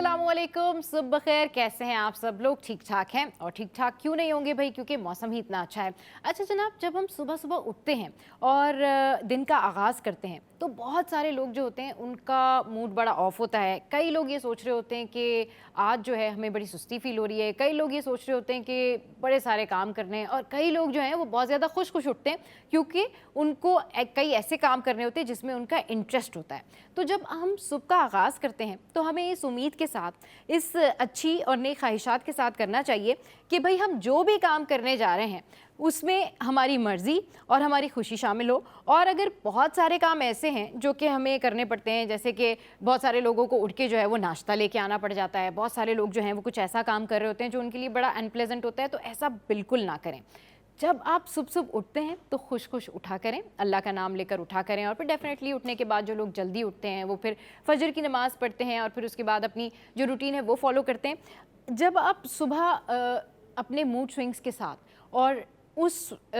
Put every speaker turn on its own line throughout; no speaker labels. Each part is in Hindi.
अस्सलामुअलैकुम, सुबह बखैर। कैसे हैं आप सब लोग? ठीक ठाक हैं। और ठीक ठाक क्यों नहीं होंगे भाई, क्योंकि मौसम ही इतना अच्छा है। अच्छा जनाब, जब हम सुबह सुबह उठते हैं और दिन का आगाज़ करते हैं तो बहुत सारे लोग जो होते हैं उनका मूड बड़ा ऑफ होता है। कई लोग ये सोच रहे होते हैं कि आज जो है हमें बड़ी सुस्ती फील हो रही है, कई लोग ये सोच रहे होते हैं कि बड़े सारे काम करने हैं, और कई लोग जो हैं वो बहुत ज़्यादा खुश खुश उठते हैं क्योंकि उनको कई ऐसे काम करने होते हैं जिसमें उनका इंटरेस्ट होता है। तो जब हम सुबह का आगाज़ करते हैं तो हमें इस उम्मीद के साथ, इस अच्छी और नई ख्वाहिशात के साथ करना चाहिए कि भाई हम जो भी काम करने जा रहे हैं उसमें हमारी मर्ज़ी और हमारी खुशी शामिल हो। और अगर बहुत सारे काम ऐसे हैं जो कि हमें करने पड़ते हैं, जैसे कि बहुत सारे लोगों को उठ के जो है वो नाश्ता लेके आना पड़ जाता है, बहुत सारे लोग जो हैं वो कुछ ऐसा काम कर रहे होते हैं जो उनके लिए बड़ा अनप्लेजेंट होता है, तो ऐसा बिल्कुल ना करें। जब आप सुबह सुबह उठते हैं तो खुश खुश उठा करें, अल्लाह का नाम लेकर उठा करें। और फिर डेफिनेटली उठने के बाद जो लोग जल्दी उठते हैं वो फिर फजर की नमाज़ पढ़ते हैं और फिर उसके बाद अपनी जो रूटीन है वो फॉलो करते हैं। जब आप सुबह अपने मूड स्विंग्स के साथ और उस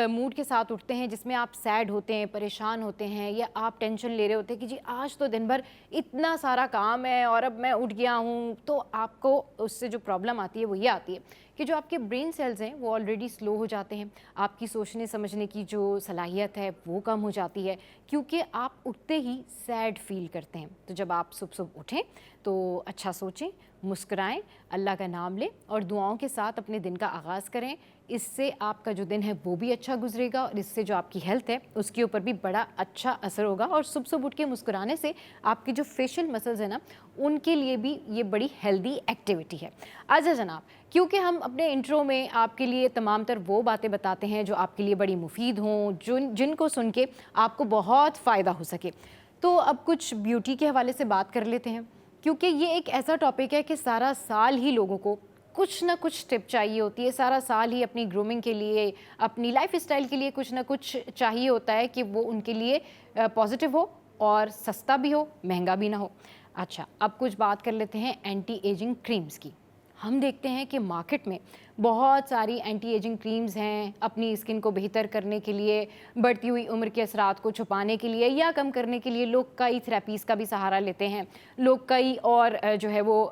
मूड के साथ उठते हैं जिसमें आप सैड होते हैं, परेशान होते हैं, या आप टेंशन ले रहे होते हैं कि जी आज तो दिन भर इतना सारा काम है और अब मैं उठ गया हूँ, तो आपको उससे जो प्रॉब्लम आती है वो ये आती है कि जो आपके ब्रेन सेल्स हैं वो ऑलरेडी स्लो हो जाते हैं। आपकी सोचने समझने की जो सलाहियत है वो कम हो जाती है क्योंकि आप उठते ही सैड फील करते हैं। तो जब आप सुबह सुबह उठें तो अच्छा सोचें, मुस्कुराएं, अल्लाह का नाम लें और दुआओं के साथ अपने दिन का आगाज़ करें। इससे आपका जो दिन है वो भी अच्छा गुजरेगा और इससे जो आपकी हेल्थ है उसके ऊपर भी बड़ा अच्छा असर होगा। और सुबह सुबह उठ के मुस्कुराने से आपके जो फेशियल मसल्स हैं ना, उनके लिए भी ये बड़ी हेल्दी एक्टिविटी है। अच्छा जनाब, क्योंकि हम अपने इंट्रो में आपके लिए तमाम तर वो बातें बताते हैं जो आपके लिए बड़ी मुफीद हों, जिनको सुन के आपको बहुत फ़ायदा हो सके, तो अब कुछ ब्यूटी के हवाले से बात कर लेते हैं, क्योंकि ये एक ऐसा टॉपिक है कि सारा साल ही लोगों को कुछ ना कुछ टिप चाहिए होती है। सारा साल ही अपनी ग्रूमिंग के लिए, अपनी लाइफ स्टाइल के लिए कुछ ना कुछ चाहिए होता है कि वो उनके लिए पॉजिटिव हो और सस्ता भी हो, महंगा भी ना हो। अच्छा, अब कुछ बात कर लेते हैं एंटी एजिंग क्रीम्स की। हम देखते हैं कि मार्केट में बहुत सारी एंटी एजिंग क्रीम्स हैं अपनी स्किन को बेहतर करने के लिए, बढ़ती हुई उम्र के असरात को छुपाने के लिए या कम करने के लिए। लोग कई थेरेपीज़ का भी सहारा लेते हैं, लोग कई और जो है वो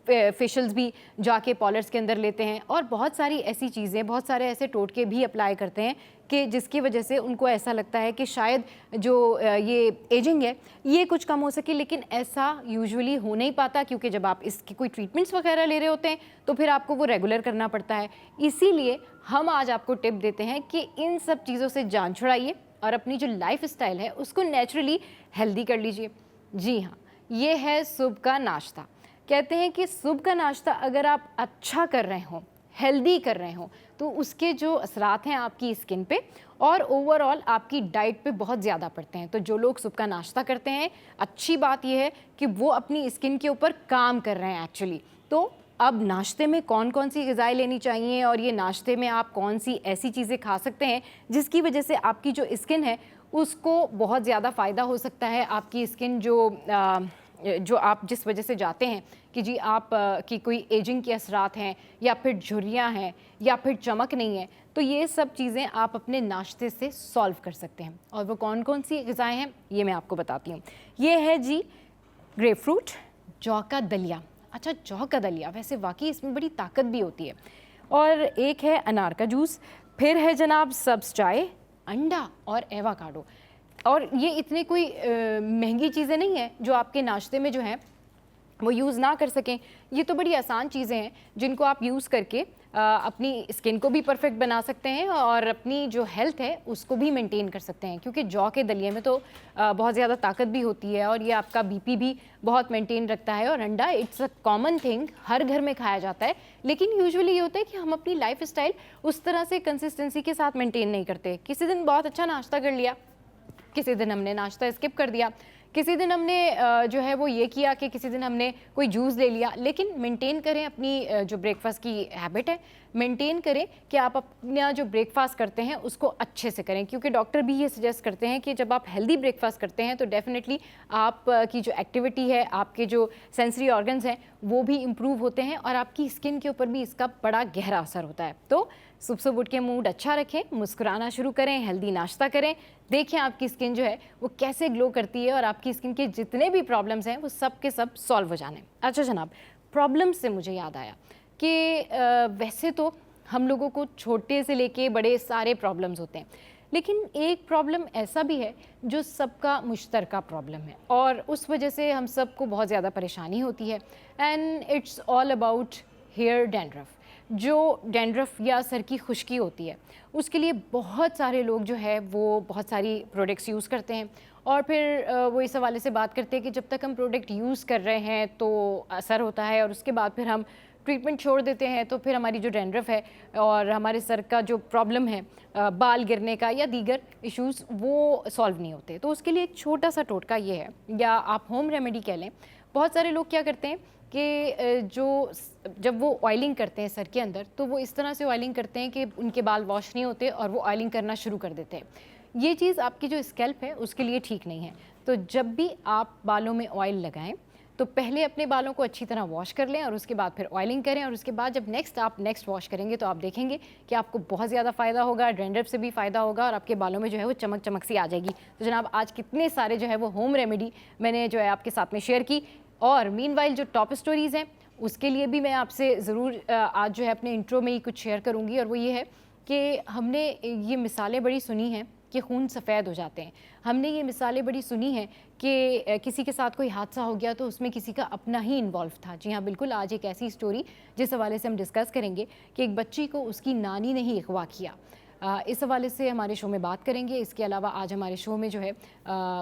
फेशियल्स भी जाके पार्लर्स के अंदर लेते हैं, और बहुत सारी ऐसी चीज़ें, बहुत सारे ऐसे टोटके भी अप्लाई करते हैं कि जिसकी वजह से उनको ऐसा लगता है कि शायद जो ये एजिंग है ये कुछ कम हो सके। लेकिन ऐसा यूजुअली हो नहीं पाता क्योंकि जब आप इसकी कोई ट्रीटमेंट्स वगैरह ले रहे होते हैं तो फिर आपको वो रेगुलर करना पड़ता है। इसीलिए हम आज आपको टिप देते हैं कि इन सब चीज़ों से जान छुड़ाइए और अपनी जो लाइफ स्टाइल है उसको नेचुरली हेल्दी कर लीजिए। जी हाँ, ये है सुबह का नाश्ता। कहते हैं कि सुबह का नाश्ता अगर आप अच्छा कर रहे हों, हेल्दी कर रहे हों, तो उसके जो असरात हैं आपकी स्किन पे और ओवरऑल आपकी डाइट पे बहुत ज़्यादा पड़ते हैं। तो जो लोग सुबह का नाश्ता करते हैं, अच्छी बात यह है कि वो अपनी स्किन के ऊपर काम कर रहे हैं एक्चुअली। तो अब नाश्ते में कौन कौन सी ग़िज़ाएँ लेनी चाहिए और ये नाश्ते में आप कौन सी ऐसी चीज़ें खा सकते हैं जिसकी वजह से आपकी जो स्किन है उसको बहुत ज़्यादा फ़ायदा हो सकता है। आपकी स्किन जो आप जिस वजह से जाते हैं कि जी आप की कोई एजिंग के असरात हैं या फिर झुर्रियाँ हैं या फिर चमक नहीं है, तो ये सब चीज़ें आप अपने नाश्ते से सॉल्व कर सकते हैं। और वो कौन कौन सी ग़िज़ाएँ हैं ये मैं आपको बताती हूँ। ये है जी ग्रेपफ्रूट, जौ का दलिया। अच्छा, जौ का दलिया वैसे वाकई इसमें बड़ी ताकत भी होती है। और एक है अनार का जूस, फिर है जनाब सब्ज़ चाय, अंडा और एवोकाडो। और ये इतनी कोई महंगी चीज़ें नहीं हैं जो आपके नाश्ते में जो है वो यूज़ ना कर सकें। ये तो बड़ी आसान चीज़ें हैं जिनको आप यूज़ करके अपनी स्किन को भी परफेक्ट बना सकते हैं और अपनी जो हेल्थ है उसको भी मेंटेन कर सकते हैं, क्योंकि जौ के दलिए में तो बहुत ज़्यादा ताकत भी होती है और ये आपका बीपी भी बहुत मेंटेन रखता है। और अंडा इट्स अ कॉमन थिंग, हर घर में खाया जाता है, लेकिन यूजुअली ये होता है कि हम अपनी लाइफ स्टाइल उस तरह से कंसिस्टेंसी के साथ मेंटेन नहीं करते। किसी दिन बहुत अच्छा नाश्ता कर लिया, किसी दिन हमने नाश्ता स्किप कर दिया, किसी दिन हमने जो है वो ये किया कि किसी दिन हमने कोई जूस ले लिया। लेकिन मेंटेन करें अपनी जो ब्रेकफास्ट की हैबिट है, मेंटेन करें कि आप अपना जो ब्रेकफास्ट करते हैं उसको अच्छे से करें, क्योंकि डॉक्टर भी ये सजेस्ट करते हैं कि जब आप हेल्दी ब्रेकफास्ट करते हैं तो डेफिनेटली आप की जो एक्टिविटी है, आपके जो सेंसरी ऑर्गन्स हैं वो भी इम्प्रूव होते हैं और आपकी स्किन के ऊपर भी इसका बड़ा गहरा असर होता है। तो सुबह सुबह उठ के मूड अच्छा रखें, मुस्कुराना शुरू करें, हेल्दी नाश्ता करें, देखें आपकी स्किन जो है वो कैसे ग्लो करती है और आप आपकी स्किन के जितने भी प्रॉब्लम्स हैं वो सब के सब सॉल्व हो जाने। अच्छा जनाब, प्रॉब्लम्स से मुझे याद आया कि वैसे तो हम लोगों को छोटे से लेके बड़े सारे प्रॉब्लम्स होते हैं, लेकिन एक प्रॉब्लम ऐसा भी है जो सबका मुश्तरका प्रॉब्लम है और उस वजह से हम सबको बहुत ज़्यादा परेशानी होती है, and it's all about hair dandruff. जो डैंड्रफ या सर की खुश्की होती है उसके लिए बहुत सारे लोग जो है वो बहुत सारी प्रोडक्ट्स यूज़ करते हैं और फिर वो इस हवाले से बात करते हैं कि जब तक हम प्रोडक्ट यूज़ कर रहे हैं तो असर होता है और उसके बाद फिर हम ट्रीटमेंट छोड़ देते हैं तो फिर हमारी जो डैंड्रफ है और हमारे सर का जो प्रॉब्लम है बाल गिरने का या दीगर इश्यूज़ वो सॉल्व नहीं होते। तो उसके लिए एक छोटा सा टोटका ये है, या आप होम रेमेडी कह लें। बहुत सारे लोग क्या करते हैं कि जब वो ऑयलिंग करते हैं सर के अंदर तो वो इस तरह से ऑयलिंग करते हैं कि उनके बाल वॉश नहीं होते और वो ऑयलिंग करना शुरू कर देते हैं। ये चीज़ आपकी जो स्कैल्प है उसके लिए ठीक नहीं है। तो जब भी आप बालों में ऑयल लगाएं तो पहले अपने बालों को अच्छी तरह वॉश कर लें और उसके बाद फिर ऑयलिंग करें, और उसके बाद जब आप नेक्स्ट वॉश करेंगे तो आप देखेंगे कि आपको बहुत ज़्यादा फ़ायदा होगा, डैंड्रफ से भी फ़ायदा होगा और आपके बालों में जो है वो चमक चमक सी आ जाएगी। तो जनाब, आज कितने सारे जो है वो होम रेमेडी मैंने जो है आपके साथ में शेयर की, और मीनवाइल जो टॉप स्टोरीज़ हैं उसके लिए भी मैं आपसे ज़रूर आज जो है अपने इंट्रो में ही कुछ शेयर करूँगी, और वो ये है कि हमने ये मिसालें बड़ी सुनी हैं कि खून सफ़ेद हो जाते हैं। हमने ये मिसालें बड़ी सुनी हैं कि किसी के साथ कोई हादसा हो गया तो उसमें किसी का अपना ही इन्वॉल्व था। जी हाँ, बिल्कुल, आज एक ऐसी स्टोरी जिस हवाले से हम डिस्कस करेंगे कि एक बच्ची को उसकी नानी ने ही अगवा किया। इस हवाले से हमारे शो में बात करेंगे। इसके अलावा आज हमारे शो में जो है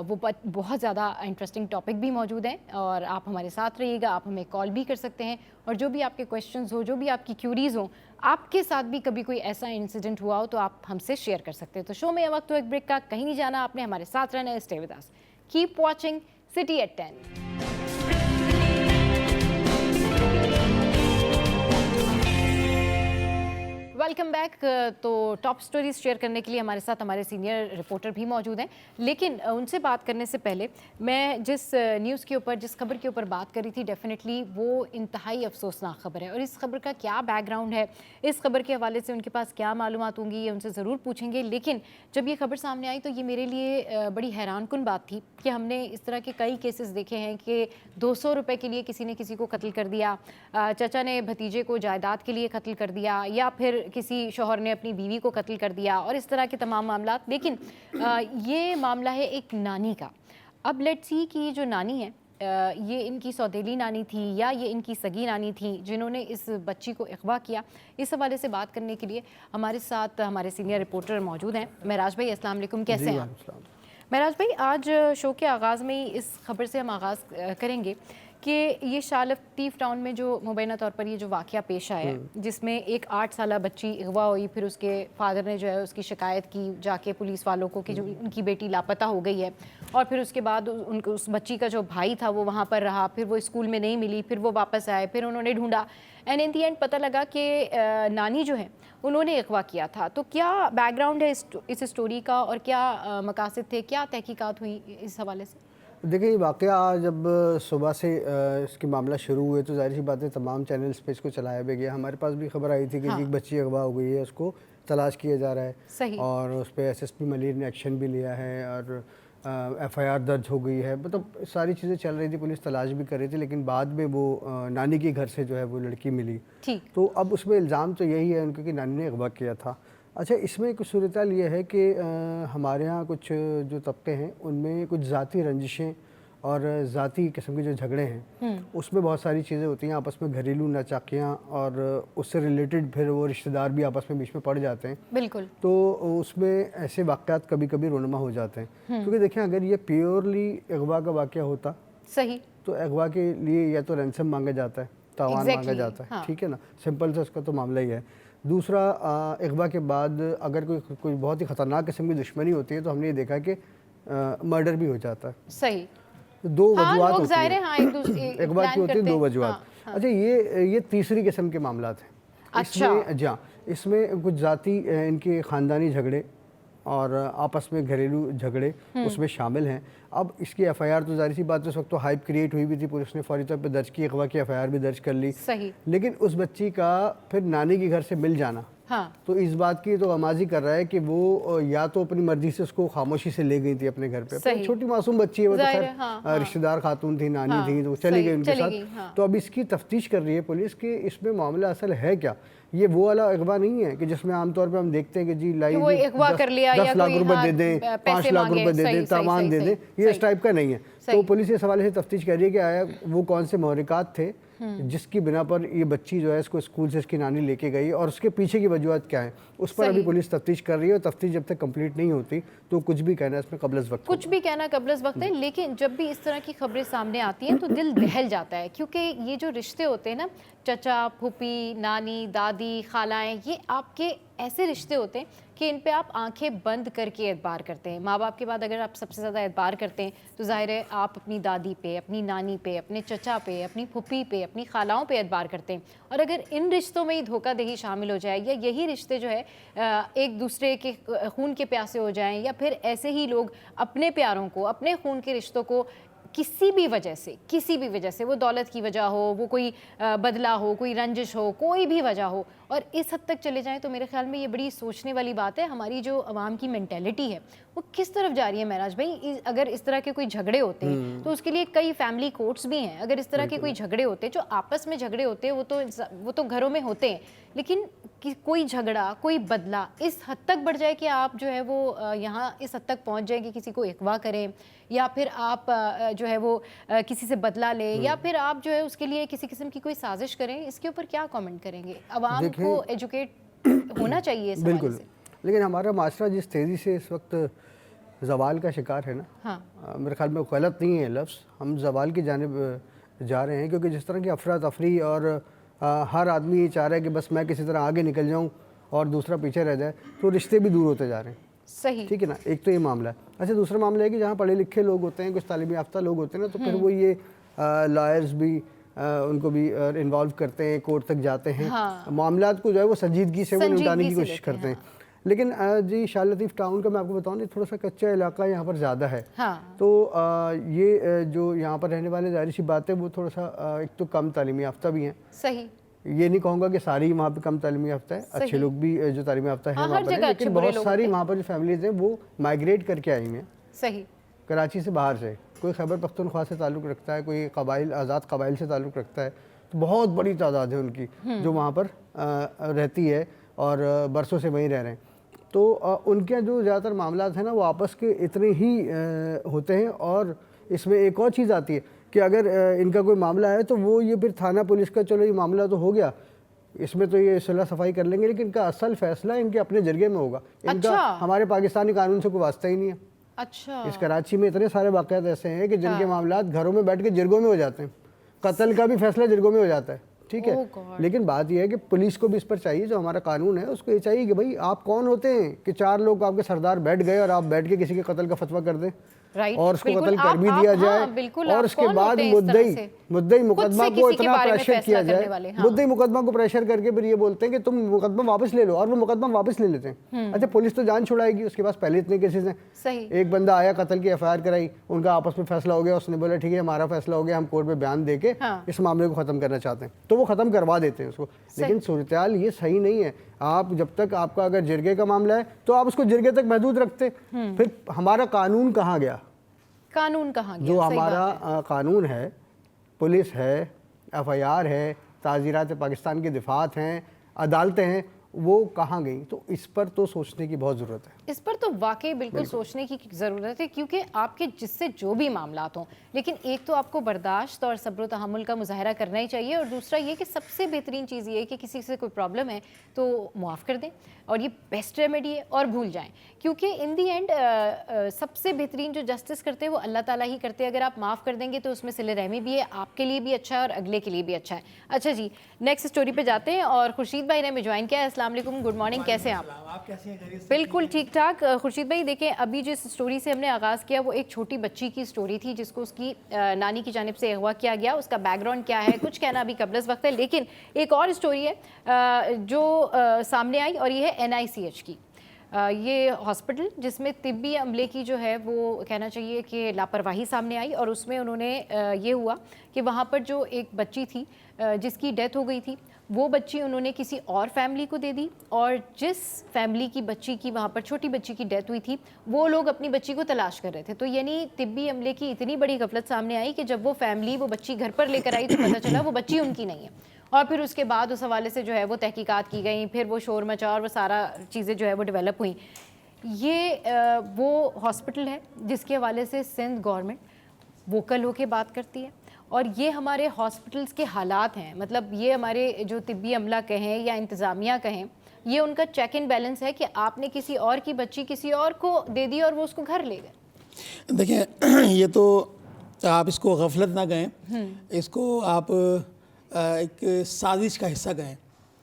वो बहुत ज़्यादा इंटरेस्टिंग टॉपिक भी मौजूद हैं, और आप हमारे साथ रहिएगा। आप हमें कॉल भी कर सकते हैं और जो भी आपके क्वेश्चंस हो, जो भी आपकी क्यूरीज़ हो, आपके साथ भी कभी कोई ऐसा इंसिडेंट हुआ हो तो आप हमसे शेयर कर सकते हैं। तो शो में यह वक्त हो एक ब्रेक का, कहीं नहीं जाना, आपने हमारे साथ रहना है। Stay with us, keep watching city at 10। Welcome back. तो टॉप स्टोरीज शेयर करने के लिए हमारे साथ हमारे सीनियर रिपोर्टर भी मौजूद हैं, लेकिन उनसे बात करने से पहले मैं जिस न्यूज़ के ऊपर, जिस खबर के ऊपर बात करी थी, डेफिनेटली वो इंतहाई अफसोसनाक खबर है। और इस खबर का क्या बैकग्राउंड है, इस खबर के हवाले से उनके पास क्या मालूमात होंगी, ये उनसे ज़रूर पूछेंगे। लेकिन जब ये खबर सामने आई तो ये मेरे लिए बड़ी हैरानकुन बात थी कि हमने इस तरह के कई केसेस देखे हैं कि 200 रुपये के लिए किसी ने किसी को कत्ल कर दिया, चाचा ने भतीजे को जायदाद के लिए कत्ल कर दिया, या फिर किसी शौहर ने अपनी बीवी को कत्ल कर दिया, और इस तरह के तमाम मामला। लेकिन ये मामला है एक नानी का। अब लेट्स सी कि ये जो नानी है, ये इनकी सौतेली नानी थी या ये इनकी सगी नानी थी जिन्होंने इस बच्ची को अगवा किया। इस हवाले से बात करने के लिए हमारे साथ हमारे सीनियर रिपोर्टर मौजूद हैं। महराज भाई, अस्सलाम वालेकुम, कैसे हैं आप? महराज भाई, आज शो के आगाज़ में ही इस खबर से हम आगाज़ करेंगे कि ये शाह लतीफ़ टाउन में जो मुबैना तौर पर ये जो वाक़या पेश आया है, जिसमें एक 8 साला बच्ची अगवा हुई, फिर उसके फादर ने जो है उसकी शिकायत की जाके पुलिस वालों को कि जो उनकी बेटी लापता हो गई है, और फिर उसके बाद उनको उस बच्ची का जो भाई था वो वहाँ पर रहा, फिर वो स्कूल में नहीं मिली, फिर वो वापस आए, फिर उन्होंने ढूंढा, एंड इन दी एंड पता लगा कि नानी जो है उन्होंने अगवा किया था। तो क्या बैकग्राउंड है इस स्टोरी का, और क्या मकासद थे, क्या तहकीकात हुई इस हवाले से?
देखिए, ये वाक़या जब सुबह से इसके मामला शुरू हुए तो ज़ाहिर सी बात है तमाम चैनल्स पे इसको चलाया भी गया। हमारे पास भी खबर आई थी कि एक बच्ची अगवा हो गई है, उसको तलाश किया जा रहा है।
सही। और
उस पर एसएसपी मलिर ने एक्शन भी लिया है और एफआईआर दर्ज हो गई है। मतलब सारी चीज़ें चल रही थी, पुलिस तलाश भी कर रही थी, लेकिन बाद में वो नानी के घर से जो है वो लड़की मिली।
ठीक।
तो अब उसमें इल्ज़ाम तो यही है उनके कि नानी ने अगवा किया था। अच्छा, इसमें कुछ सूरत-ए-हाल ये है कि हमारे यहाँ कुछ जो तबके हैं उनमें कुछ ज़ाती रंजिशें और ज़ाती किस्म के जो झगड़े हैं उसमें बहुत सारी चीज़ें होती हैं, आपस में घरेलू नाचाकियाँ, और उससे रिलेटेड फिर वो रिश्तेदार भी आपस में बीच में पड़ जाते हैं।
बिल्कुल।
तो उसमें ऐसे वाक़यात कभी कभी रोनमा हो जाते हैं, क्योंकि देखें, अगर ये प्योरली अगवा का वाक़या होता,
सही, तो
अगवा के लिए या तो रैंसम मांगा जाता है, तावान मांगा जाता है। हाँ। ठीक है ना, सिंपल से उसका तो मामला ही है। दूसरा, अगवा के बाद अगर कोई बहुत ही ख़तरनाक किस्म की दुश्मनी होती है तो हमने ये देखा कि मर्डर भी हो जाता है।
सही।
दो वजूहात होती हैं।
हाँ,
अगवा की होती है दो वजूहात। हाँ। अच्छा, ये तीसरी किस्म के मामलात हैं।
अच्छा।
इसमें कुछ ज़ाती इनके ख़ानदानी झगड़े और आपस में घरेलू झगड़े उसमें शामिल हैं। अब इसकी एफआईआर तो ज़ाहिर सी बात है, उस वक्त तो हाइप क्रिएट हुई भी थी, पुलिस ने फौरी तौर पर दर्ज की, अगवा की एफआईआर भी दर्ज कर ली।
सही।
लेकिन उस बच्ची का फिर नानी के घर से मिल जाना,
हाँ।
तो इस बात की तो गमाजी कर रहा है कि वो या तो अपनी मर्जी से उसको खामोशी से ले गई थी अपने घर पे,
सही।
छोटी मासूम बच्ची है वो, तो
जाहिर
खैर
है, हाँ,
रिश्तेदार खातून थी, नानी
हाँ,
थी, तो चली
सही,
गई उनके
चली
साथ।
गई, हाँ।
तो अब इसकी तफ्तीश कर रही है पुलिस कि इसमें मामला असल है क्या। ये वो वाला अगवा नहीं है कि जिसमें आमतौर पे हम देखते हैं कि जी लाई
वो अगवा कर लिया या
10 लाख
कोई,
रुपए
हाँ,
दे दें,
पैसे
5 लाख
मांगे,
रुपए दे
सही,
दें,
सही,
सामान
सही,
दे दें,
सही,
ये इस टाइप का नहीं है। तो
सही।
पुलिस इस हवाले से तफ्तीश कर रही है कि आया वो कौन से महरिकात थे जिसकी बिना पर ये बच्ची जो है इसको स्कूल से इसकी नानी लेके गई, और उसके पीछे की वजूहत क्या है उस पर अभी पुलिस तफ्तीश कर रही है। और तफ्तीश जब तक कंप्लीट नहीं होती तो कुछ भी कहना इसमें कबल वक्त,
कुछ भी कहना कबल वक्त है। लेकिन जब भी इस तरह की खबरें सामने आती हैं तो दिल दहल जाता है, क्योंकि ये जो रिश्ते होते हैं ना, चचा, फूफी, नानी, दादी, खालाएं, ये आपके ऐसे रिश्ते होते हैं कि इन पे आप आंखें बंद करके एतबार करते हैं। माँ बाप के बाद अगर आप सबसे ज़्यादा एतबार करते हैं तो जाहिर है आप अपनी दादी पे, अपनी नानी पे, अपने चचा पे, अपनी फूफी पे, अपनी खालाओं पे एतबार करते हैं। और अगर इन रिश्तों में ही धोखाधड़ी शामिल हो जाए, या यही रिश्ते जो है एक दूसरे के खून के प्यासे हो जाएं, या फिर ऐसे ही लोग अपने प्यारों को, अपने खून के रिश्तों को किसी भी वजह से, वो दौलत की वजह हो, वो कोई बदला हो, कोई रंजिश हो, कोई भी वजह हो, और इस हद तक चले जाएं, तो मेरे ख्याल में ये बड़ी सोचने वाली बात है। हमारी जो अवाम की मेंटेलिटी है वो किस तरफ जा रही है महराज भाई। अगर इस तरह के कोई झगड़े होते हैं तो उसके लिए कई फैमिली कोर्ट्स भी हैं। अगर इस तरह के कोई झगड़े होते हैं, जो आपस में झगड़े होते हैं, वो तो घरों में होते हैं, लेकिन कोई झगड़ा, कोई बदला इस हद तक बढ़ जाए कि आप जो है वो यहाँ इस हद तक पहुँच जाए कि किसी को अगवा करें, या फिर आप जो है वो किसी से बदला लें, या फिर आप जो है उसके लिए किसी किस्म की कोई साजिश करें, इसके ऊपर क्या कमेंट करेंगे? अवाम को एजुकेट होना चाहिए इस हवाले से।
लेकिन हमारा माशरा जिस तेज़ी से इस वक्त जवाल का शिकार है ना,
हाँ।
मेरे ख्याल में गलत नहीं है लफ्ज़, हम जवाल की जानिब जा रहे हैं। क्योंकि जिस तरह की अफरा तफरी और हर आदमी ये चाह रहा है कि बस मैं किसी तरह आगे निकल जाऊं और दूसरा पीछे रह जाए, तो रिश्ते भी दूर होते जा रहे हैं।
सही, ठीक
है ना, एक तो ये मामला है। अच्छा, दूसरा मामला है कि जहाँ पढ़े लिखे लोग होते हैं, कुछ तालीम याफ्ता लोग होते हैं ना, तो फिर वो ये लॉयर्स भी उनको भी इन्वॉल्व करते हैं, कोर्ट तक जाते हैं। मामलात को जो है वो संजीदगी से वो निपटाने की कोशिश करते हैं। लेकिन जी शाह लतीफ़ टाउन का मैं आपको बताऊँ, थोड़ा सा कच्चा इलाका यहाँ पर ज़्यादा है। तो ये जो यहाँ पर रहने वाले, जाहिर सी बात है, वो थोड़ा सा एक तो कम तालीम याफ्ता भी हैं।
सही,
ये नहीं कहूँगा कि सारी वहाँ पे कम तालीम याफ्ता है, अच्छे लोग भी जो तालीम याफ्ता है वहाँ पर, लेकिन बहुत सारी वहाँ पर जो फैमिलीज हैं वो माइग्रेट करके आई हैं।
सही,
कराची से बाहर से, कोई खैबर पख्तूनख्वा से ताल्लुक़ रखता है, कोई कबाइल, आज़ाद कबाइल से ताल्लुक़ रखता है, तो बहुत बड़ी तादाद है उनकी जो वहाँ पर रहती है और बरसों से वहीं रह रहे हैं। तो उनके जो ज़्यादातर मामलात हैं ना, वो आपस के इतने ही होते हैं। और इसमें एक और चीज़ आती है कि अगर इनका कोई मामला है तो वो ये फिर थाना पुलिस का, चलो ये मामला तो हो गया, इसमें तो ये सुलह सफाई कर लेंगे, लेकिन इनका असल फैसला इनके अपने जरिए में होगा। इनका हमारे पाकिस्तानी कानून से कोई वास्ता ही नहीं है।
अच्छा,
इस कराची में इतने सारे वाक़यात ऐसे हैं कि जिनके मामलात घरों में बैठ के जिरगों में हो जाते हैं, कत्ल का भी फैसला जिरगों में हो जाता है। ठीक है, लेकिन बात यह है कि पुलिस को भी इस पर चाहिए, जो हमारा कानून है उसको ये चाहिए कि भाई आप कौन होते हैं कि 4 लोग आपके सरदार बैठ गए और आप बैठ के किसी के कत्ल का फतवा कर दें, और उसको कत्ल कर भी दिया जाए, और उसके बाद मुद्दई मुकदमा को इतना प्रेशर किया जाए, मुद्दई मुकदमा को प्रेशर करके फिर ये बोलते हैं कि तुम मुकदमा वापस ले लो, और वो मुकदमा वापस ले लेते हैं। अच्छा, पुलिस तो जान छुड़ाएगी, उसके पास पहले इतने केसेस हैं। एक बंदा आया, कत्ल की FIR कराई, उनका आपस में फैसला हो गया, उसने बोला ठीक है हमारा फैसला हो गया, हम कोर्ट में बयान देके इस मामले को ख़त्म करना चाहते हैं, तो वो ख़त्म करवा देते हैं उसको। लेकिन सूरत-ए-हाल ये सही नहीं है। आप जब तक आपका अगर जिरगे का मामला है तो आप उसको जिरगे तक महदूद रखते, फिर हमारा कानून कहाँ गया?
कानून कहाँ गया?
जो हमारा कानून है, पुलिस है, FIR है, ताज़ीरात पाकिस्तान के दिफात हैं, अदालतें हैं, वो कहाँ गई? तो इस पर तो सोचने की बहुत ज़रूरत है।
इस पर तो वाकई बिल्कुल सोचने की ज़रूरत है, क्योंकि आपके जिससे जो भी मामलात हों, लेकिन एक तो आपको बर्दाश्त और सब्र तहम्मुल का मुजाहरा करना ही चाहिए, और दूसरा ये कि सबसे बेहतरीन चीज़ ये है कि किसी से कोई प्रॉब्लम है तो मुआफ़ कर दें, और ये बेस्ट रेमेडी है, और भूल जाएं। क्योंकि इन दी एंड सबसे बेहतरीन जो जस्टिस करते हैं वो अल्लाह ताला ही करते हैं। अगर आप माफ़ कर देंगे तो उसमें सिले रहमी भी है, आपके लिए भी अच्छा है और अगले के लिए भी अच्छा है। अच्छा जी, नेक्स्ट स्टोरी पे जाते हैं, और खुर्शीद भाई ने हमें ज्वाइन किया है। अस्सलाम वालेकुम, गुड मॉर्निंग, कैसे हैं आप?
कैसे हैं?
बिल्कुल ठीक ठाक। खुर्शीद भाई देखें, अभी जिस स्टोरी से हमने आगाज़ किया वो एक छोटी बच्ची की स्टोरी थी जिसको उसकी नानी की जानिब से अगवा किया गया। उसका बैकग्राउंड क्या है कुछ कहना अभी कबल वक्त है, लेकिन एक और स्टोरी है जो सामने आई, और ये है NICH की। ये हॉस्पिटल जिसमें तिब्बी अमले की जो है वो कहना चाहिए कि लापरवाही सामने आई, और उसमें उन्होंने ये हुआ कि वहाँ पर जो एक बच्ची थी जिसकी डेथ हो गई थी, वो बच्ची उन्होंने किसी और फैमिली को दे दी, और जिस फैमिली की बच्ची की वहाँ पर छोटी बच्ची की डेथ हुई थी वो लोग अपनी बच्ची को तलाश कर रहे थे। तो यानी तिब्बी अमले की इतनी बड़ी गफलत सामने आई कि जब वो फैमिली वो बच्ची घर पर लेकर आई तो पता चला वो बच्ची उनकी नहीं है। और फिर उसके बाद उस हवाले से जो है वो तहकीकात की गई, फिर वो शोर मचा और वो सारा चीज़ें जो है वो डेवलप हुई। ये वो हॉस्पिटल है जिसके हवाले से सिंध गवर्नमेंट वोकल होके बात करती है, और ये हमारे हॉस्पिटल्स के हालात हैं। मतलब ये हमारे जो तिब्बी अमला कहें या इंतज़ामिया कहें, ये उनका चेक इन बैलेंस है कि आपने किसी और की बच्ची किसी और को दे दी और वो उसको घर ले गए।
देखें, ये तो आप इसको गफलत ना कहें, इसको आप एक साजिश का हिस्सा कहें।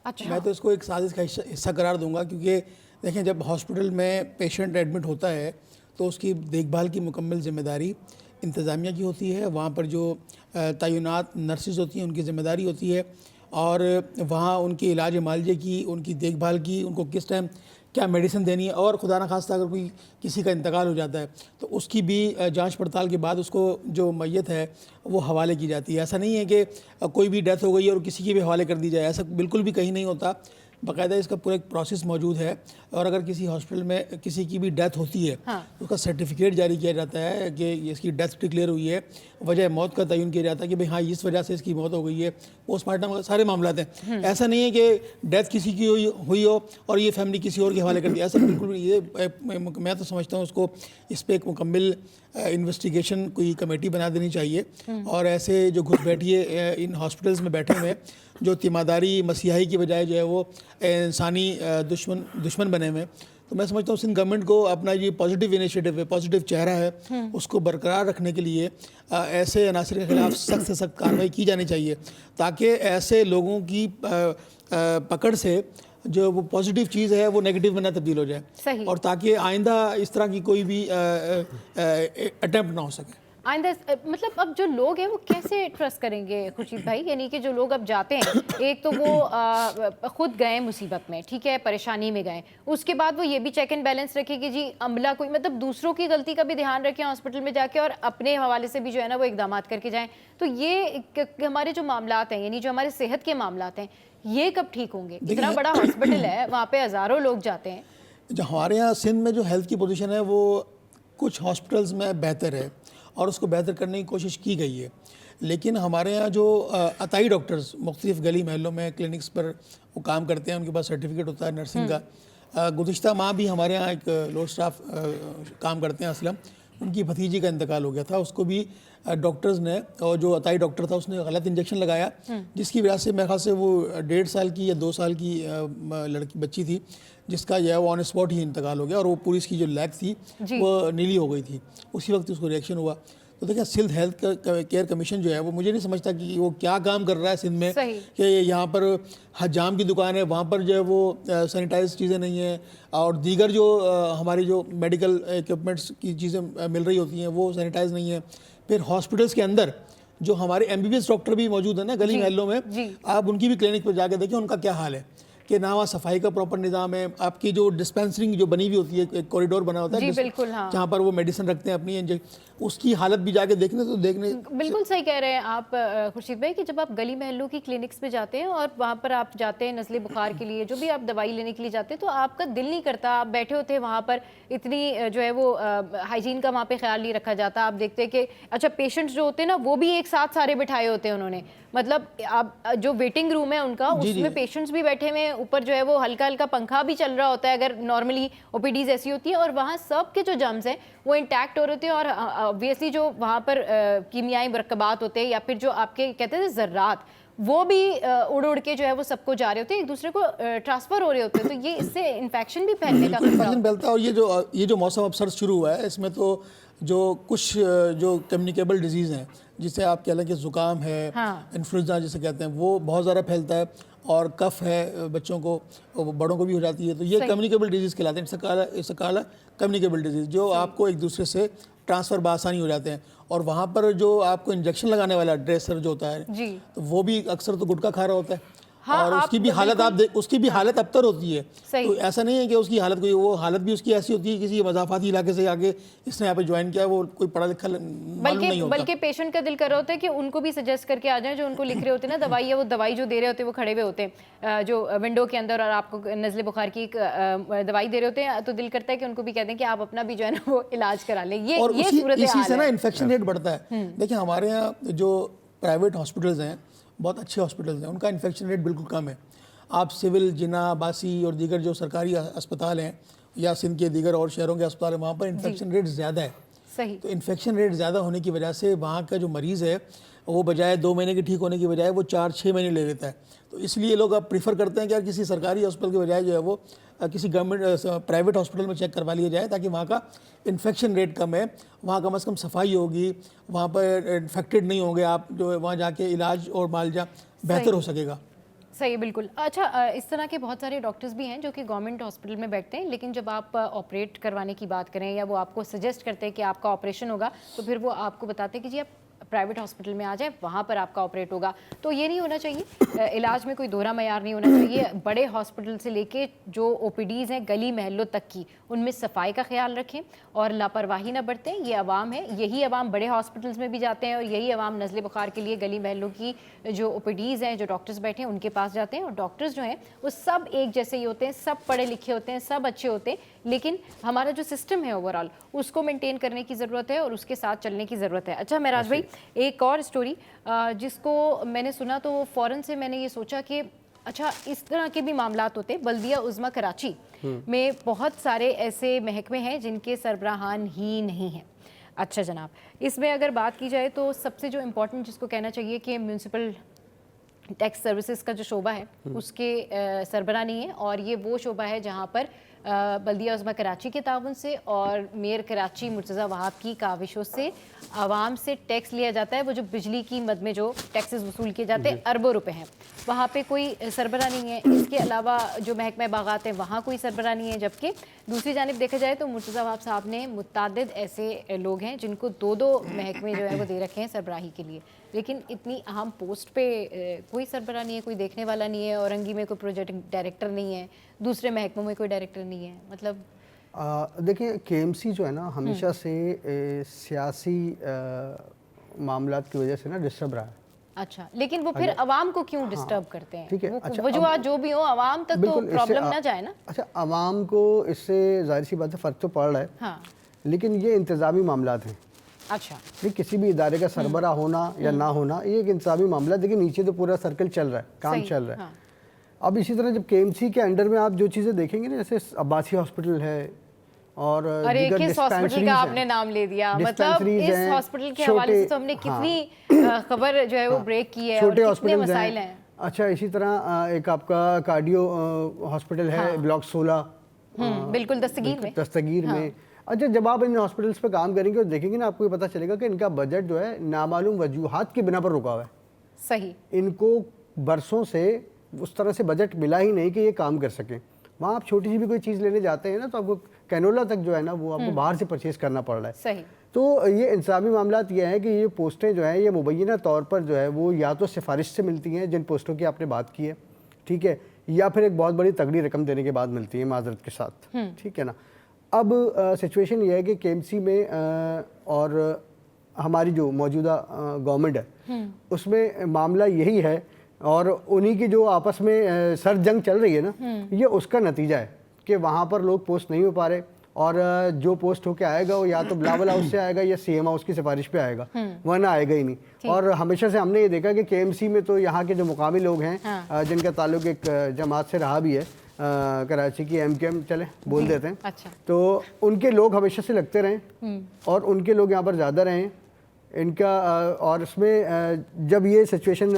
अच्छा।
मैं तो इसको एक साजिश का हिस्सा करार दूंगा, क्योंकि देखें, जब हॉस्पिटल में पेशेंट एडमिट होता है तो उसकी देखभाल की मुकम्मल ज़िम्मेदारी इंतज़ामिया की होती है। वहाँ पर जो तैनात नर्सेज होती हैं उनकी ज़िम्मेदारी होती है, और वहाँ उनके इलाज मालजे की, उनकी देखभाल की, उनको किस टाइम क्या मेडिसिन देनी है, और खुदा न खास्ता अगर कोई किसी का इंतकाल हो जाता है तो उसकी भी जांच पड़ताल के बाद उसको जो मैयत है वो हवाले की जाती है। ऐसा नहीं है कि कोई भी डेथ हो गई और किसी के भी हवाले कर दी जाए, ऐसा बिल्कुल भी कहीं नहीं होता। बाकायदा इसका पूरा एक प्रोसेस मौजूद है, और अगर किसी हॉस्पिटल में किसी की भी डेथ होती है तो उसका सर्टिफिकेट जारी किया जाता है कि इसकी डेथ डिक्लेयर हुई है, वजह मौत का तयन किया जाता है कि भाई हाँ इस वजह से इसकी मौत हो गई है, पोस्टमार्टम सारे मामला हैं। ऐसा नहीं है कि डेथ किसी की हुई हो और ये फैमिली किसी और के हवाले कर दी, ऐसा बिल्कुल भी। ये मैं तो समझता हूँ उसको इस पर एक मुकम्मल इन्वेस्टिगेशन कोई कमेटी बना देनी चाहिए, और ऐसे जो घुसपैठिए इन हॉस्पिटल्स में बैठे हुए जो तीमारदारी मसीहाई की बजाय जो है वो इंसानी दुश्मन बने हुए, तो मैं समझता हूँ सिंध गवर्नमेंट को अपना ये पॉजिटिव इनिशिएटिव है, पॉजिटिव चेहरा है, उसको बरकरार रखने के लिए ऐसे अनासर के खिलाफ सख्त से सख्त कार्रवाई की जानी चाहिए, ताकि ऐसे लोगों की पकड़ से जो वो पॉजिटिव चीज़ है वो नेगेटिव में ना तब्दील हो जाए।
सही।
और ताकि आइंदा इस तरह की कोई भी अटेम्प्ट ना हो सके।
आइंदा मतलब अब जो लोग हैं वो कैसे ट्रस्ट करेंगे खुर्शीद भाई? यानी कि जो लोग अब जाते हैं, एक तो वो खुद गए मुसीबत में, ठीक है, परेशानी में गए, उसके बाद वो ये भी चेक एंड बैलेंस रखे कि जी अमला कोई, मतलब दूसरों की गलती का भी ध्यान रखें हॉस्पिटल में जाके, और अपने हवाले से भी जो है ना वो इकदाम करके जाएं। तो ये हमारे जो मामलात हैं, यानी जो हमारे सेहत के मामलात हैं, ये कब ठीक होंगे? इतना बड़ा हॉस्पिटल है, वहाँ पे हज़ारों लोग जाते हैं।
जो हमारे यहाँ सिंध में जो हेल्थ की पोजीशन है वो कुछ हॉस्पिटल्स में बेहतर है और उसको बेहतर करने की कोशिश की गई है, लेकिन हमारे यहाँ जो अताई डॉक्टर्स मुख्तलिफ़ गली महलों में क्लिनिक्स पर वो काम करते हैं, उनके पास सर्टिफिकेट होता है नर्सिंग का। गुज़िश्ता माह भी हमारे यहाँ एक लो स्टाफ काम करते हैं असलम, उनकी भतीजी का इंतकाल हो गया था, उसको भी डॉक्टर्स ने, और जो अताई डॉक्टर था उसने गलत इंजेक्शन लगाया, जिसकी वजह से मेरे ख्याल से वो 1.5 साल की या 2 साल की लड़की बच्ची थी, जिसका जो है वो ऑन स्पॉट ही इंतकाल हो गया, और वो पूरी इसकी जो लेग थी वो नीली हो गई थी, उसी वक्त उसको रिएक्शन हुआ। तो देखिए सिंध हेल्थ केयर कमीशन जो है वो मुझे नहीं समझता कि वो क्या काम कर रहा है सिंध में, कि यहाँ पर हजाम की दुकान है, वहाँ पर जो है वो सैनिटाइज चीज़ें नहीं है, और दीगर जो हमारी जो मेडिकल इक्विपमेंट्स की चीज़ें मिल रही होती हैं वो सैनिटाइज नहीं है। फिर हॉस्पिटल्स के अंदर जो हमारे MBBS डॉक्टर भी मौजूद है ना गली महलों में, आप उनकी भी क्लिनिक पर जाके देखिए उनका क्या हाल है, कि ना वहाँ सफाई का प्रॉपर निज़ाम है। आपकी जो डिस्पेंसरिंग जो बनी हुई होती है, एक कॉरिडोर बना होता है
बिल्कुल, हाँ,
जहाँ पर वो मेडिसिन रखते हैं अपनी, उसकी हालत भी जाके देखने
बिल्कुल सही कह रहे हैं आप खुर्शीद भाई, कि जब आप गली महलों की क्लिनिक्स पे जाते हैं और वहाँ पर आप जाते हैं नज़ले बुखार के लिए, जो भी आप दवाई लेने के लिए जाते हैं, तो आपका दिल नहीं करता, आप बैठे होते हैं वहाँ पर, इतनी जो है वो हाइजीन का वहाँ पे ख्याल नहीं रखा जाता। आप देखते हैं कि अच्छा पेशेंट्स जो होते हैं ना वो भी एक साथ सारे बिठाए होते हैं उन्होंने, मतलब आप जो वेटिंग रूम है उनका, उसमें पेशेंट्स भी बैठे हुए हैं, ऊपर जो है वो हल्का हल्का पंखा भी चल रहा होता है अगर नॉर्मली OPDs ऐसी होती है, और वहाँ सब के जो जर्म्स हैं वो इंटैक्ट हो रहे होते हैं, और ऑब्वियसली जो वहाँ पर कीमियाई मरकबात होते हैं या फिर जो आपके कहते हैं ज़र्रात, वो भी उड़ उड़ के जो है वो सबको जा रहे होते हैं, एक दूसरे को ट्रांसफ़र हो रहे होते हैं, तो ये इससे इन्फेक्शन भी फैलने का खतरा
फैलता है। और ये जो मौसम अब सर शुरू हुआ है, इसमें तो जो कुछ जो कम्युनिकेबल डिजीज़ हैं, जिसे आप कह लें कि ज़ुकाम है, इन्फ्लुएंजा जिसे कहते हैं, वो बहुत ज़्यादा फैलता है, और कफ़ है बच्चों को, बड़ों को भी हो जाती है, तो ये कम्युनिकेबल डिजीज़ कहलाते हैं। इससे काला कम्युनिकेबल डिजीज़ जो आपको एक दूसरे से ट्रांसफ़र बआसानी हो जाते हैं। और वहाँ पर जो आपको इंजेक्शन लगाने वाला ड्रेसर जो होता है, तो वो भी अक्सर तो गुटखा खा रहा होता है,
हाँ,
और
आप
उसकी भी हालत उसकी भी हालत अबतर होती है।
सही।
तो ऐसा नहीं है कि उसकी हालत कोई, वो हालत भी उसकी ऐसी होती है किसी मज़ाफ़ाती इलाके से आके इसने यहाँ पे ज्वाइन किया, वो कोई पढ़ा लिखा मालूम नहीं होता।
बल्कि पेशेंट का दिल कर रहा होता है कि उनको भी सजेस्ट करके आ जाए, जो उनको लिख रहे होते हैं ना दवाई, या वो दवाई जो दे रहे होते हैं वो खड़े हुए होते हैं जो विंडो के अंदर, और आपको नज़ले बुखार की दवाई दे रहे होते हैं, तो दिल करता है कि उनको भी कह दें कि आप अपना भी जो है ना वो इलाज करा लें। ये सूरत
इसी से
हाल
ना
है।
इन्फेक्शन रेट बढ़ता है। देखिए हमारे यहाँ जो प्राइवेट हॉस्पिटल्स हैं, बहुत अच्छे हॉस्पिटल्स हैं, उनका इन्फेक्शन रेट बिल्कुल कम है। आप सिविल, जिन्ना, बासी और दीगर जो सरकारी अस्पताल हैं या सिंध के दीगर और शहरों के अस्पताल हैं, वहाँ पर इन्फेक्शन रेट ज़्यादा है।
सही।
तो इन्फेक्शन रेट ज़्यादा होने की वजह से वहाँ का जो मरीज़ है वो बजाय 2 महीने के ठीक होने की बजाय वो 4-6 महीने ले लेता है। तो इसलिए लोग अब प्रीफर करते हैं कि यार किसी सरकारी हॉस्पिटल के बजाय जो है वो किसी गवर्नमेंट प्राइवेट हॉस्पिटल में चेक करवा लिया जाए, ताकि वहाँ का इन्फेक्शन रेट कम है, वहाँ कम से कम सफाई होगी, वहाँ पर इन्फेक्टेड नहीं होंगे आप, जो है वहाँ जाके इलाज और मालजा बेहतर हो सकेगा।
सही, बिल्कुल। अच्छा, इस तरह के बहुत सारे डॉक्टर्स भी हैं जो कि गवर्नमेंट हॉस्पिटल में बैठते हैं, लेकिन जब आप ऑपरेट करवाने की बात करें या वो आपको सजेस्ट करते हैं कि आपका ऑपरेशन होगा, तो फिर वो आपको बताते हैं कि जी आप प्राइवेट हॉस्पिटल में आ जाए, वहाँ पर आपका ऑपरेट होगा। तो ये नहीं होना चाहिए, इलाज में कोई दोहरा मयार नहीं होना चाहिए। बड़े हॉस्पिटल से लेके जो ओपीडीज़ हैं गली महलों तक की, उनमें सफाई का ख्याल रखें और लापरवाही ना बरतें। ये अवाम है, यही अवाम बड़े हॉस्पिटल्स में भी जाते हैं, और यही अवाम नज़ले बुखार के लिए गली महलों की जो ओपीडीज़ हैं, जो डॉक्टर्स बैठे हैं, उनके पास जाते हैं। और डॉक्टर्स जो हैं वो सब एक जैसे ही होते हैं, सब पढ़े लिखे होते हैं, सब अच्छे होते हैं, लेकिन हमारा जो सिस्टम है ओवरऑल उसको मेंटेन करने की ज़रूरत है और उसके साथ चलने की ज़रूरत है। अच्छा महराज भाई, एक और स्टोरी जिसको मैंने सुना तो फ़ौरन से मैंने ये सोचा कि अच्छा, इस तरह के भी मामलात होते हैं। बल्दिया उज़्मा कराची में बहुत सारे ऐसे महकमे हैं जिनके सरबराहान ही नहीं हैं। अच्छा जनाब, इसमें अगर बात की जाए तो सबसे जो इम्पोर्टेंट जिसको कहना चाहिए कि म्यूनसिपल टैक्स सर्विसेज का जो शोबा है उसके सरबराह नहीं है, और ये वो शोबा है जहाँ पर बल्दिया उज़्मा कराची के ताउन से और मेयर कराची मुर्तज़ा वहाब की काविशों से आवाम से टैक्स लिया जाता है। वो जो बिजली की मद में जो टैक्सेस वसूल किए जाते हैं, अरबों रुपए हैं, वहाँ पे कोई सरबराह नहीं है। इसके अलावा जो महकमा बागात है वहाँ कोई सरबराह नहीं है। जबकि दूसरी जानिब देखा जाए तो मुर्तज़ा वहाब साहब ने मुतअद्दिद ऐसे लोग हैं जिनको 2-2 महकमे जो है वो दे रखे हैं सरबराही के लिए, लेकिन इतनी अहम पोस्ट पे कोई सरबराह नहीं है, कोई देखने वाला नहीं है। औरंगी में कोई प्रोजेक्ट डायरेक्टर नहीं है, दूसरे महकमों में कोई डायरेक्टर नहीं है। मतलब
देखिए केएमसी जो है ना हमेशा से सियासी मामलात की वजह से ना डिस्टर्ब रहा है।
अच्छा, लेकिन वो फिर अवाम को क्यों डिस्टर्ब करते हैं?
ठीक है,
अच्छा, वजूहात जो भी हो, अवाम तक तो प्रॉब्लम ना जाए ना।
अच्छा, अवाम को इससे जाहिर सी बात है फ़र्क तो पड़ रहा है,
हाँ।
लेकिन ये इंतज़ामी मामलात हैं।
अच्छा,
ये किसी भी इदारे का सरबराह होना या ना होना ये एक इंतज़ामी मामला है, देखिए नीचे तो पूरा सर्कल चल रहा है, काम चल रहा है।
हाँ।
अब इसी तरह जब केएमसी के अंडर में आप जो चीज़ें देखेंगे ना, जैसे अब्बासी हॉस्पिटल है और
अरे किस हॉस्पिटल का आपने नाम ले दिया, मतलब इस हॉस्पिटल के हवाले से तो हमने कितनी खबर जो है वो ब्रेक की है,
छोटे
और कितने
हॉस्पिटल
मसाइल हैं।
अच्छा, इसी तरह एक आपका कार्डियो हॉस्पिटल है ब्लॉक 16,
बिल्कुल
दस्तगीर में। अच्छा, जब आप इन हॉस्पिटल्स पे काम करेंगे और देखेंगे ना, आपको ये पता चलेगा कि इनका बजट जो है नामालूम वजूहात की बिना पर रुका हुआ है।
सही।
इनको बरसों से उस तरह से बजट मिला ही नहीं कि ये काम कर सकें। वहाँ आप छोटी सी भी कोई चीज़ लेने जाते हैं ना, तो आपको कैनोला तक जो है ना वो आपको बाहर से परचेज़ करना पड़ रहा है।
सही।
तो ये इंतज़ामी मामलात ये हैं कि ये पोस्टें जो हैं ये मुबैना तौर पर जो है वो या तो सिफारिश से मिलती हैं, जिन पोस्टों की आपने बात की है, ठीक है, या फिर एक बहुत बड़ी तगड़ी रकम देने के बाद मिलती है माजरत के साथ, ठीक है ना। अब सिचुएशन ये है कि केएमसी में और हमारी जो मौजूदा गवर्नमेंट है उसमें मामला यही है, और उन्हीं की जो आपस में सर जंग चल रही है ना, ये उसका नतीजा है कि वहाँ पर लोग पोस्ट नहीं हो पा रहे, और जो पोस्ट होके आएगा वो या तो बिलावल हाउस से आएगा या सीएम हाउस की सिफारिश पे आएगा, वरना आएगा ही नहीं। और हमेशा से हमने ये देखा कि केएमसी में तो यहाँ के जो मुकामी लोग हैं जिनका ताल्लुक एक जमात से रहा भी है, कराची की एमकेएम चले बोल देते हैं।
अच्छा।
तो उनके लोग हमेशा से लगते रहें और उनके लोग यहाँ पर ज़्यादा रहें इनका, और उसमें जब ये सिचुएशन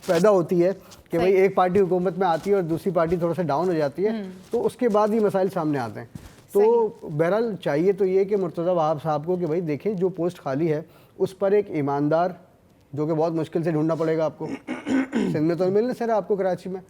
पैदा होती है कि भाई एक पार्टी हुकूमत में आती है और दूसरी पार्टी थोड़ा सा डाउन हो जाती है, तो उसके बाद ये मसाइल सामने आते हैं। तो बहरहाल चाहिए तो ये कि मुर्तज़ा वहाब साहब को कि भाई देखें जो पोस्ट खाली है उस पर एक ईमानदार, जो कि बहुत मुश्किल से ढूंढना पड़ेगा आपको, सिंध में तो मिलने सर आपको कराची में,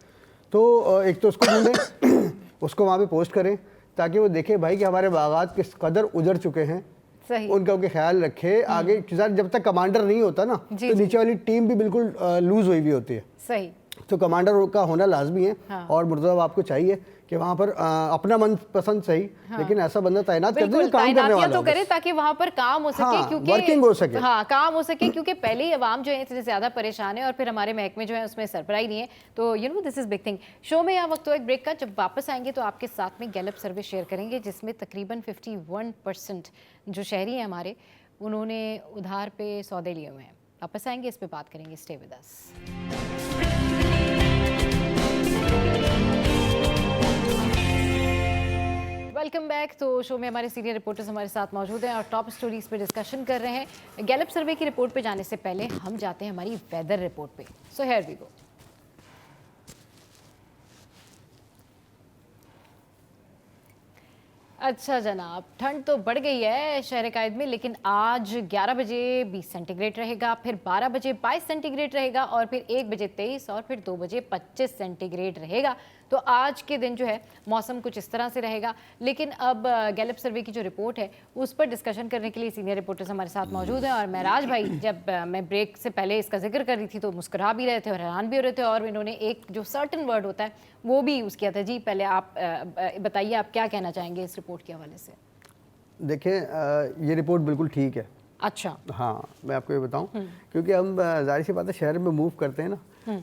तो एक तो उसको ढूंढें, उसको वहाँ पे पोस्ट करें ताकि वो देखे भाई कि हमारे बागात किस कदर उजड़ चुके हैं, उनका उनके ख्याल रखे। आगे जब तक कमांडर नहीं होता ना तो नीचे वाली टीम भी बिल्कुल लूज हुई भी होती है।
सही।
तो कमांडर का होना लाजमी है।
हाँ।
और मुर्तज़ा आपको चाहिए कि वहाँ पर अपना मन पसंद सही, लेकिन ऐसा बंदा तैनात कर दे
बिल्कुल
जो काम करने
तैनातियां
वाला
तो
हो
करे
बस।
ताकि वहां पर काम हो सके,
हाँ,
क्योंकि
वर्किंग हो सके।
हाँ काम हो सके, क्योंकि पहले ही अवाम जो है इतने ज्यादा परेशान है और फिर हमारे महकमे जो है उसमें सरबराही नहीं है। तो you know this is big thing. Show में यहाँ वक्त हो एक ब्रेक का, जब वापस आएंगे तो आपके साथ में गैलप सर्वे शेयर करेंगे जिसमें तकरीबन 51% जो शहरी हैं हमारे, उन्होंने उधार पे सौदे लिए हुए हैं। वापस आएंगे, इस पे बात करेंगे। Stay with us. Welcome back. तो शो में हमारे सीनियर रिपोर्टर्स हमारे साथ मौजूद हैं और टॉप स्टोरीज पे डिस्कशन कर रहे हैं। गैलप सर्वे की रिपोर्ट पे जाने से पहले हम जाते हैं हमारी वेदर रिपोर्ट पे। So here we go. अच्छा जनाब, ठंड तो बढ़ गई है शहर कायद में, लेकिन आज 11 बजे 20 सेंटीग्रेड रहेगा, फिर 12 बजे 22 सेंटीग्रेड रहेगा और फिर 1 बजे 23 और फिर 2 बजे 25 सेंटीग्रेड रहेगा। तो आज के दिन जो है मौसम कुछ इस तरह से रहेगा। लेकिन अब गैलप सर्वे की जो रिपोर्ट है उस पर डिस्कशन करने के लिए सीनियर रिपोर्टर्स हमारे साथ मौजूद हैं। और महराज भाई, जब मैं ब्रेक से पहले इसका जिक्र कर रही थी तो मुस्कुरा भी रहे थे और हैरान भी हो रहे थे, और इन्होंने एक जो सर्टन वर्ड होता है वो भी यूज़ किया था। जी पहले आप बताइए, आप क्या कहना चाहेंगे इस रिपोर्ट के हवाले से?
देखिए, ये रिपोर्ट बिल्कुल ठीक है।
अच्छा।
हाँ, मैं आपको ये बताऊं, क्योंकि हम जाहिर सी बात है शहर में मूव करते हैं ना,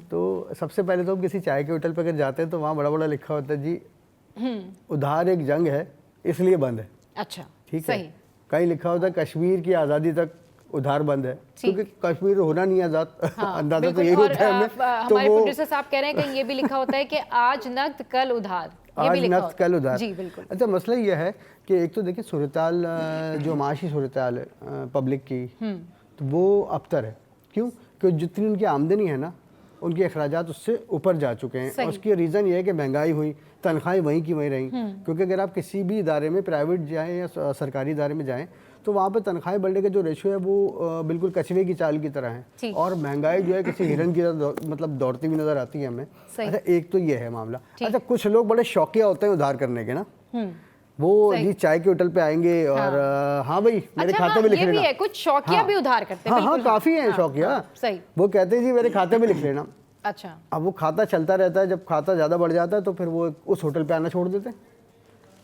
तो सबसे पहले तो हम किसी चाय के होटल पर अगर जाते हैं तो वहाँ बड़ा बड़ा लिखा होता है जी उधार एक जंग है इसलिए बंद है।
अच्छा,
ठीक है।
सही।
कहीं लिखा होता है कश्मीर की आज़ादी तक उधार बंद है, क्योंकि कश्मीर होना नहीं आज़ाद।
हाँ,
अंदाजा तो
बिल्कुल।
यही
और
होता है हमें। तो
हमारे
वो
प्रोड्यूसर साहब कह रहे हैं कि ये भी लिखा होता है कि आज नकद कल उधार, ये भी
आज
लिखा
नफ्स
होता है।
कल उधार।
जी बिल्कुल।
अच्छा, मसला ये है कि एक तो देखिए सूरताल जो माशी सूरताल है पब्लिक की, तो वो अबतर है। क्यों? क्योंकि जितनी उनकी आमदनी है ना, उनके अखराजात उससे ऊपर जा चुके हैं। और उसकी रीज़न ये है कि महंगाई हुई, तनख्वाहें वहीं की वहीं रहीं। क्योंकि अगर आप किसी भी इदारे में, प्राइवेट जाएँ या सरकारी इदारे में जाएँ, तो वहाँ पर तनख्वाहें बढ़ने का जो रेशो है वो बिल्कुल कछुए की चाल की तरह है, और महंगाई जो है किसी हिरन की तरह मतलब दौड़ती हुई नज़र आती है हमें। अच्छा, एक तो ये है मामला। अच्छा, कुछ लोग बड़े शौकिया होते हैं उधार करने के ना, वो जी चाय के होटल पे आएंगे और हाँ भाई मेरे खाते में लिख लेना।
ये भी है, कुछ शौकिया भी उधार करते हैं।
हाँ, काफ़ी हैं शौकिया।
सही।
वो कहते हैं जी मेरे खाते में लिख लेना।
अच्छा।
अब वो खाता चलता रहता है, जब खाता ज़्यादा बढ़ जाता है तो फिर वो उस होटल पे आना छोड़ देते हैं।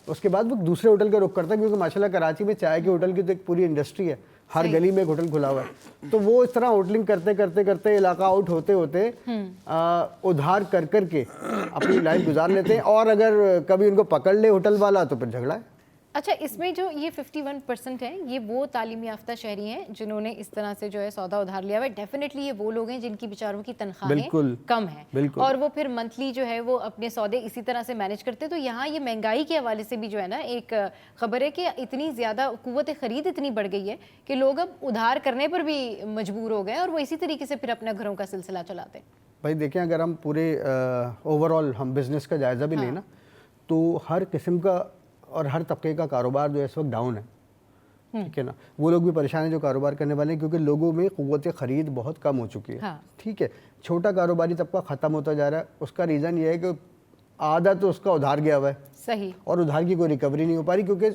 उसके बाद वो दूसरे होटल का रुख करता है, क्योंकि माशाल्लाह कराची में चाय के होटल की तो एक पूरी इंडस्ट्री है, हर गली में एक होटल खुला हुआ है। तो वो इस तरह होटलिंग करते करते करते इलाका आउट होते होते उधार कर करके अपनी लाइफ गुजार लेते हैं। और अगर कभी उनको पकड़ ले होटल वाला तो फिर झगड़ा है।
अच्छा, इसमें जो ये 51% है, ये वो तालीम याफ्ता शहरी हैं जिन्होंने इस तरह से जो है सौदा उधार लिया हुआ है। डेफिनेटली ये वो लोग हैं जिनकी बेचारों की तनख्वाहें कम है, और वो फिर मंथली जो है वो अपने सौदे इसी तरह से मैनेज करते हैं। तो यहाँ ये महंगाई के हवाले से भी जो है ना एक खबर है कि इतनी ज़्यादा कुव्वत ख़रीद इतनी बढ़ गई है कि लोग अब उधार करने पर भी मजबूर हो गए और वो इसी तरीके से फिर अपने घरों का सिलसिला चलाते हैं।
भाई देखें, अगर हम पूरे ओवरऑल हम बिज़नेस का जायज़ा भी लें ना, तो हर किस्म का और हर तबके का कारोबार जो है इस वक्त डाउन है। ठीक है ना, वो लोग भी परेशान हैं जो कारोबार करने वाले हैं, क्योंकि लोगों में क़ुव्वत ख़रीद बहुत कम हो चुकी है।
हाँ।
ठीक है, छोटा कारोबारी तबका ख़त्म होता जा रहा है। उसका रीज़न ये है कि आधा तो उसका उधार गया हुआ है।
सही।
और उधार की कोई रिकवरी नहीं हो पा रही, क्योंकि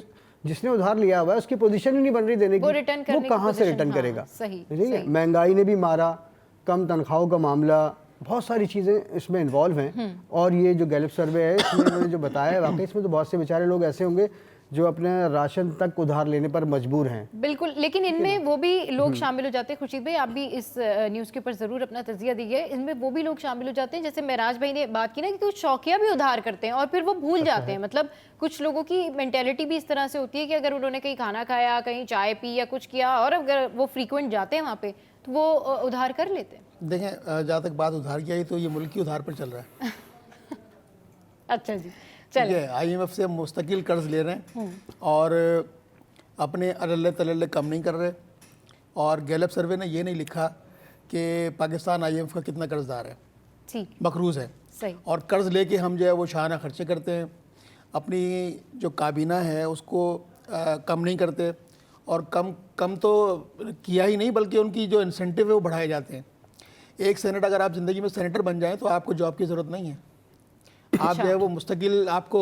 जिसने उधार लिया हुआ है उसकी पोजीशन ही नहीं बन रही देने की। वो कहाँ से रिटर्न करेगा?
सही।
महंगाई ने भी मारा, कम तनख्वाहों का मामला, बहुत सारी चीज़ें इसमें इन्वॉल्व हैं। और ये जो गैलप सर्वे है इसमें मैंने जो बताया है, वाकई इसमें तो बहुत से बेचारे लोग ऐसे होंगे जो अपने राशन तक उधार लेने पर मजबूर हैं।
बिल्कुल, लेकिन इनमें वो भी लोग शामिल हो जाते हैं। खुर्शीद भाई, आप भी इस न्यूज़ के ऊपर ज़रूर अपना तजिया दीजिए। इनमें वो भी लोग शामिल हो जाते हैं, जैसे महराज भाई ने बात की ना कि कुछ शौकिया भी उधार करते हैं और फिर वो भूल जाते हैं। मतलब कुछ लोगों की मेंटेलिटी भी इस तरह से होती है कि अगर उन्होंने कहीं खाना खाया, कहीं चाय पी या कुछ किया, और अगर वो फ्रीक्वेंट जाते हैं वहाँ पे, तो वो उधार कर लेते हैं।
देखें, जहाँ तक बात उधार की आई तो ये मुल्क की उधार पर चल रहा है।
अच्छा जी, चलिए।
IMF से मुस्तकिल कर्ज ले रहे हैं और अपने अल्ले तल्ले कम नहीं कर रहे। और गैलप सर्वे ने ये नहीं लिखा कि पाकिस्तान IMF का कितना कर्जदार है,
ठीक,
मकरूज़ है।
सही।
और कर्ज़ लेके हम जो है वो शाहाना खर्चे करते हैं, अपनी जो काबीना है उसको कम नहीं करते, और कम तो किया ही नहीं बल्कि उनकी जो इंसेंटिव है वो बढ़ाए जाते हैं। एक सेनेट, अगर आप ज़िंदगी में सेनेटर बन जाएं तो आपको जॉब की ज़रूरत नहीं है। आप जो है वो मुस्तकिल आपको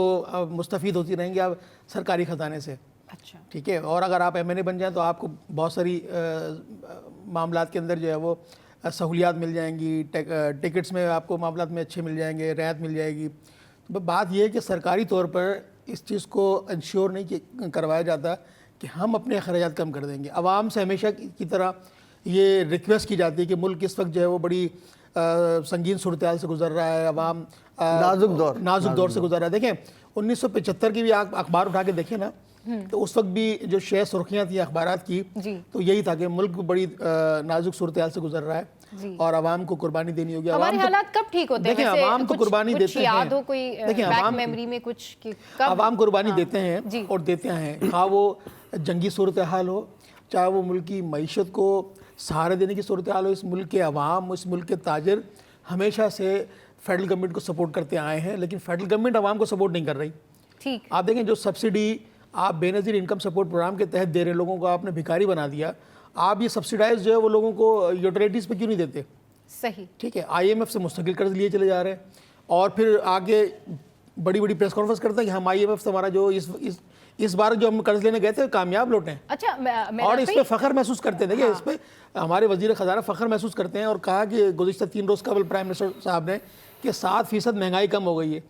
मुस्तफ़ीद होती रहेंगी आप सरकारी ख़जाने से।
अच्छा,
ठीक है। और अगर आप MNA बन जाएं तो आपको बहुत सारी मामलात के अंदर जो है वो सहूलियात मिल जाएंगी, टिकट्स में आपको मामलात में अच्छे मिल जाएंगे, रियायत मिल जाएगी। तो बात यह है कि सरकारी तौर पर इस चीज़ को इंश्योर नहीं करवाया जाता कि हम अपने अखराजात कम कर देंगे। आवाम से हमेशा की तरह ये रिक्वेस्ट की जाती है कि मुल्क इस वक्त जो है वो बड़ी संगीन सूरत से गुजर रहा है, आवाम नाजुक दौर से गुजर रहा है। देखें 1975 की भी आप अखबार उठा के देखें ना, तो उस वक्त भी जो शेयर सुर्खियाँ थी अखबारात की, तो यही था कि मुल्क बड़ी नाजुक सूरत से गुजर रहा है और आवाम को कुर्बानी देनी होगी।
हमारे हालात कब ठीक होते हैं?
देखिए आवाम को कुर्बानी देते हैं,
याद हो कोई बैक मेमोरी में कुछ कि कब
आवाम कुर्बानी देते हैं और देते हैं, हाँ वो जंगी सूरत हाल हो, चाहे वो मुल्क की मईशत को सहारा देने की सूरत हाल हो। इस मुल्क के अवाम, इस मुल्क के ताजर हमेशा से फेडरल गवर्नमेंट को सपोर्ट करते आए हैं, लेकिन फेडरल गवर्नमेंट आवाम को सपोर्ट नहीं कर रही।
ठीक,
आप देखें जो सब्सिडी आप बेनज़ीर इनकम सपोर्ट प्रोग्राम के तहत दे रहे लोगों को, आपने भिखारी बना दिया। आप ये सब्सिडाइज जो है वो लोगों को यूटिलिटीज़ पे क्यों नहीं देते?
सही,
ठीक है, IMF से मुस्तकिल कर्ज लिए चले जा रहे हैं और फिर आगे बड़ी बड़ी प्रेस कॉन्फ्रेंस करते हैं कि हम IMF से हमारा जो इस बार जो हम कर्ज लेने गए थे कामयाब लौटे हैं।
अच्छा,
और इस पे फ़ख्र महसूस करते हैं। देखिए इस पे हमारे वजीर ख़जाना फ़ख्र महसूस करते हैं और कहा कि गुज़िश्ता 3 रोज़ कबल प्राइम मिनिस्टर साहब ने कि 7% महंगाई कम हो गई है।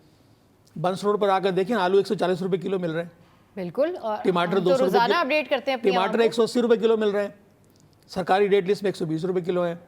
बंस रोड पर आकर देखें, आलू 140 रुपये किलो मिल रहे हैं,
बिल्कुल, और
टमाटर 200
रोजाना अपडेट करते हैं,
टमाटर 180 रुपये किलो मिल रहे हैं, सरकारी रेट लिस्ट में 120 रुपये किलो है।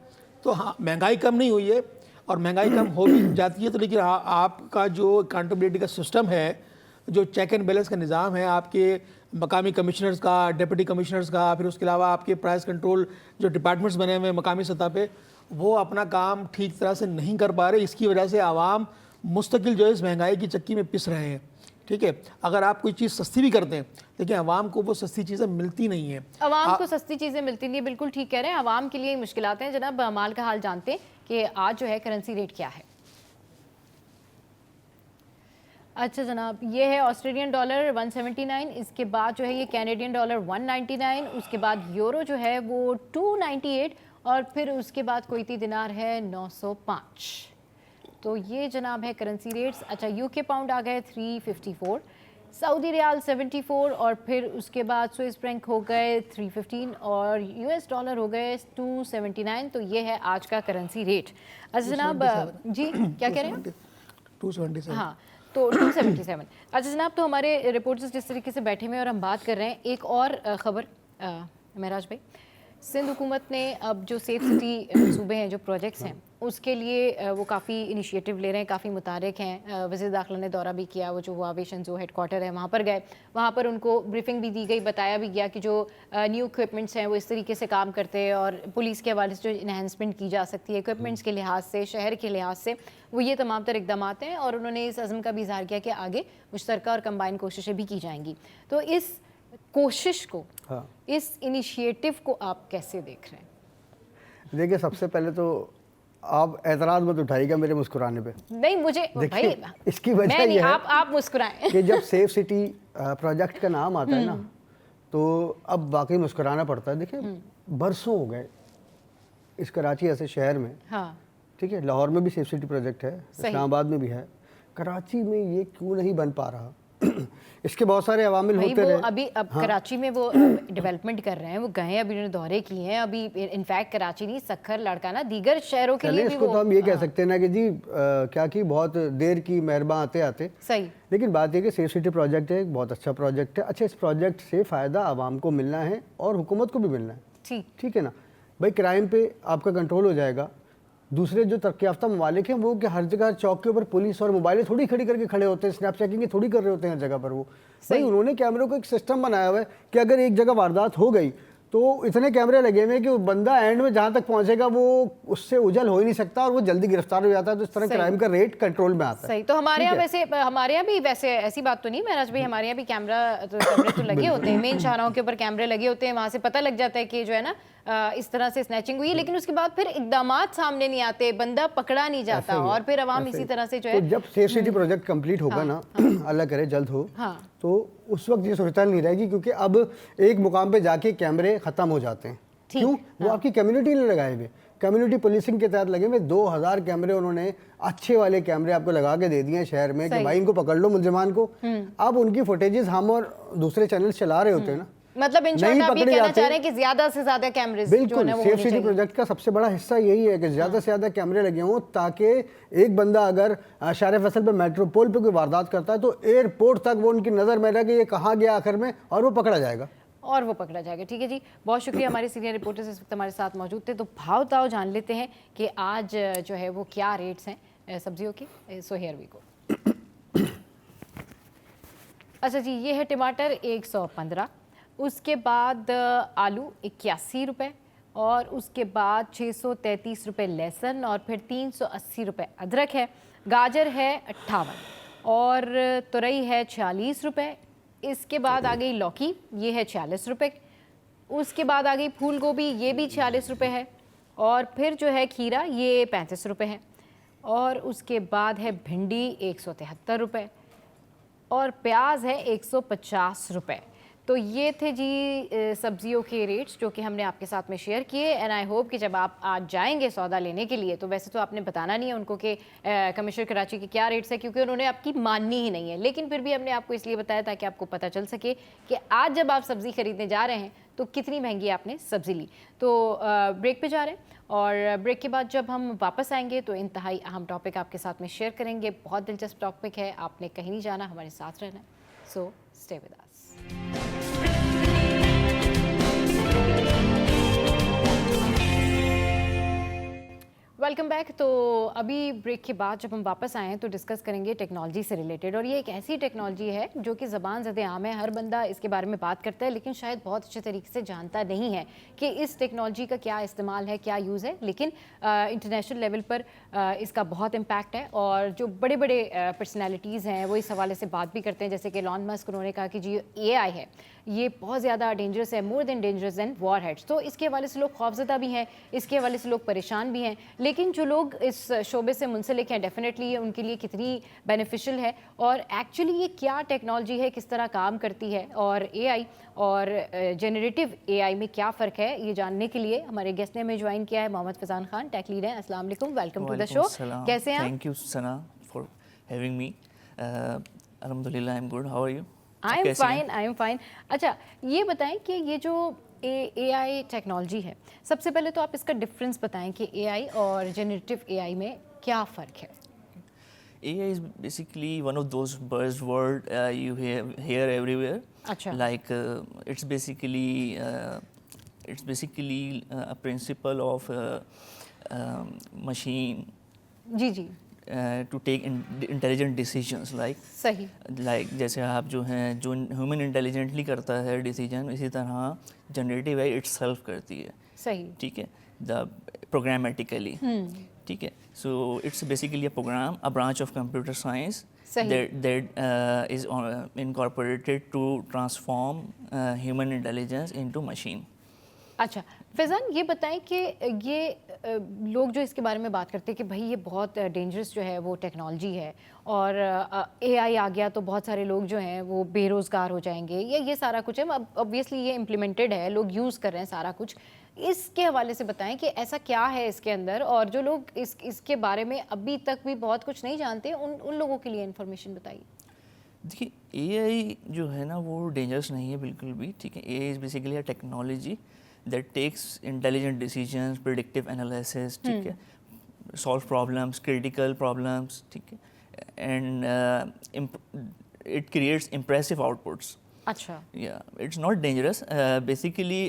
तो हाँ, महंगाई कम नहीं हुई है और महंगाई कम हो भी जाती है तो, लेकिन आपका जो अकाउंटेबिलिटी का सिस्टम है, जो चेक एंड बैलेंस का निज़ाम है, आपके मकामी कमिश्नर्स का, डिप्टी कमिश्नर्स का, फिर उसके अलावा आपके प्राइस कंट्रोल जो डिपार्टमेंट्स बने हुए हैं मकामी सतह पे, वो अपना काम ठीक तरह से नहीं कर पा रहे। इसकी वजह से आवाम मुस्तकिल जो है इस महंगाई की चक्की में पिस रहे हैं। ठीक है, अगर आप कोई चीज़ सस्ती भी करते हैं, लेकिन आवाम को वो सस्ती चीज़ें मिलती नहीं है।
आवाम को सस्ती चीज़ें मिलती नहीं है, बिल्कुल ठीक कह रहे हैं। आवाम के लिए मुश्किलात हैं। जनाब माल का हाल जानते हैं कि आज जो है करेंसी रेट क्या है। अच्छा जनाब, ये है ऑस्ट्रेलियन डॉलर 179, इसके बाद जो है ये कैनेडियन डॉलर 199, उसके बाद यूरो जो है वो 298 और फिर उसके बाद कुवैती दिनार है 905। तो ये जनाब है करेंसी रेट्स। अच्छा, यूके पाउंड आ गए 354, सऊदी रियाल 74 और फिर उसके बाद स्विस फ्रैंक हो गए 315 और US डॉलर हो गए 279। तो ये है आज का करेंसी रेट। अच्छा जनाब, जी क्या कह रहे हैं?
277।
हाँ, तो 277। अच्छा जनाब, तो हमारे रिपोर्टर्स जिस तरीके से बैठे हुए हैं और हम बात कर रहे हैं, एक और ख़बर महराज भाई, सिंध हुकूमत ने अब जो सेफ सिटी मंसूबे हैं, जो प्रोजेक्ट्स हैं, उसके लिए वो काफ़ी इनिशिएटिव ले रहे हैं, काफ़ी मुतारिक हैं। वज़ीर दाखिला ने दौरा भी किया, वो जो एविएशन जो हेडक्वार्टर है वहाँ पर गए, वहाँ पर उनको ब्रीफिंग भी दी गई, बताया भी गया कि जो न्यू इक्विपमेंट्स हैं वो इस तरीके से काम करते हैं और पुलिस के हवाले से जो इन्हेंसमेंट की जा सकती है इक्विपमेंट्स के लिहाज से, शहर के लिहाज से, वो ये तमाम तर इकदाम हैं। और उन्होंने इस अज़्म का भी इज़हार किया कि आगे मुश्तरका और कंबाइन कोशिशें भी की जाएंगी। तो इस कोशिश को, इस इनिशिएटिव को आप कैसे देख रहे हैं?
देखिए, सबसे पहले तो आप एतराज़ मत उठाइएगा मेरे मुस्कुराने पे।
नहीं, मुझे भाई
इसकी वजह ये है
आप मुस्कुराएं
कि जब सेफ सिटी प्रोजेक्ट का नाम आता है ना, तो अब वाकई मुस्कुराना पड़ता है। देखिए, बरसों हो गए इस कराची ऐसे शहर में,
हाँ,
ठीक है, लाहौर में भी सेफ सिटी प्रोजेक्ट है, इस्लामाबाद में भी है, कराची में ये क्यों नहीं बन पा रहा? इसके बहुत सारे अवामिल होते रहे।
अभी अब कराची में वो डेवलपमेंट कर रहे हैं, वो गए, अभी उन्होंने दौरे किए हैं। अभी इनफैक्ट कराची नहीं, सक्खर, लाड़काना, दीगर शहरों के लिए भी
इसको तो हम ये कह सकते हैं ना कि जी क्या की बहुत देर की मेहरबान आते आते।
सही,
लेकिन बात यह कि सेफ सिटी प्रोजेक्ट है, एक बहुत अच्छा प्रोजेक्ट है। अच्छा, इस प्रोजेक्ट से फ़ायदा आवाम को मिलना है और हुकूमत को भी मिलना है। ठीक है ना भाई, क्राइम पे आपका कंट्रोल हो जाएगा। दूसरे जो तरक्की याफ्ता ममालिक हैं वो कि हर जगह चौक के ऊपर पुलिस और मोबाइलें थोड़ी खड़ी करके खड़े होते हैं, स्नैप चेकिंग थोड़ी कर रहे होते हैं हर जगह पर। वो भाई उन्होंने कैमरों को एक सिस्टम बनाया हुआ है कि अगर एक जगह वारदात हो गई तो इतने कैमरे लगे हुए हैं कि वो बंदा एंड में जहाँ तक पहुँचेगा वो उससे उजल हो ही नहीं सकता और वो जल्दी गिरफ्तार हो जाता है। तो इस तरह क्राइम का रेट कंट्रोल में आता है।
सही, तो हमारे यहाँ भी वैसे ऐसी बात तो नहीं महराज भाई, हमारे यहाँ भी कैमरे तो लगे होते हैं, मेन शाहराहों के ऊपर कैमरे लगे होते हैं, वहाँ से पता लग जाता है कि जो है ना इस तरह से स्नैचिंग हुई है, लेकिन उसके बाद फिर इकदामात सामने नहीं आते, बंदा पकड़ा नहीं जाता और फिर अवाम इसी तरह से जो है।
तो जब सेफ सिटी प्रोजेक्ट कंप्लीट होगा ना, अल्लाह करे जल्द हो, तो उस वक्त ये सूरत नहीं रहेगी, क्योंकि अब एक मुकाम पे जाके कैमरे ख़त्म हो जाते हैं। क्यों? वो आपकी कम्युनिटी ने लगाए हुए, कम्युनिटी पुलिसिंग के तहत लगे हुए 2000 कैमरे उन्होंने अच्छे वाले कैमरे आपको लगा के दे दिए हैं शहर में कि भाई इनको पकड़ लो मुलजमान को। अब उनकी फुटेजेस हम और दूसरे चैनल चला रहे होते हैं ना,
मतलब इन शॉर्ट आप ये कहना चाह रहे हैं कि ज्यादा से ज्यादा कैमरेज जो है
बिल्कुल
ना वो
सेफ
होने
सिटी
चाहिए।
प्रोजेक्ट का सबसे बड़ा हिस्सा यही है कि ज्यादा से ज्यादा कैमरे लगे हों, ताकि एक बंदा अगर शारे फैसल पे मेट्रोपोल पे कोई वारदात करता है तो एयरपोर्ट तक वो उनकी नजर में रहे कि ये कहाँ गया आखिर में, और वो पकड़ा जाएगा।
और वो पकड़ा जाएगा। ठीक है जी, बहुत शुक्रिया, हमारे सीनियर रिपोर्टर्स इस वक्त हमारे साथ मौजूद थे। तो भाव ताव जान लेते हैं कि आज जो है वो क्या रेट्स हैं सब्जियों के। So here we go. अच्छा जी, ये है टमाटर 115, उसके बाद आलू 81 रुपये, और उसके बाद 633 रुपये लहसुन, और फिर 380 रुपये अदरक है। गाजर है 58, और तुरई है 46 रुपये। इसके बाद आ गई लौकी, ये है 46 रुपये। उसके बाद आ गई फूल गोभी, ये भी 46 रुपये है। और फिर जो है खीरा, ये 35 रुपये है। और उसके बाद है भिंडी 173 रुपये, और प्याज है 150 रुपये। तो ये थे जी सब्जियों के रेट्स जो कि हमने आपके साथ में शेयर किए। एंड आई होप कि जब आप आज जाएंगे सौदा लेने के लिए, तो वैसे तो आपने बताना नहीं है उनको कि कमिश्नर कराची के क्या रेट्स है, क्योंकि उन्होंने आपकी माननी ही नहीं है, लेकिन फिर भी हमने आपको इसलिए बताया ताकि आपको पता चल सके कि आज जब आप सब्ज़ी खरीदने जा रहे हैं तो कितनी महंगी आपने सब्ज़ी ली। तो ब्रेक पे जा रहे हैं, और ब्रेक के बाद जब हम वापस आएंगे तो इंतहाई अहम टॉपिक आपके साथ में शेयर करेंगे। बहुत दिलचस्प टॉपिक है, आपने कहीं नहीं जाना, हमारे साथ रहना है। So stay with us. Welcome back. तो अभी ब्रेक के बाद जब हम वापस आए हैं तो डिस्कस करेंगे टेक्नोलॉजी से रिलेटेड, और ये एक ऐसी टेक्नोलॉजी है जो कि ज़बान ज़द आम है, हर बंदा इसके बारे में बात करता है, लेकिन शायद बहुत अच्छे तरीके से जानता नहीं है कि इस टेक्नोलॉजी का क्या इस्तेमाल है, क्या यूज़ है। लेकिन इंटरनेशनल लेवल पर इसका बहुत इम्पैक्ट है, और जो बड़े बड़े पर्सनैलिटीज़ हैं वो इस हवाले से बात भी करते हैं। जैसे कि एलन मस्क, उन्होंने कहा कि जी AI है ये बहुत ज़्यादा डेंजरस है, more than dangerous than war heads. तो इसके हवाले से लोग खौफज़दा भी हैं, इसके हवाले से लोग परेशान भी हैं, लेकिन जो लोग इस शोबे से मुंसलिक हैं डेफिनेटली ये उनके लिए कितनी बेनिफिशियल है, और एक्चुअली ये क्या टेक्नोलॉजी है, किस तरह काम करती है, और AI और जनरेटिव AI में क्या फ़र्क है, ये जानने के लिए हमारे गेस्ट ने हमें ज्वाइन किया है। मोहम्मद फैज़ान खान, टेक लीड हैं। अस्सलाम वालेकुम, वेलकम टू द शो। कैसे हैं आप?
Thank you Sana for having me. अल्हम्दुलिल्लाह, I am good, how are you?
I am fine. अच्छा, ये बताएं कि ये जो AI टेक्नोलॉजी है, सबसे पहले तो आप इसका डिफरेंस बताएं कि AI और जनरेटिव AI में क्या फ़र्क है।
AI is basically one of those buzzword you hear everywhere.
अच्छा।
Like it's basically a principle of machine
ji ji,
to take intelligent decisions.
सही।
like जैसे आप जो हैं जो ह्यूमन इंटेलिजेंटली करता है डिसीजन, इसी तरह जनरेटिव AI इटसेल्फ करती है।
सही।
ठीक है, द प्रोग्रामेटिकली। ठीक है, so it's basically a program, a branch of computer science that is incorporated to transform human intelligence into machine.
अच्छा फैज़ान, ये बताएं कि ये लोग जो इसके बारे में बात करते हैं कि भाई ये बहुत डेंजरस जो है वो टेक्नोलॉजी है, और AI आ गया तो बहुत सारे लोग जो हैं वो बेरोज़गार हो जाएंगे, ये सारा कुछ है। अब ऑब्वियसली ये इम्प्लीमेंटेड है, लोग यूज़ कर रहे हैं सारा कुछ। इसके हवाले से बताएं कि ऐसा क्या है इसके अंदर, और जो लोग इसके बारे में अभी तक भी बहुत कुछ नहीं जानते, उन लोगों के लिए इन्फॉर्मेशन बताइए।
देखिए, AI जो है ना वो डेंजरस नहीं है बिल्कुल भी। ठीक है, AI is basically a technology that takes intelligent decisions, predictive analysis, ठीक है, solve problems, critical problems, ठीक है, and it creates impressive outputs.
अच्छा।
Yeah, it's not dangerous. Basically,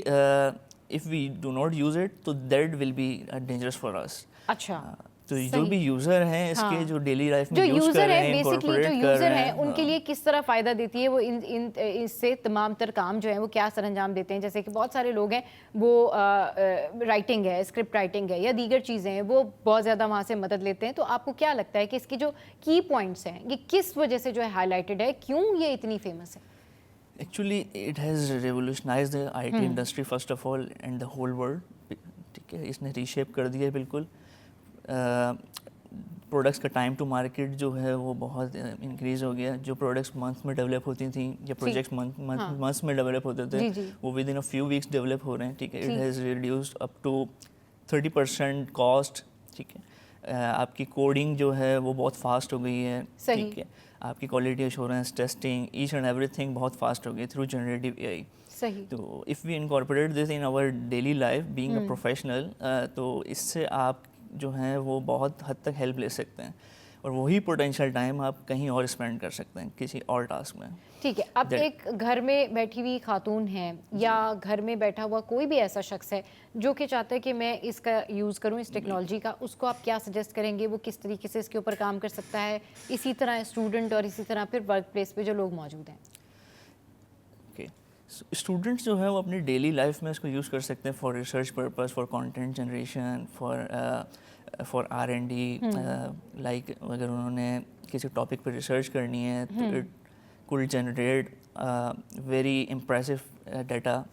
if we do not use it, तो that will be dangerous for us.
अच्छा।
तो जो भी यूज़र हैं इसके,
हाँ।
जो डेली लाइफ में
जो
यूज़
यूज़र
कर रहे
है,
हैं,
बेसिकली जो
incorporate कर
यूज़र
रहे
हैं
हैं,
उनके लिए किस तरह फ़ायदा देती है वो, इससे तमाम तर काम जो है वो क्या सरंजाम देते हैं। जैसे कि बहुत सारे लोग हैं वो राइटिंग है, स्क्रिप्ट राइटिंग है, या दीगर चीज़ें हैं, वो बहुत ज़्यादा वहाँ से मदद लेते हैं। तो आपको क्या लगता है कि इसकी जो की पॉइंट्स हैं ये किस वजह से जो है हाईलाइटेड है, क्यों ये इतनी फेमस है?
Actually, it has revolutionized the IT industry first of all and the whole world. ठीक है, इसने रीशेप कर दिया है बिल्कुल। प्रोडक्ट्स का टाइम टू मार्केट जो है वो बहुत इंक्रीज़ हो गया। जो प्रोडक्ट्स मंथ में डेवलप होती थी या प्रोजेक्ट्स मंथ्स में डेवलप होते थे, वो within a few weeks develop हो रहे हैं। ठीक है, it has reduced up to 30% cost. ठीक है, आपकी कोडिंग जो है वो बहुत फास्ट हो गई है,
सही।
ठीक है, आपकी quality assurance testing each and everything बहुत फास्ट हो गई थ्रू जनरेटिव एआई।
सही।
तो if we incorporate this in our daily life being a professional, तो इससे आप जो हैं वो बहुत हद तक हेल्प ले सकते हैं और वही पोटेंशियल टाइम आप कहीं और स्पेंड कर सकते हैं किसी और टास्क में।
ठीक है, अब एक घर में बैठी हुई खातून है या घर में बैठा हुआ कोई भी ऐसा शख्स है जो कि चाहता है कि मैं इसका यूज़ करूं, इस टेक्नोलॉजी का, उसको आप क्या सजेस्ट करेंगे? वो किस तरीके से इसके ऊपर काम कर सकता है? इसी तरह स्टूडेंट और इसी तरह फिर वर्क प्लेस पे जो लोग मौजूद हैं।
ओके, स्टूडेंट्स जो है वो अपनी डेली लाइफ में इसको यूज़ कर सकते हैं for research purpose, for content generation, for R&D। Like अगर उन्होंने किसी टॉपिक पर रिसर्च करनी है तो it could generate very impressive data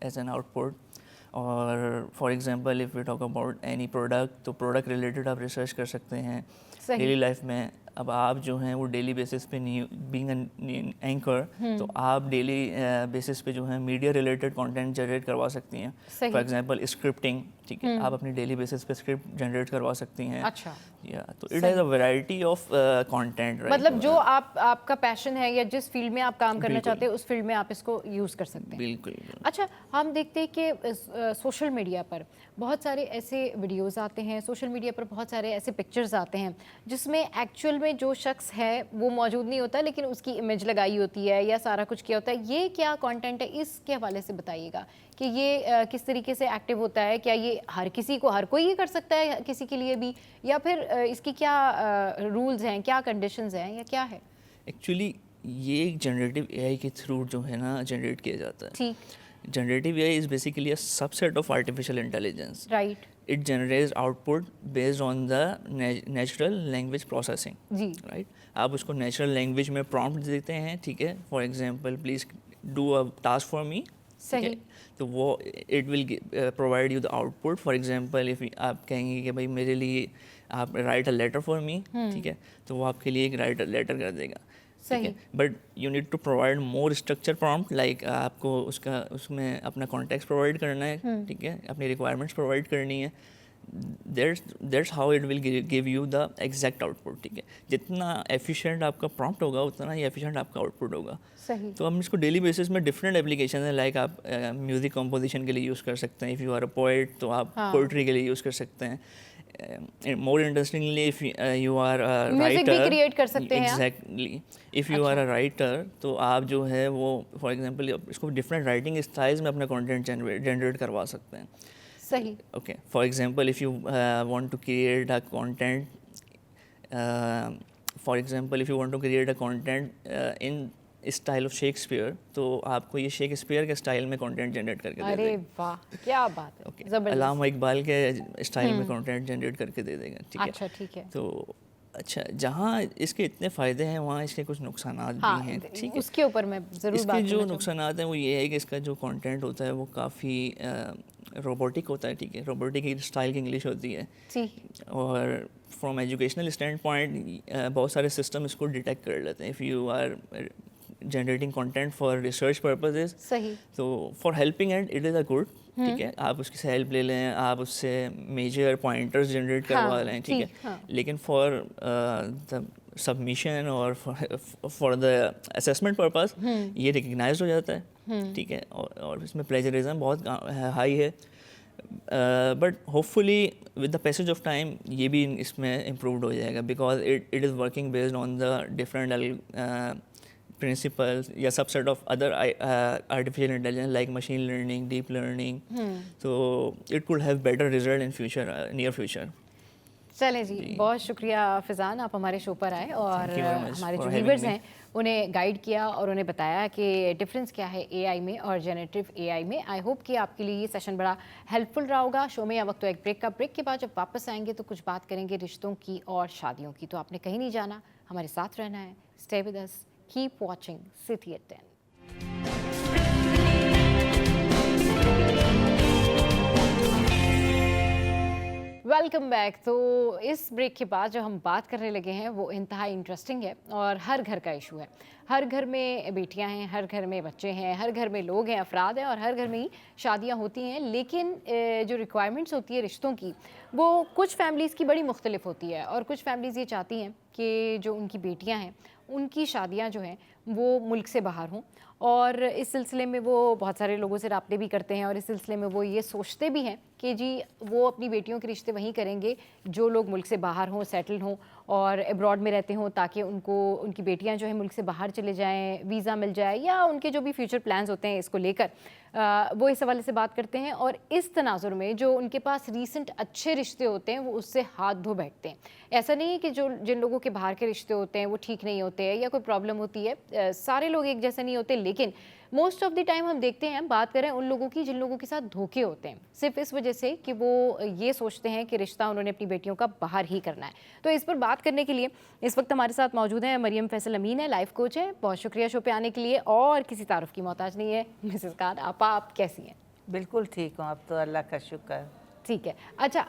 as an output. और for example if we talk about any product, तो प्रोडक्ट रिलेटेड आप रिसर्च कर सकते हैं डेली लाइफ में। अब आप जो हैं वो डेली बेसिस पे बीइंग एन एंकर, तो आप डेली बेसिस पे जो है मीडिया रिलेटेड कंटेंट जनरेट करवा सकती हैं। फॉर एग्जांपल स्क्रिप्टिंग, ठीक है, आप अपनी डेली बेसिस पे स्क्रिप्ट जनरेट करवा सकती हैं।
अच्छा।
या तो it has a variety of content, right.
मतलब जो आपका पैशन है या जिस फील्ड में आप काम करना चाहते हैं उस फील्ड में आप इसको यूज़ कर सकते हैं।
बिल्कुल।
अच्छा, हम देखते हैं कि सोशल मीडिया पर बहुत सारे ऐसे वीडियोस आते हैं, सोशल मीडिया पर बहुत सारे ऐसे पिक्चर्स आते हैं जिसमें एक्चुअल में जो शख्स है वो मौजूद नहीं होता लेकिन उसकी इमेज लगाई होती है या सारा कुछ किया होता है। ये क्या कंटेंट है, इसके हवाले से बताइएगा कि ये किस तरीके से एक्टिव होता है? क्या ये हर किसी को, हर कोई ये कर सकता है किसी के लिए भी, या फिर इसकी क्या रूल्स हैं, क्या कंडीशंस हैं, या क्या है?
एक्चुअली ये एक जनरेटिव एआई के थ्रू जो है ना जनरेट किया जाता है।
ठीक।
Generative AI is basically a subset of artificial intelligence.
Right.
It generates output based on the natural language processing.
जी।
राइट, आप उसको नेचुरल लैंग्वेज में प्रॉम्प्ट देते हैं, ठीक है। For example please do a task for me,
सही।
तो वो it will provide you the output. For example if आप कहेंगे कि भाई मेरे लिए आप write a letter for me, ठीक है, तो वो आपके लिए एक राइट अ लेटर कर देगा, ठीक है। But you need to provide more structure prompt, like आपको उसमें अपना कॉन्टेक्स्ट प्रोवाइड करना है, ठीक है, अपनी रिक्वायरमेंट्स प्रोवाइड करनी है। That's how it will give you the exact output, ठीक है। जितना एफिशिएंट आपका प्रॉम्प्ट होगा उतना ही एफिशिएंट आपका आउटपुट होगा।
सही।
तो हम इसको डेली बेसिस में डिफरेंट एप्लीकेशन है, लाइक आप म्यूज़िक कंपोजिशन के लिए यूज़ कर सकते हैं। If you are a poet तो आप पोइट्री के लिए यूज़ कर सकते हैं। More interestingly if you are a
music भी
राइटर,
क्रिएट कर सकते हैं।
Exactly, if you are a writer तो आप जो है वो फॉर एग्जांपल इसको डिफरेंट राइटिंग स्टाइल्स में अपना कंटेंट जनरेट करवा सकते हैं।
सही।
Okay, for example, if you want to create a content, for example, if you want to create a content in style of Shakespeare, तो आपको ये शेक्सपियर के स्टाइल में कंटेंट जनरेट करके दे देगा।
अरे वाह, क्या बात है।
Okay.
जबरदस्त।
अल्लामा इकबाल के स्टाइल में कंटेंट जनरेट करके दे देगा, ठीक है।
अच्छा, ठीक है।
तो अच्छा, जहाँ इसके इतने फ़ायदे हैं वहाँ इसके कुछ नुकसानात
हाँ,
भी हैं, ठीक है।
उसके ऊपर मैं ज़रूर बात
इसके जो
करना
नुकसानात हैं वो ये है कि इसका जो कंटेंट होता है वो काफ़ी रोबोटिक होता है, ठीक है। रोबोटिक की स्टाइल की इंग्लिश होती है
जी।
और फ्रॉम एजुकेशनल स्टैंड पॉइंट बहुत सारे सिस्टम इसको डिटेक्ट कर लेते हैं। If you are generating content for research purposes,
सही।
तो for helping and it is a good, ठीक है। आप उसकी हेल्प ले लें, आप उससे मेजर पॉइंटर्स जनरेट करवा लें, ठीक है।
हाँ।
लेकिन फॉर द सबमिशन और फॉर द असेसमेंट पर्पस ये रिकग्नाइज हो जाता है, ठीक है। और इसमें प्लेजरिज्म बहुत हाई है। But hopefully with the passage of time ये भी इसमें इम्प्रूवड हो जाएगा, because it is working based on the different principles या subset of other artificial intelligence like machine learning, deep learning. So it could have better result in future, near future.
चलें जी, बहुत शुक्रिया फिज़ान, आप हमारे शो पर आए और
Thank you very much
हमारे
for
जो
having
व्यूवर्स
me.
हैं उन्हें गाइड किया और उन्हें बताया कि डिफरेंस क्या है एआई में और जनरेटिव एआई में। आई होप कि आपके लिए ये सेशन बड़ा हेल्पफुल रहा होगा। शो में या वक्त तो एक ब्रेक का, ब्रेक के बाद जब वापस आएंगे तो कुछ बात करेंगे रिश्तों की और शादियों की। तो आपने कहीं नहीं जाना, हमारे साथ रहना है। Stay with us, keep watching city at 10। Welcome back. तो इस ब्रेक के बाद जो हम बात करने लगे हैं वो इंतहा इंटरेस्टिंग है और हर घर का इशू है। हर घर में बेटियां हैं, हर घर में बच्चे हैं, हर घर में लोग हैं, अफराद हैं और हर घर में ही शादियां होती हैं। लेकिन जो रिक्वायरमेंट्स होती है रिश्तों की वो कुछ फैमिलीज़ की बड़ी मुख्तलिफ होती है और कुछ फैमिलीज़ ये चाहती हैं कि जो उनकी बेटियां हैं उनकी शादियां जो हैं वो मुल्क से बाहर हों, और इस सिलसिले में वो बहुत सारे लोगों से राब्ते भी करते हैं और इस सिलसिले में वो ये सोचते भी हैं कि जी वो अपनी बेटियों के रिश्ते वहीं करेंगे जो लोग मुल्क से बाहर हों, सेटल हों और अब्रॉड में रहते हों, ताकि उनको उनकी बेटियां जो है मुल्क से बाहर चले जाएं, वीज़ा मिल जाए, या उनके जो भी फ्यूचर प्लान्स होते हैं इसको लेकर वो इस हवाले से बात करते हैं। और इस तनाजुर में जो उनके पास रीसेंट अच्छे रिश्ते होते हैं वो उससे हाथ धो बैठते हैं। ऐसा नहीं है कि जो जिन लोगों के बाहर के रिश्ते होते हैं वो ठीक नहीं होते हैं या कोई प्रॉब्लम होती है, सारे लोग एक जैसे नहीं होते, लेकिन मोस्ट ऑफ द टाइम हम देखते हैं, हम बात करें उन लोगों की जिन लोगों के साथ धोखे होते हैं, सिर्फ इस वजह से कि वो ये सोचते हैं कि रिश्ता उन्होंने अपनी बेटियों का बाहर ही करना है। तो इस पर बात करने के लिए इस वक्त हमारे साथ मौजूद हैं मरियम फैसल अमीन है, लाइफ कोच है। बहुत शुक्रिया शो पे आने के लिए, और किसी तारुफ की मोहताज नहीं है। मिसेस खान आपा, आप कैसी हैं?
बिल्कुल ठीक हूँ, अब तो अल्लाह का शुक्र।
ठीक है। अच्छा,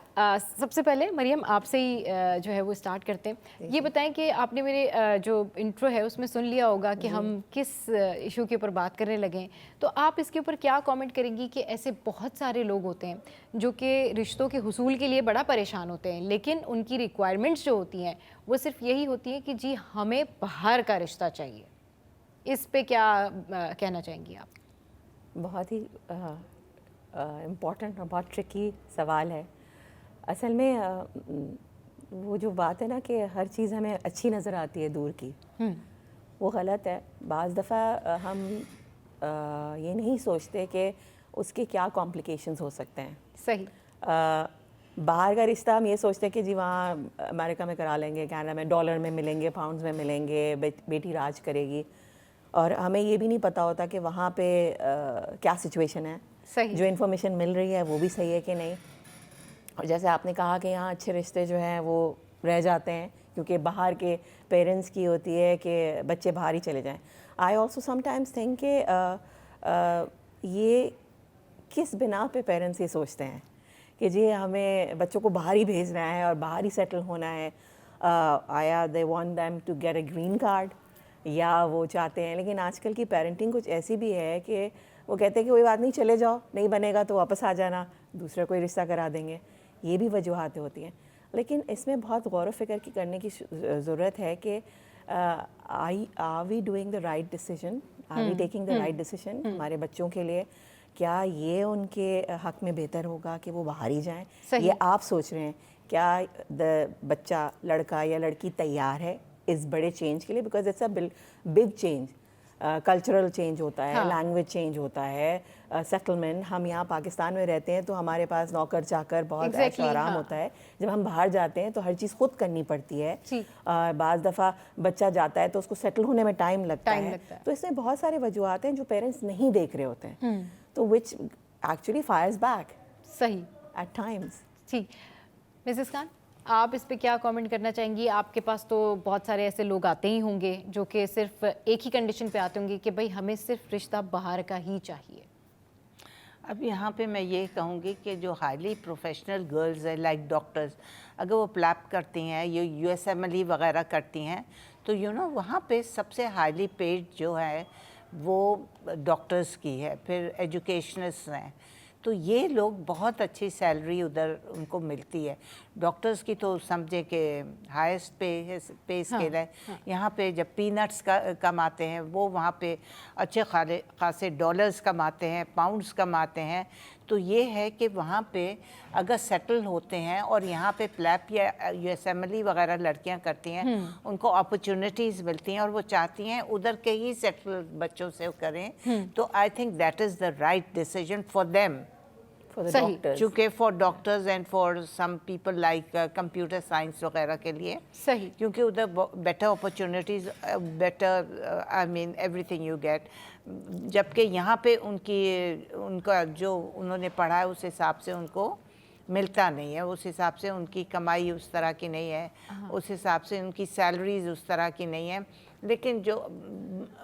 सबसे पहले मरियम आपसे ही जो है वो स्टार्ट करते हैं। ये बताएं कि आपने मेरे जो इंट्रो है उसमें सुन लिया होगा कि हम किस इशू के ऊपर बात करने लगे हैं, तो आप इसके ऊपर क्या कमेंट करेंगी कि ऐसे बहुत सारे लोग होते हैं जो कि रिश्तों के हुसूल के लिए बड़ा परेशान होते हैं, लेकिन उनकी रिक्वायरमेंट्स जो होती हैं वो सिर्फ यही होती है कि जी हमें बाहर का रिश्ता चाहिए। इस पे क्या कहना चाहेंगी आप?
बहुत ही इम्पॉर्टेंट और बहुत ट्रिकी सवाल है। असल में वो जो बात है ना कि हर चीज़ हमें अच्छी नज़र आती है दूर की, वो गलत है। बाज़ दफ़ा हम ये नहीं सोचते कि उसके क्या कॉम्प्लिकेशंस हो सकते हैं।
सही।
बाहर का रिश्ता हम ये सोचते हैं कि जी वहाँ अमेरिका में करा लेंगे, कनाडा में डॉलर में मिलेंगे, पाउंड्स में मिलेंगे, बेटी राज करेगी, और हमें ये भी नहीं पता होता कि वहाँ पे क्या सिचुएशन है।
सही।
जो इन्फॉर्मेशन मिल रही है वो भी सही है कि नहीं। और जैसे आपने कहा कि यहाँ अच्छे रिश्ते जो हैं वो रह जाते हैं क्योंकि बाहर के पेरेंट्स की होती है कि बच्चे बाहर ही चले जाएं। आई ऑल्सो समटाइम्स थिंक कि ये किस बिना पे पेरेंट्स ये सोचते हैं कि जी हमें बच्चों को बाहर ही भेजना है और बाहर ही सेटल होना है। आया they want them to get a green card, या वो चाहते हैं। लेकिन आजकल की पेरेंटिंग कुछ ऐसी भी है कि वो कहते हैं कि कोई बात नहीं, चले जाओ, नहीं बनेगा तो वापस आ जाना, दूसरा कोई रिश्ता करा देंगे। ये भी वजूहातें होती हैं। लेकिन इसमें बहुत गौर व फिक्र की करने की ज़रूरत है कि are we doing the right decision, are we taking the right decision हमारे बच्चों के लिए। क्या ये उनके हक़ में बेहतर होगा कि वो बाहर ही जाएँ? ये आप सोच रहे हैं क्या बच्चा, लड़का या लड़की तैयार है इस बड़े चेंज के लिए? Because it's a big change. Cultural change होता है, लैंग्वेज चेंज होता है, सेटलमेंट। हम यहाँ पाकिस्तान में रहते हैं तो हमारे पास नौकर चाकर बहुत ऐश आराम होता है। जब हम बाहर जाते हैं तो हर चीज़ खुद करनी पड़ती है। बाज़ दफ़ा बच्चा जाता है तो उसको सेटल होने में टाइम लगता है। तो इसमें बहुत सारे वजूहात हैं जो पेरेंट्स नहीं देख रहे होते हैं, तो विच एक्चुअली फायर्स बैक।
सही।
At times.
ठीक। मिसेस खान, आप इस पे क्या कमेंट करना चाहेंगी? आपके पास तो बहुत सारे ऐसे लोग आते ही होंगे जो कि सिर्फ एक ही कंडीशन पे आते होंगे कि भाई हमें सिर्फ रिश्ता बाहर का ही चाहिए।
अब यहाँ पे मैं ये कहूँगी कि जो हाईली प्रोफेशनल गर्ल्स हैं लाइक डॉक्टर्स, अगर वो प्लैप करती हैं, ये USMLE वगैरह करती हैं, तो वहाँ पे सबसे हाईली पेड जो है वो डॉक्टर्स की है, फिर एजुकेशनिस्ट हैं। तो ये लोग बहुत अच्छी सैलरी उधर उनको मिलती है। डॉक्टर्स की तो समझे कि हाईएस्ट पे स्केल है। यहाँ पे जब पीनट्स कमाते हैं वो वहाँ पे अच्छे खासे डॉलर्स कमाते हैं, पाउंड्स कमाते हैं। तो ये है कि वहाँ पे अगर सेटल होते हैं और यहाँ पे प्लैप या USMLE वगैरह लड़कियाँ करती हैं, उनको अपॉर्चुनिटीज़ मिलती हैं और वो चाहती हैं उधर के ही सेटल बच्चों से करें। तो I think that is the right decision for them, चूँकि for doctors and for some people like computer science वगैरह के लिए।
सही।
क्योंकि उधर better opportunities, better I mean everything you get. जबकि यहाँ पे उनका जो उन्होंने पढ़ा है उस हिसाब से उनको मिलता नहीं है, उस हिसाब से उनकी कमाई उस तरह की नहीं है, उस हिसाब से उनकी सैलरीज उस तरह की नहीं है। लेकिन जो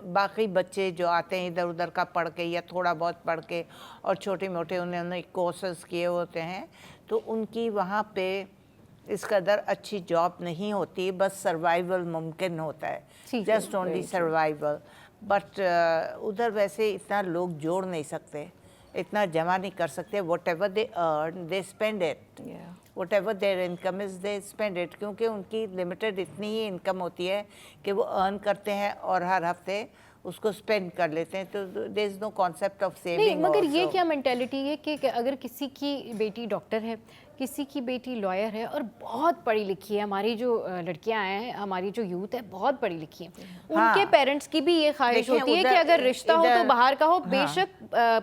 बाकी बच्चे जो आते हैं इधर उधर का पढ़ के या थोड़ा बहुत पढ़ के और छोटे मोटे उन्होंने कोर्सेज किए होते हैं, तो उनकी वहाँ पे इस कदर अच्छी जॉब नहीं होती, बस सर्वाइवल मुमकिन होता है, जस्ट ओनली सर्वाइवल। बट उधर वैसे इतना लोग जोड़ नहीं सकते इतना जमा नहीं कर सकते. whatever they earn they spend it.
Yeah.
whatever their income is they spend it, क्योंकि उनकी लिमिटेड इतनी ही इनकम होती है कि वो अर्न करते हैं और हर हफ्ते उसको स्पेंड कर लेते हैं. तो there is no concept of
नहीं,
सेविंग.
मगर ये क्या मेंटेलिटी है कि अगर किसी की बेटी डॉक्टर है, किसी की बेटी लॉयर है और बहुत पढ़ी लिखी है, हमारी जो लड़कियां हैं, हमारी जो यूथ है बहुत पढ़ी लिखी है, उनके पेरेंट्स की भी ये ख्वाहिश
देखिए,
होती है कि
उधर-
अगर रिश्ता हो तो
इधर-
बाहर का हो, बेशक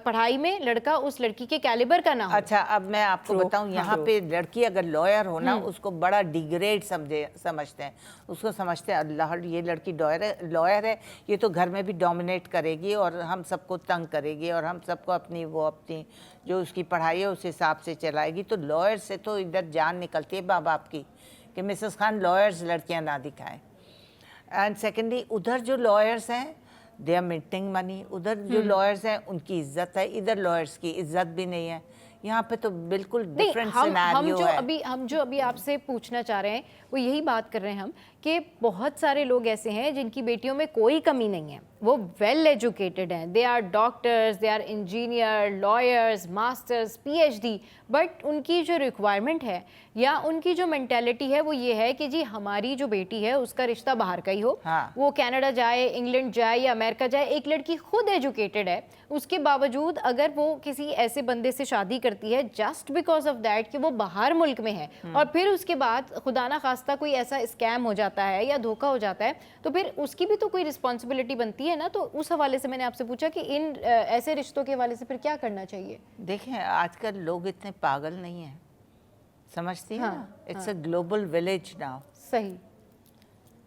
पढ़ाई में लड़का उस लड़की के कैलिबर का ना हो.
अच्छा, अब मैं आपको बताऊं, यहाँ पे लड़की अगर लॉयर हो ना, उसको बड़ा डिग्रेड समझते हैं. उसको समझते हैं अल्लाह ये लड़की लॉयर है, ये तो घर में भी डोमिनेट करेगी और हम सबको तंग करेगी और हम सबको अपनी जो उसकी पढ़ाई है उस हिसाब से चलाएगी. तो लॉयर से तो इधर जान निकलती है माँ बाप की कि मिसेस खान लॉयर्स लड़कियां ना दिखाएं. एंड सेकेंडली, उधर जो लॉयर्स हैं दे आर मिंटिंग मनी. उधर जो लॉयर्स हैं उनकी इज्जत है, इधर लॉयर्स की इज्जत भी नहीं है. यहाँ पे तो बिल्कुल
नहीं,
डिफरेंट
हम
सिनेरियो
जो
है.
हम जो अभी आपसे पूछना चाह रहे हैं वो यही बात कर रहे हैं हम कि बहुत सारे लोग ऐसे हैं जिनकी बेटियों में कोई कमी नहीं है, वो वेल एजुकेटेड हैं, they are doctors, they are engineer, lawyers, masters, PhD, but उनकी जो रिक्वायरमेंट है या उनकी जो मेंटेलिटी है वो ये है कि जी हमारी जो बेटी है उसका रिश्ता बाहर का ही हो.
हाँ.
वो कनाडा जाए, इंग्लैंड जाए या अमेरिका जाए. एक लड़की खुद एजुकेटेड है, उसके बावजूद अगर वो किसी ऐसे बंदे से शादी करती है जस्ट बिकॉज ऑफ दैट कि वो बाहर मुल्क में है, और फिर उसके बाद खुदा ना खास्ता कोई ऐसा स्कैम हो जाता है या धोखा हो जाता है, तो फिर उसकी भी तो कोई रिस्पॉन्सिबिलिटी बनती है ना. तो उस हवाले से मैंने आपसे पूछा कि इन ऐसे रिश्तों के हवाले से फिर क्या करना चाहिए.
देखें, आजकल लोग इतने पागल नहीं हैं, समझती हैं ना. It's a global village now.
सही.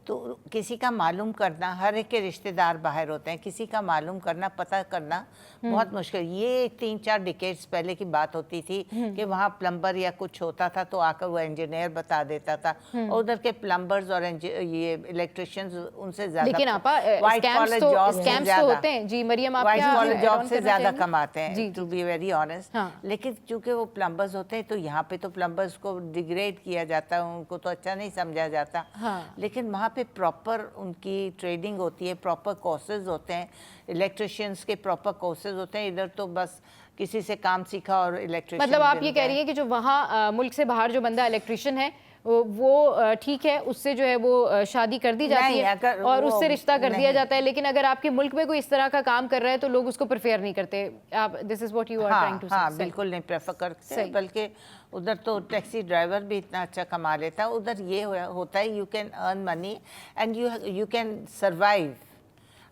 तो किसी का मालूम करना, हर एक के रिश्तेदार बाहर होते हैं, किसी का मालूम करना, पता करना बहुत मुश्किल. ये 3-4 डिकेड्स पहले की बात होती थी कि वहाँ प्लम्बर या कुछ होता था तो आकर वो इंजीनियर बता देता था, और उधर के प्लम्बर्स और ये इलेक्ट्रिशियंस उनसे ज्यादा,
लेकिन आपा
व्हाइट कॉलर जॉब
स्कैम्स तो होते हैं जी. मरियम, आप
व्हाइट
क्या
कॉलर जॉब
add-on
से
करना
ज्यादा
चाहेंगी?
कमाते हैं,
जी,
टू बी वेरी ऑनेस्ट.
हाँ.
लेकिन चूंकि वो प्लम्बर्स होते हैं तो यहाँ पे तो प्लम्बर्स को डिग्रेड किया जाता है, उनको तो अच्छा नहीं समझा जाता.
हाँ.
लेकिन वहाँ पे प्रॉपर उनकी ट्रेनिंग होती है, प्रॉपर कोर्सेज होते हैं, इलेक्ट्रिशियंस के प्रॉपर कोर्सेज होते हैं. इधर तो बस किसी से काम सीखा और इलेक्ट्रिशियन.
मतलब आप ये कह रही है कि जो वहाँ मुल्क से बाहर जो बंदा इलेक्ट्रिशियन है वो ठीक है, उससे जो है वो शादी कर दी जाती है और उससे रिश्ता कर दिया जाता है. लेकिन अगर आपके मुल्क में कोई इस तरह का काम कर रहा है तो लोग उसको प्रेफर नहीं करते. आप this is what you are trying to say.
हाँ, बिल्कुल नहीं प्रेफर करते, बल्कि उधर तो टैक्सी ड्राइवर भी इतना अच्छा कमा लेता है. उधर ये होता है, you can earn money and you can survive.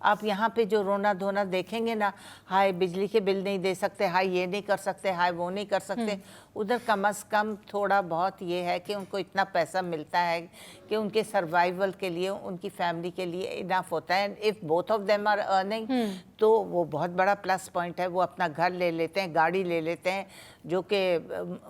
आप यहाँ पे जो रोना धोना देखेंगे ना, हाय बिजली के बिल नहीं दे सकते, हाय ये नहीं कर सकते, हाय वो नहीं कर सकते. उधर कम से कम थोड़ा बहुत ये है कि उनको इतना पैसा मिलता है कि उनके सर्वाइवल के लिए, उनकी फैमिली के लिए इनफ होता है. If both of them are earning तो वो बहुत बड़ा प्लस पॉइंट है. वो अपना घर ले लेते हैं, गाड़ी ले लेते हैं, जो कि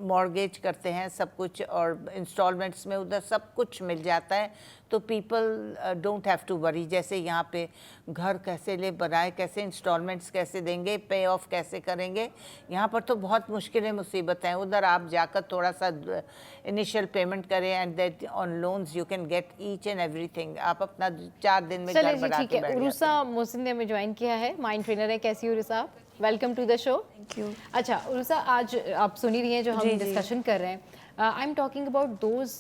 मॉर्गेज करते हैं सब कुछ, और इंस्टॉलमेंट्स में उधर सब कुछ मिल जाता है. तो people don't have to worry. जैसे यहाँ पे घर कैसे ले बनाए, कैसे इंस्टॉलमेंट्स कैसे देंगे, पे ऑफ कैसे करेंगे, यहाँ पर तो बहुत मुश्किलें मुसीबत हैं. उधर आप जाकर थोड़ा सा इनिशियल पेमेंट करें and that on loans you can get each and everything. आप अपना 4 दिन में घर बना के बैठ जाते हैं.
उरुसा मोहसिन ने हमें ज्वाइन किया है, माइंड ट्रेनर है. कैसी हो Urusa? Welcome to the show.
Thank you.
अच्छा उरुसा, आज आप सुन ही रही हैं जो हम डिस्कशन कर रहे हैं. I am talking about those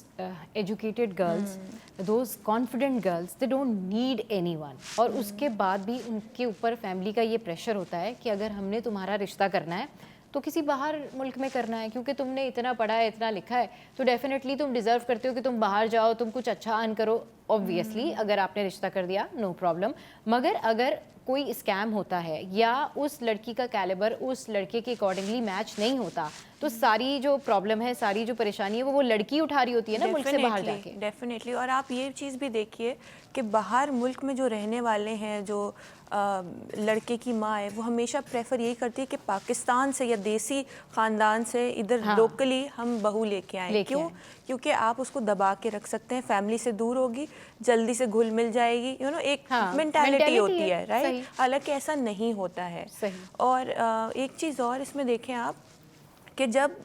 educated girls, those confident girls, they don't need anyone. और उसके बाद भी उनके ऊपर फैमिली का ये प्रेशर होता है कि अगर हमने तुम्हारा रिश्ता करना है तो किसी बाहर मुल्क में करना है, क्योंकि तुमने इतना पढ़ा है, इतना लिखा है, तो डेफिनेटली तुम डिज़र्व करते हो कि तुम बाहर जाओ, तुम कुछ अच्छा अर्न करो. ऑब्वियसली अगर आपने रिश्ता कर दिया नो प्रॉब्लम. मगर अगर कोई स्कैम होता है या उस लड़की का कैलिबर उस लड़के के अकॉर्डिंगली मैच नहीं होता, तो सारी जो प्रॉब्लम है, सारी जो परेशानी है वो लड़की उठा रही होती है ना मुल्क से बाहर जाके.
डेफिनेटली. और आप ये चीज़ भी देखिए कि बाहर मुल्क में जो रहने वाले हैं, जो लड़के की माँ है, वो हमेशा प्रेफर यही करती है कि पाकिस्तान से या देसी ख़ानदान से इधर लोकली हम बहू लेके आएँ. क्यों? क्योंकि आप उसको दबा के रख सकते हैं, फैमिली से दूर होगी, जल्दी से घुल मिल जाएगी. यू नो, एक मेंटालिटी होती है, राइट? हालांकि ऐसा नहीं होता है.
सही.
और एक चीज़ और इसमें देखें आप कि जब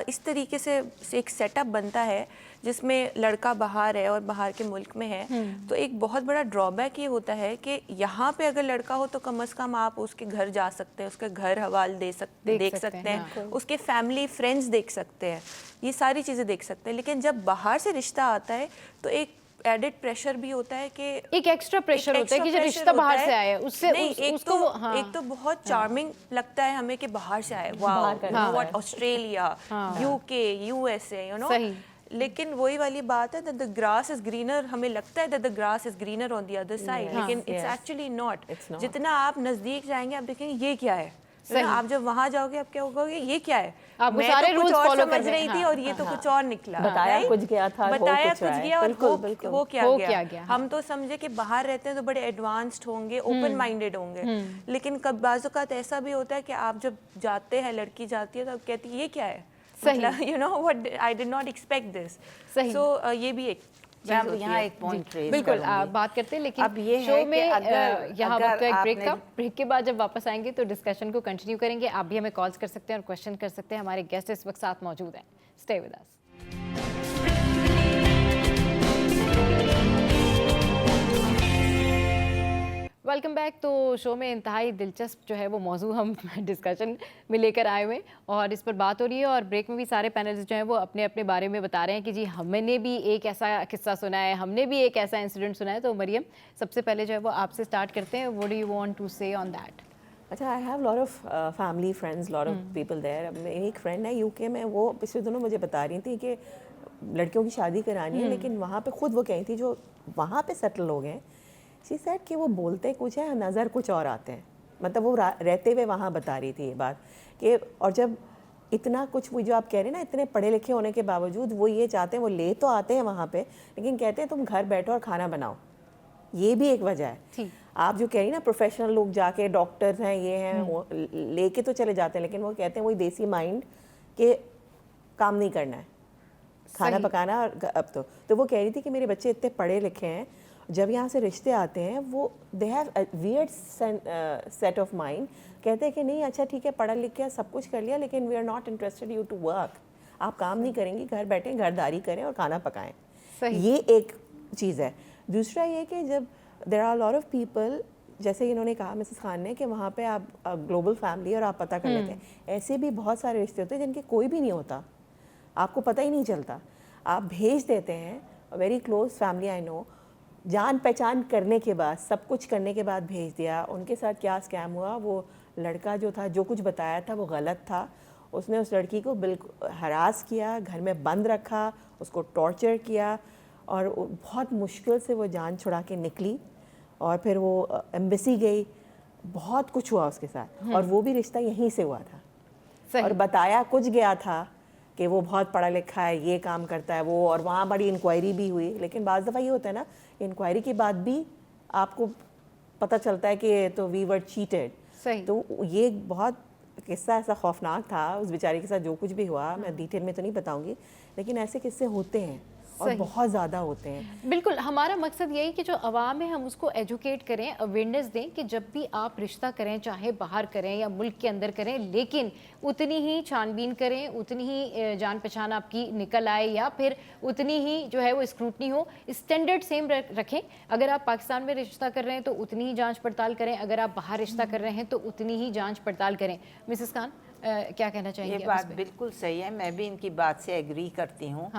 इस तरीके से एक सेटअप बनता है जिसमें लड़का बाहर है और बाहर के मुल्क में है, तो एक बहुत बड़ा ड्रॉबैक ये होता है कि यहाँ पे अगर लड़का हो तो कम से कम आप उसके घर जा सकते हैं, उसके घर हवाले देख सकते हैं, उसके फैमिली फ्रेंड्स देख सकते हैं, ये सारी चीज़ें देख सकते हैं। लेकिन जब बाहर से रिश्ता आता है तो एक एडिड प्रेशर भी होता है कि
एक एक्स्ट्रा प्रेशर होता है कि जब रिश्ता बाहर से आया है उससे
नहीं,
उसको हाँ,
एक तो बहुत चार्मिंग लगता है हमें कि बाहर से आए, wow, you know what, Australia, UK, USA, you know. लेकिन वही वाली बात है, द ग्रास इज ग्रीनर, हमें लगता है that the grass is greener on the other side, लेकिन इट्स एक्चुअली नॉट। जितना आप नजदीक जाएंगे आप देखेंगे ये क्या है, आप जब वहां जाओगे आप क्या होगा, ये क्या है,
आपको
मैं
सारे
तो कुछ
रूल्स
और
फॉलो
समझ रही थी और ये तो कुछ और निकला,
बताया कुछ गया था,
बताया कुछ गया और हो क्या गया।
हाँ।
हम तो समझे कि बाहर रहते हैं तो बड़े एडवांस्ड होंगे, ओपन माइंडेड होंगे, लेकिन कब बाज़ औक़ात ऐसा भी होता है कि आप जब जाते हैं, लड़की जाती है तो आप कहती है ये क्या है, मतलब you know what, I did not expect this. So ये भी एक
यहाँ एक पॉइंट
बिल्कुल बात करते हैं, लेकिन
अब ये
शो
है
में यहाँ वक्त है ब्रेक का।
आपने
ब्रेक के बाद जब वापस आएंगे तो डिस्कशन को कंटिन्यू करेंगे। आप भी हमें कॉल्स कर सकते हैं और क्वेश्चन कर सकते हैं। हमारे गेस्ट इस वक्त साथ मौजूद हैं। Stay with us. Welcome back. तो शो में इंतहाई दिलचस्प जो है वो मौजू हम डिस्कशन में लेकर आए हुए हैं और इस पर बात हो रही है। और ब्रेक में भी सारे पैनलिस्ट जो हैं वो अपने अपने बारे में बता रहे हैं कि जी हमने भी एक ऐसा किस्सा सुना है, हमने भी एक ऐसा इंसिडेंट सुना है। तो मरियम, सबसे पहले जो है वो आपसे स्टार्ट करते हैं। What do you want to say on that?
अच्छा, I have lot of family friends, lot of people there. अब मेरी एक फ्रेंड है यूके में, वो पिछले दिनों मुझे बता रही थी कि लड़कियों की शादी करानी है, लेकिन वहाँ पे खुद वो कही थी जो वहाँ पे सेटल हो गए, शी सेड कि वो बोलते कुछ है, नज़र कुछ और आते हैं। मतलब वो रहते हुए वहाँ बता रही थी ये बात कि, और जब इतना कुछ वो जो आप कह रहे हैं ना, इतने पढ़े लिखे होने के बावजूद वो ये चाहते हैं, वो ले तो आते हैं वहाँ पे, लेकिन कहते हैं तुम घर बैठो और खाना बनाओ। ये भी एक वजह है। आप जो कह रही ना, प्रोफेशनल लोग जाके डॉक्टर्स हैं, ये हैं, वो लेके तो चले जाते हैं, लेकिन वो कहते हैं वही देसी माइंड के काम नहीं करना है, खाना पकाना। अब तो वो कह रही थी कि मेरे बच्चे इतने पढ़े लिखे हैं, जब यहाँ से रिश्ते आते हैं वो they have weird set of mind, कहते हैं कि नहीं अच्छा ठीक है, पढ़ा लिख के सब कुछ कर लिया, लेकिन we are not interested you to work. आप काम नहीं करेंगी, घर बैठें, घरदारी करें और खाना पकाएं। ये एक चीज़ है। दूसरा ये कि जब there are lot of people, जैसे इन्होंने कहा मिसेस खान ने, कि वहाँ पे आप ग्लोबल फैमिली और आप पता कर लेते हैं, ऐसे भी बहुत सारे रिश्ते होते हैं जिनके कोई भी नहीं होता, आपको पता ही नहीं चलता, आप भेज देते हैं। Very close family I know, जान पहचान करने के बाद, सब कुछ करने के बाद भेज दिया। उनके साथ क्या स्कैम हुआ, वो लड़का जो था, जो कुछ बताया था वो गलत था। उसने उस लड़की को बिल्कुल हरास किया, घर में बंद रखा, उसको टॉर्चर किया, और बहुत मुश्किल से वो जान छुड़ा के निकली। और फिर वो एम्बेसी गई, बहुत कुछ हुआ उसके साथ, और वो भी रिश्ता यहीं से हुआ था। और बताया कुछ गया था कि वो बहुत पढ़ा लिखा है, ये काम करता है वो, और वहाँ बड़ी इंक्वायरी भी हुई। लेकिन बाज़ दफ़ा ये होता है ना, इंक्वायरी के बाद भी आपको पता चलता है कि तो वी वर चीटेड। तो ये बहुत किस्सा ऐसा खौफनाक था उस बेचारी के साथ, जो कुछ भी हुआ मैं डिटेल में तो नहीं बताऊंगी, लेकिन ऐसे किस्से होते हैं और बहुत ज़्यादा होते हैं।
बिल्कुल, हमारा मकसद यही कि जो अवाम है हम उसको एजुकेट करें, अवेयरनेस दें कि जब भी आप रिश्ता करें, चाहे बाहर करें या मुल्क के अंदर करें, लेकिन उतनी ही छानबीन करें, उतनी ही जान पहचान आपकी निकल आए, या फिर उतनी ही जो है वो स्क्रूटनी हो, स्टैंडर्ड सेम रखें। अगर आप पाकिस्तान में रिश्ता कर रहे हैं तो उतनी ही जांच पड़ताल करें, अगर आप बाहर रिश्ता कर रहे हैं तो उतनी ही जांच पड़ताल करें। मिसेस खान, क्या कहना चाहेंगे?
ये बात बिल्कुल सही है, मैं भी इनकी बात से एग्री करती हूँ।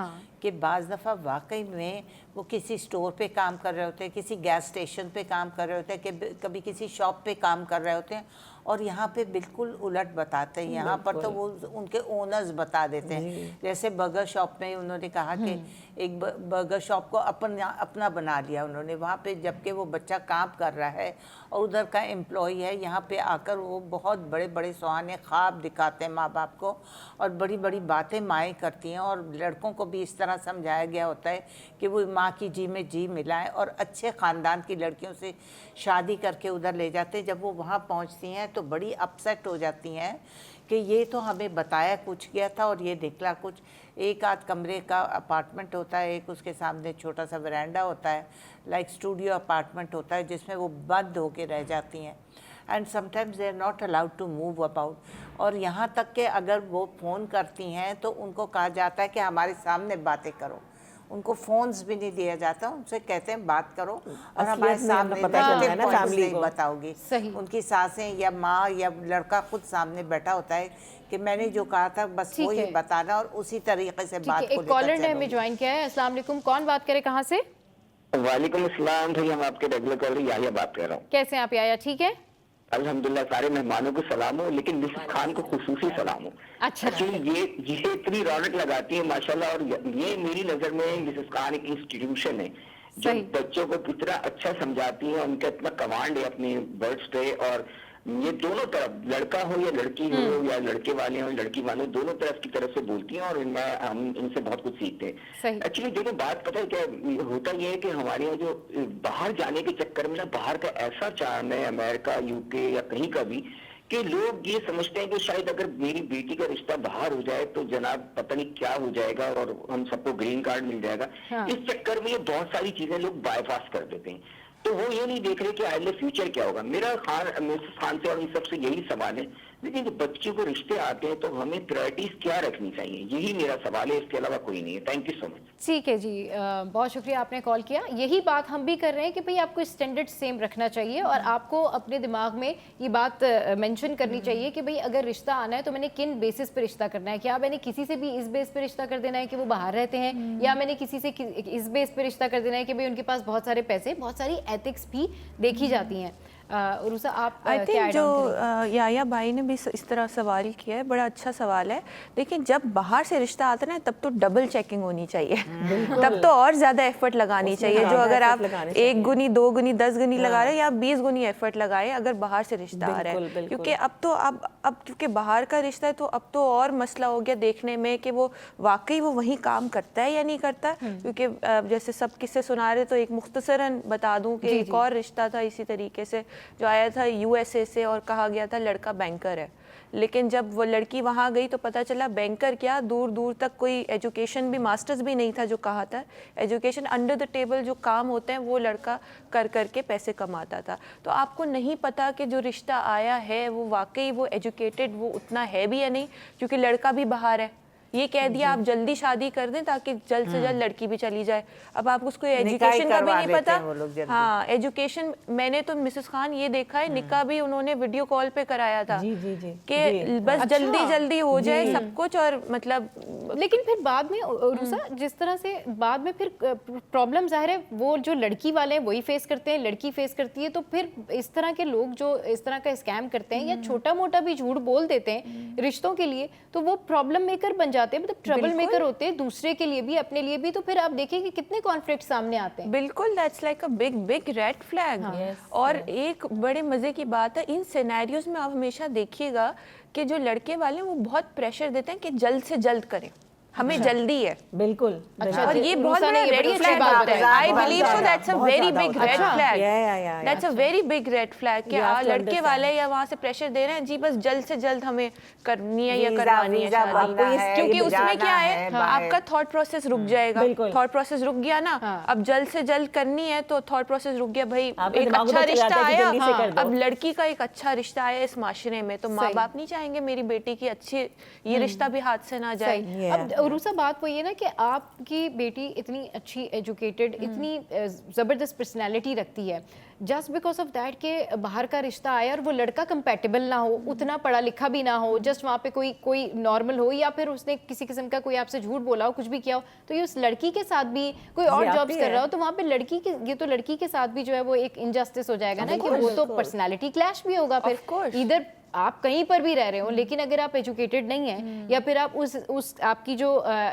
कि बाज़ दफ़ा वाकई में वो किसी स्टोर पे काम कर रहे होते हैं, किसी गैस स्टेशन पे काम कर रहे होते हैं, कभी किसी शॉप पे काम कर रहे होते हैं, और यहाँ पे बिल्कुल उलट बताते हैं। यहाँ पर तो वो उनके ओनर्स बता देते हैं। जैसे बर्गर शॉप में उन्होंने कहा कि एक बर्गर शॉप को अपना बना लिया उन्होंने वहाँ पे, जबकि वो बच्चा काम कर रहा है और उधर का एम्प्लॉई है। यहाँ पे आकर वो बहुत बड़े बड़े सुहाने ख्वाब दिखाते हैं माँ बाप को, और बड़ी बड़ी बातें माएँ करती हैं, और लड़कों को भी इस तरह समझाया गया होता है कि वो माँ की जी में जी मिलाएं, और अच्छे ख़ानदान की लड़कियों से शादी करके उधर ले जाते हैं। जब वो वहाँ पहुँचती हैं तो बड़ी अपसेट हो जाती हैं कि ये तो हमें बताया कुछ गया था और ये निकला कुछ। एक आध कमरे का अपार्टमेंट होता है, एक उसके सामने छोटा सा वरांडा होता है, लाइक स्टूडियो अपार्टमेंट होता है, जिसमें वो बंद होके रह जाती हैं। And sometimes they are not allowed to move about. और यहाँ तक कि अगर वो फ़ोन करती हैं तो उनको कहा जाता है कि हमारे सामने बातें करो, उनको फ़ोन्स भी नहीं दिया जाता, उनसे कहते हैं बात करो और हमारे सामने
पता चलता है ना फैमिली
नहीं
को।
बताओगी।
सही।
उनकी सासें या माँ या लड़का खुद सामने बैठा होता है कि मैंने जो कहा था बस
ठीक
वो ही
है।
बताना और उसी तरीके से
ठीक
बात
है,
को
एक कॉलर
लेकर
ने हमें
चलोगी।
ज्वाइन किया है। अस्सलाम वालेकुम, कौन बात करे, कहाँ से?
वालेकुम अस्सलाम भाई, हम आपके रेगुलर कॉलर याहिया बात कर रहा हूँ।
कैसे हैं आप याया? ठीक है।
अल्हम्दुलिल्लाह, सारे मेहमानों को सलाम हो, लेकिन मिसेस खान को खुसूसी सलाम हो।
अच्छा।
एक्चुअली ये इतनी रौनक लगाती है माशाल्लाह, और ये मेरी नजर में मिसेस खान एक इंस्टीट्यूशन है जो
सही।
बच्चों को कितना अच्छा समझाती है, उनका इतना कमांड है अपने वर्ड्स पे। और ये दोनों तरफ, लड़का हो या लड़की हो या लड़के वाले हो लड़की वाले हो, दोनों तरफ की तरफ से बोलती हैं और हम इनसे बहुत कुछ सीखते हैं।
सही।
एक्चुअली देखो, बात पता है क्या होता ये है कि हमारे यहाँ जो बाहर जाने के चक्कर में ना, बाहर का ऐसा चार्म है अमेरिका, यूके या कहीं का भी, कि लोग ये समझते हैं कि शायद अगर मेरी बेटी का रिश्ता बाहर हो जाए तो जनाब पता नहीं क्या हो जाएगा और हम सबको ग्रीन कार्ड मिल जाएगा।
हाँ।
इस चक्कर में ये बहुत सारी चीजें लोग बाईपास कर देते हैं, तो वो ये नहीं देख रहे कि आगे फ्यूचर क्या होगा। मेरा मिसेस खान से और इन सबसे यही सवाल है, लेकिन जब बच्चों को रिश्ते आते हैं तो हमें प्रायोरिटीज क्या रखनी चाहिए, यही मेरा सवाल है, इसके अलावा कोई नहीं है। Thank you so much.
ठीक है जी, बहुत शुक्रिया आपने कॉल किया। यही बात हम भी कर रहे हैं कि भाई आपको स्टैंडर्ड सेम रखना चाहिए और आपको अपने दिमाग में ये बात मेंशन करनी चाहिए कि भाई अगर रिश्ता आना है तो मैंने किन बेसिस पे रिश्ता करना है। क्या मैंने किसी से भी इस बेस पे रिश्ता कर देना है कि वो बाहर रहते हैं, या मैंने किसी से इस बेस पे रिश्ता कर देना है कि भाई उनके पास बहुत सारे पैसे, बहुत सारी एथिक्स भी देखी जाती हैं। उरुसा, आप
आई
क्या
थिंक
add
जो
on करेंगे?
याया भाई ने भी इस तरह सवाल किया है, बड़ा अच्छा सवाल है। लेकिन जब बाहर से रिश्ता आता है ना, तब तो डबल चेकिंग होनी चाहिए, तब तो और ज़्यादा एफर्ट लगानी चाहिए। जो
ज़्यादा
अगर आप
effort लगाने
1 गुनी 2 गुनी 10 गुनी लगा रहे हैं या 20 गुनी एफर्ट लगाए अगर बाहर से रिश्ता आ रहा है, क्योंकि अब क्योंकि बाहर का रिश्ता है तो अब तो और मसला हो गया देखने में कि वो वाकई वो वहीं काम करता है या नहीं करता। क्योंकि जैसे सब किस्से सुना रहे, तो एक मुख्तसरन बता दूं कि एक और रिश्ता था इसी तरीके से जो आया था यूएसए से, और कहा गया था लड़का बैंकर है, लेकिन जब वो लड़की वहाँ गई तो पता चला बैंकर क्या, दूर दूर तक कोई एजुकेशन भी, मास्टर्स भी नहीं था जो कहा था। एजुकेशन अंडर द टेबल जो काम होते हैं वो लड़का कर करके पैसे कमाता था। तो आपको नहीं पता कि जो रिश्ता आया है वो वाकई वो एजुकेटेड वो उतना है भी या नहीं, क्योंकि लड़का भी बाहर है। ये कह दिया आप जल्दी शादी कर दें ताकि जल्द से जल्द लड़की भी चली जाए। अब आपको उसको एजुकेशन का भी नहीं पता। हाँ, एजुकेशन मैंने तो मिसेस खान ये देखा है, निकाह भी उन्होंने वीडियो कॉल पे कराया था कि बस जल्दी जल्दी हो जाए सब कुछ, और मतलब
लेकिन फिर बाद में उरुसा, जिस तरह से बाद में फिर प्रॉब्लम जाहिर है वो जो लड़की वाले हैं वही फेस करते हैं, लड़की फेस करती है। तो फिर इस तरह के लोग जो इस तरह का स्कैम करते हैं या छोटा मोटा भी झूठ बोल देते हैं रिश्तों के लिए, तो वो प्रॉब्लम मेकर बन जाते हैं, मतलब ट्रबल मेकर होते हैं दूसरे के लिए भी अपने लिए भी। तो फिर आप देखिए कि कितने कॉन्फ्लिक्ट सामने आते हैं।
बिल्कुल, that's like a big big red flag. और एक बड़े मजे की बात है, इन सिनेरियोज में आप हमेशा देखिएगा कि जो लड़के वाले हैं वो बहुत प्रेशर देते हैं कि जल्द से जल्द करें, हमें जल्दी है।
बिल्कुल।
अच्छा,
और ये बहुत
रूसा ने
बड़ा
ये
रेड
बड़ी अच्छी
फ्लैग
बात
होता है।
बताई।
I believe so that's a very big red flag.
yeah.
That's a very big red flag कि
You have to
लड़के
understand.
वाले या वहाँ से प्रेशर दे रहे हैं जी बस जल्द से जल्द हमें करनी है या
वीज़ा-
करवानी है
वीज़ा
शादी।
बनना है,
क्योंकि उसमें
जाना
क्या है,
है बाहर।
आपका थॉट प्रोसेस रुक जाएगा। थॉट प्रोसेस रुक गया ना, अब जल्द से जल्द करनी है तो थॉट प्रोसेस रुक गया। भाई
आपके
एक
दिमाग में
अच्छा
चला
रिश्ता
जाता है कि
आया,
जल्दी से कर दो।
अब लड़की का एक अच्छा रिश्ता आया इस माशरे में, तो माँ बाप नहीं चाहेंगे मेरी बेटी की अच्छी ये रिश्ता भी हाथ से ना जाए।
सही। अब उरुसा बात वो ये ना कि आपकी बेटी इतनी अच्छी एजुकेटेड, इतनी ज़बरदस्त पर्सनैलिटी रखती है, जस्ट बिकॉज ऑफ दैट के बाहर का रिश्ता आया और वो लड़का कंपैटिबल ना हो, उतना पढ़ा लिखा भी ना हो, जस्ट वहाँ पे कोई नॉर्मल हो, या फिर उसने किसी किस्म का कोई आपसे झूठ बोला हो, कुछ भी किया हो, तो ये उस लड़की के साथ भी कोई और जॉब्स कर रहा हो, तो वहाँ पे लड़की के साथ भी जो है वो एक इनजस्टिस हो जाएगा ना, कि वो तो पर्सनैलिटी क्लैश भी होगा। फिर इधर आप कहीं पर भी रह रहे हो, लेकिन अगर आप एजुकेटेड नहीं है या फिर आप उस आपकी जो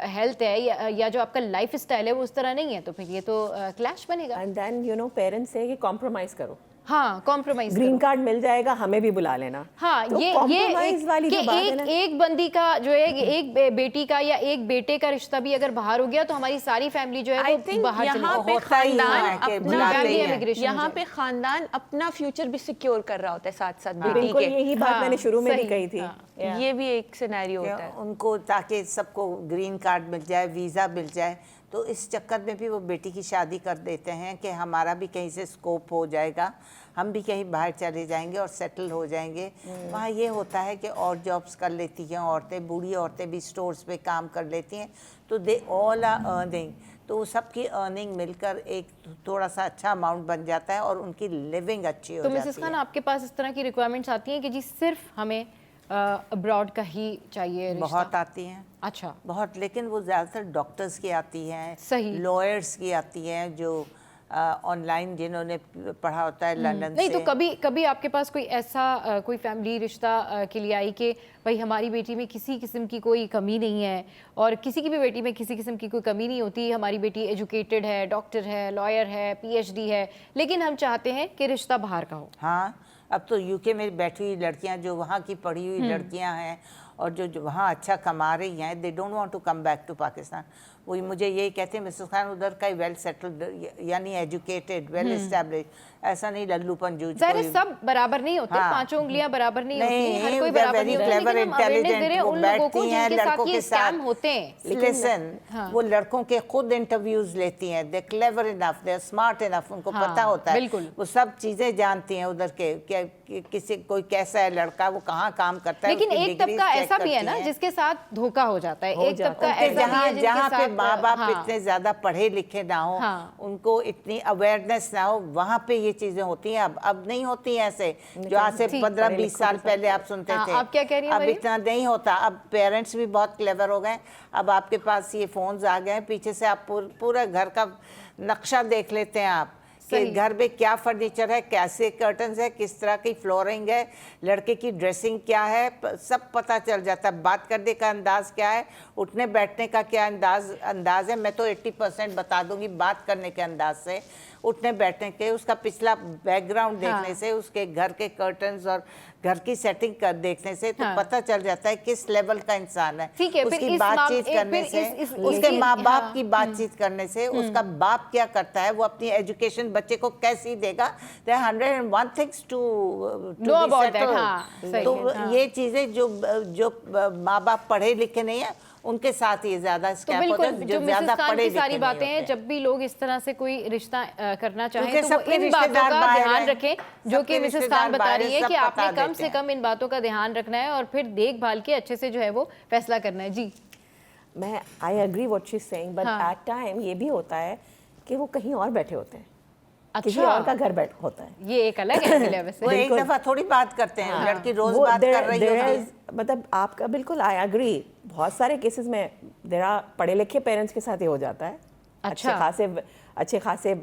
हेल्थ है या जो आपका लाइफ स्टाइल है वो उस तरह नहीं है, तो फिर ये तो क्लैश बनेगा।
And then you know parents से कि कॉम्प्रोमाइज करो,
हाँ, कॉम्प्रोमाइज
ग्रीन कार्ड मिल जाएगा, हमें भी बुला लेना।
हाँ,
तो
ये
compromise वाली जो बात है ना,
एक बंदी का जो है, एक बेटी का या एक बेटे का रिश्ता भी अगर बाहर हो गया तो हमारी सारी फैमिली जो है
I
वो
think
बाहर चली
यहाँ पे
होता ही है
खानदान
कि
अपना
बुलाते ही हैं।
immigration
यहाँ
जो
पे खानदान अपना फ्यूचर भी सिक्योर कर रहा होता है साथ साथ बेटी
बिल्कुल,
के।
यही बात मैंने शुरू में भी
सही,
कही थी।
ये भी एक सिनेरियो होता है।
उनको ताकि सबको ग्रीन कार्ड मिल जाए, वीज़ा मिल जाए, तो इस चक्कर में भी वो बेटी की शादी कर देते हैं कि हमारा भी कहीं से स्कोप हो जाएगा, हम भी कहीं बाहर चले जाएंगे और सेटल हो जाएंगे। वहाँ ये होता है कि और जॉब्स कर लेती हैं औरतें, बूढ़ी औरतें भी स्टोर्स पे काम कर लेती हैं, तो दे ऑल आर अर्निंग, तो सबकी अर्निंग मिलकर एक थोड़ा सा अच्छा अमाउंट बन जाता है और उनकी लिविंग अच्छी हो
तो
जाती
मिसेस
है।
खान, आपके पास इस तरह की रिक्वायरमेंट्स आती हैं कि जी सिर्फ हमें अब्रॉड का ही चाहिए रिश्ता?
बहुत आती हैं,
अच्छा,
बहुत, लेकिन वो ज़्यादातर डॉक्टर्स की आती हैं,
सही।
लॉयर्स की आती हैं, जो ऑनलाइन जिन्होंने पढ़ा होता है लंदन
नहीं
से।
तो कभी कभी आपके पास कोई ऐसा कोई फैमिली रिश्ता के लिए आई कि भाई हमारी बेटी में किसी किस्म की कोई कमी नहीं है, और किसी की भी बेटी में किसी किस्म की कोई कमी नहीं होती, हमारी बेटी एजुकेटेड है, डॉक्टर है, लॉयर है, PhD है, लेकिन हम चाहते हैं कि रिश्ता बाहर का हो?
हाँ, अब तो यूके में बैठी हुई लड़कियां, जो वहाँ की पढ़ी हुई लड़कियां हैं और जो वहाँ अच्छा कमा रही हैं, they don't want to come back to Pakistan. वही मुझे यही कहते हैं मिसेस खान उधर का ही वेल सेटल्ड, यानी एजुकेटेड, वेल एस्टैब्लिश, ऐसा नहीं लल्लूपन जूझ
ज़ाहिर है
कोई।
सब बराबर नहीं होते,
हाँ।
पांचों उंगलियां बराबर नहीं होती,
नहीं,
हर कोई
they are
बराबर नहीं
very
होता,
clever,
लेकिन हम अवेयरनेस दे
intelligent,
रहे हैं
वो
उन लोगों को
बैठती हैं
जिनके साथ
लड़कों
ये
के
स्कैम
साथ।
होते हैं।
लिसन,
हाँ।
वो लड़कों के खुद इंटरव्यूज लेती हैं, दे क्लेवर इनफ, दे स्मार्ट इनफ, उनको
हाँ,
पता होता है,
बिल्कुल।
वो सब चीजें जानती हैं उधर के किसी कोई कैसा है लड़का, वो कहाँ काम करता है।
लेकिन
उसकी
एक
degrees
तबका
check
ऐसा भी है
करती
ना
हैं।
जिसके साथ धोखा हो जाता है,
हो
एक
जाता
तबका
है।
ऐसा भी है
जहाँ
जिनके
जहाँ पे
साथ
माँ बाप
हाँ।
इतने ज्यादा पढ़े लिखे ना हो,
हाँ।
उनको इतनी अवेयरनेस ना हो, वहाँ पे ये चीजें होती हैं। अब नहीं होती हैं ऐसे, जो आज से
ठीक,
15-20 साल पहले आप सुनते
हाँ,
थे।
आप क्या कह रही हैं
अब
मरियम?
इतना नहीं होता, अब पेरेंट्स भी बहुत क्लेवर हो गए। अब आपके पास ये फोन्स आ गए हैं, पीछे से आप पूरा घर का नक्शा देख लेते हैं आप, कि
सही।
घर में क्या फर्नीचर है, कैसे कर्टन्स है, किस तरह की फ्लोरिंग है, लड़के की ड्रेसिंग क्या है, सब पता चल जाता है। बात करने का अंदाज क्या है, उठने बैठने का क्या अंदाज है। मैं तो 80% बता दूंगी बात करने के अंदाज से, उठने बैठने के, उसका पिछला बैकग्राउंड देखने से, उसके घर के कर्टन्स और घर की सेटिंग कर देखने से तो
हाँ।
पता चल जाता है किस लेवल का इंसान है।
ठीक है, फिर
उसकी
इस
बातचीत
फिर
करने से, उसके
इसी-
माँ बाप
हाँ।
की बातचीत करने से, उसका बाप क्या करता है, वो अपनी एजुकेशन बच्चे को कैसी देगा, there are 101 things to
Know
be
about that,
settled।
हाँ, सही
तो
है, हाँ।
ये चीजें जो माँ बाप पढ़े लिखे नहीं है, उनके साथ ये ज्यादा
तो
स्कैम होता
बिल्कुल
है,
जो
जो
मिसेस
ज्यादा
खान
पढ़े
की
लिखे
सारी
नहीं
बातें हैं,
होते।
जब भी लोग इस तरह से कोई रिश्ता करना चाहें
क्योंकि
तो वो
सबके
इन बातों
रिश्तेदार
का
बाहर
ध्यान
हैं।
रखें, जो कि
सबके
मिसेस
रिश्तेदार
खान बता
बाहर
रही
हैं,
है कि
सब
आपने
बता
कम
देते
से
हैं।
कम इन बातों का ध्यान रखना है और फिर देखभाल के अच्छे से जो है वो फैसला करना है। जी
मैं I agree what she is saying, but
हाँ।
एट टाइम ये भी होता है कि वो कहीं और बैठे होते हैं, किसी
अच्छा,
और का घर बैठ होता है।
ये एक अलग एंगल है वैसे।
वो एक
बिल्कुल।
दफा थोड़ी बात करते हैं, लड़की रोज
वो
बात कर रही
there
होती
is-
है।
मतलब आपका बिल्कुल आई एग्री, बहुत सारे केसेस में देर आर पढ़े लिखे पेरेंट्स के साथ ये हो जाता है,
अच्छा।
अच्छे खासे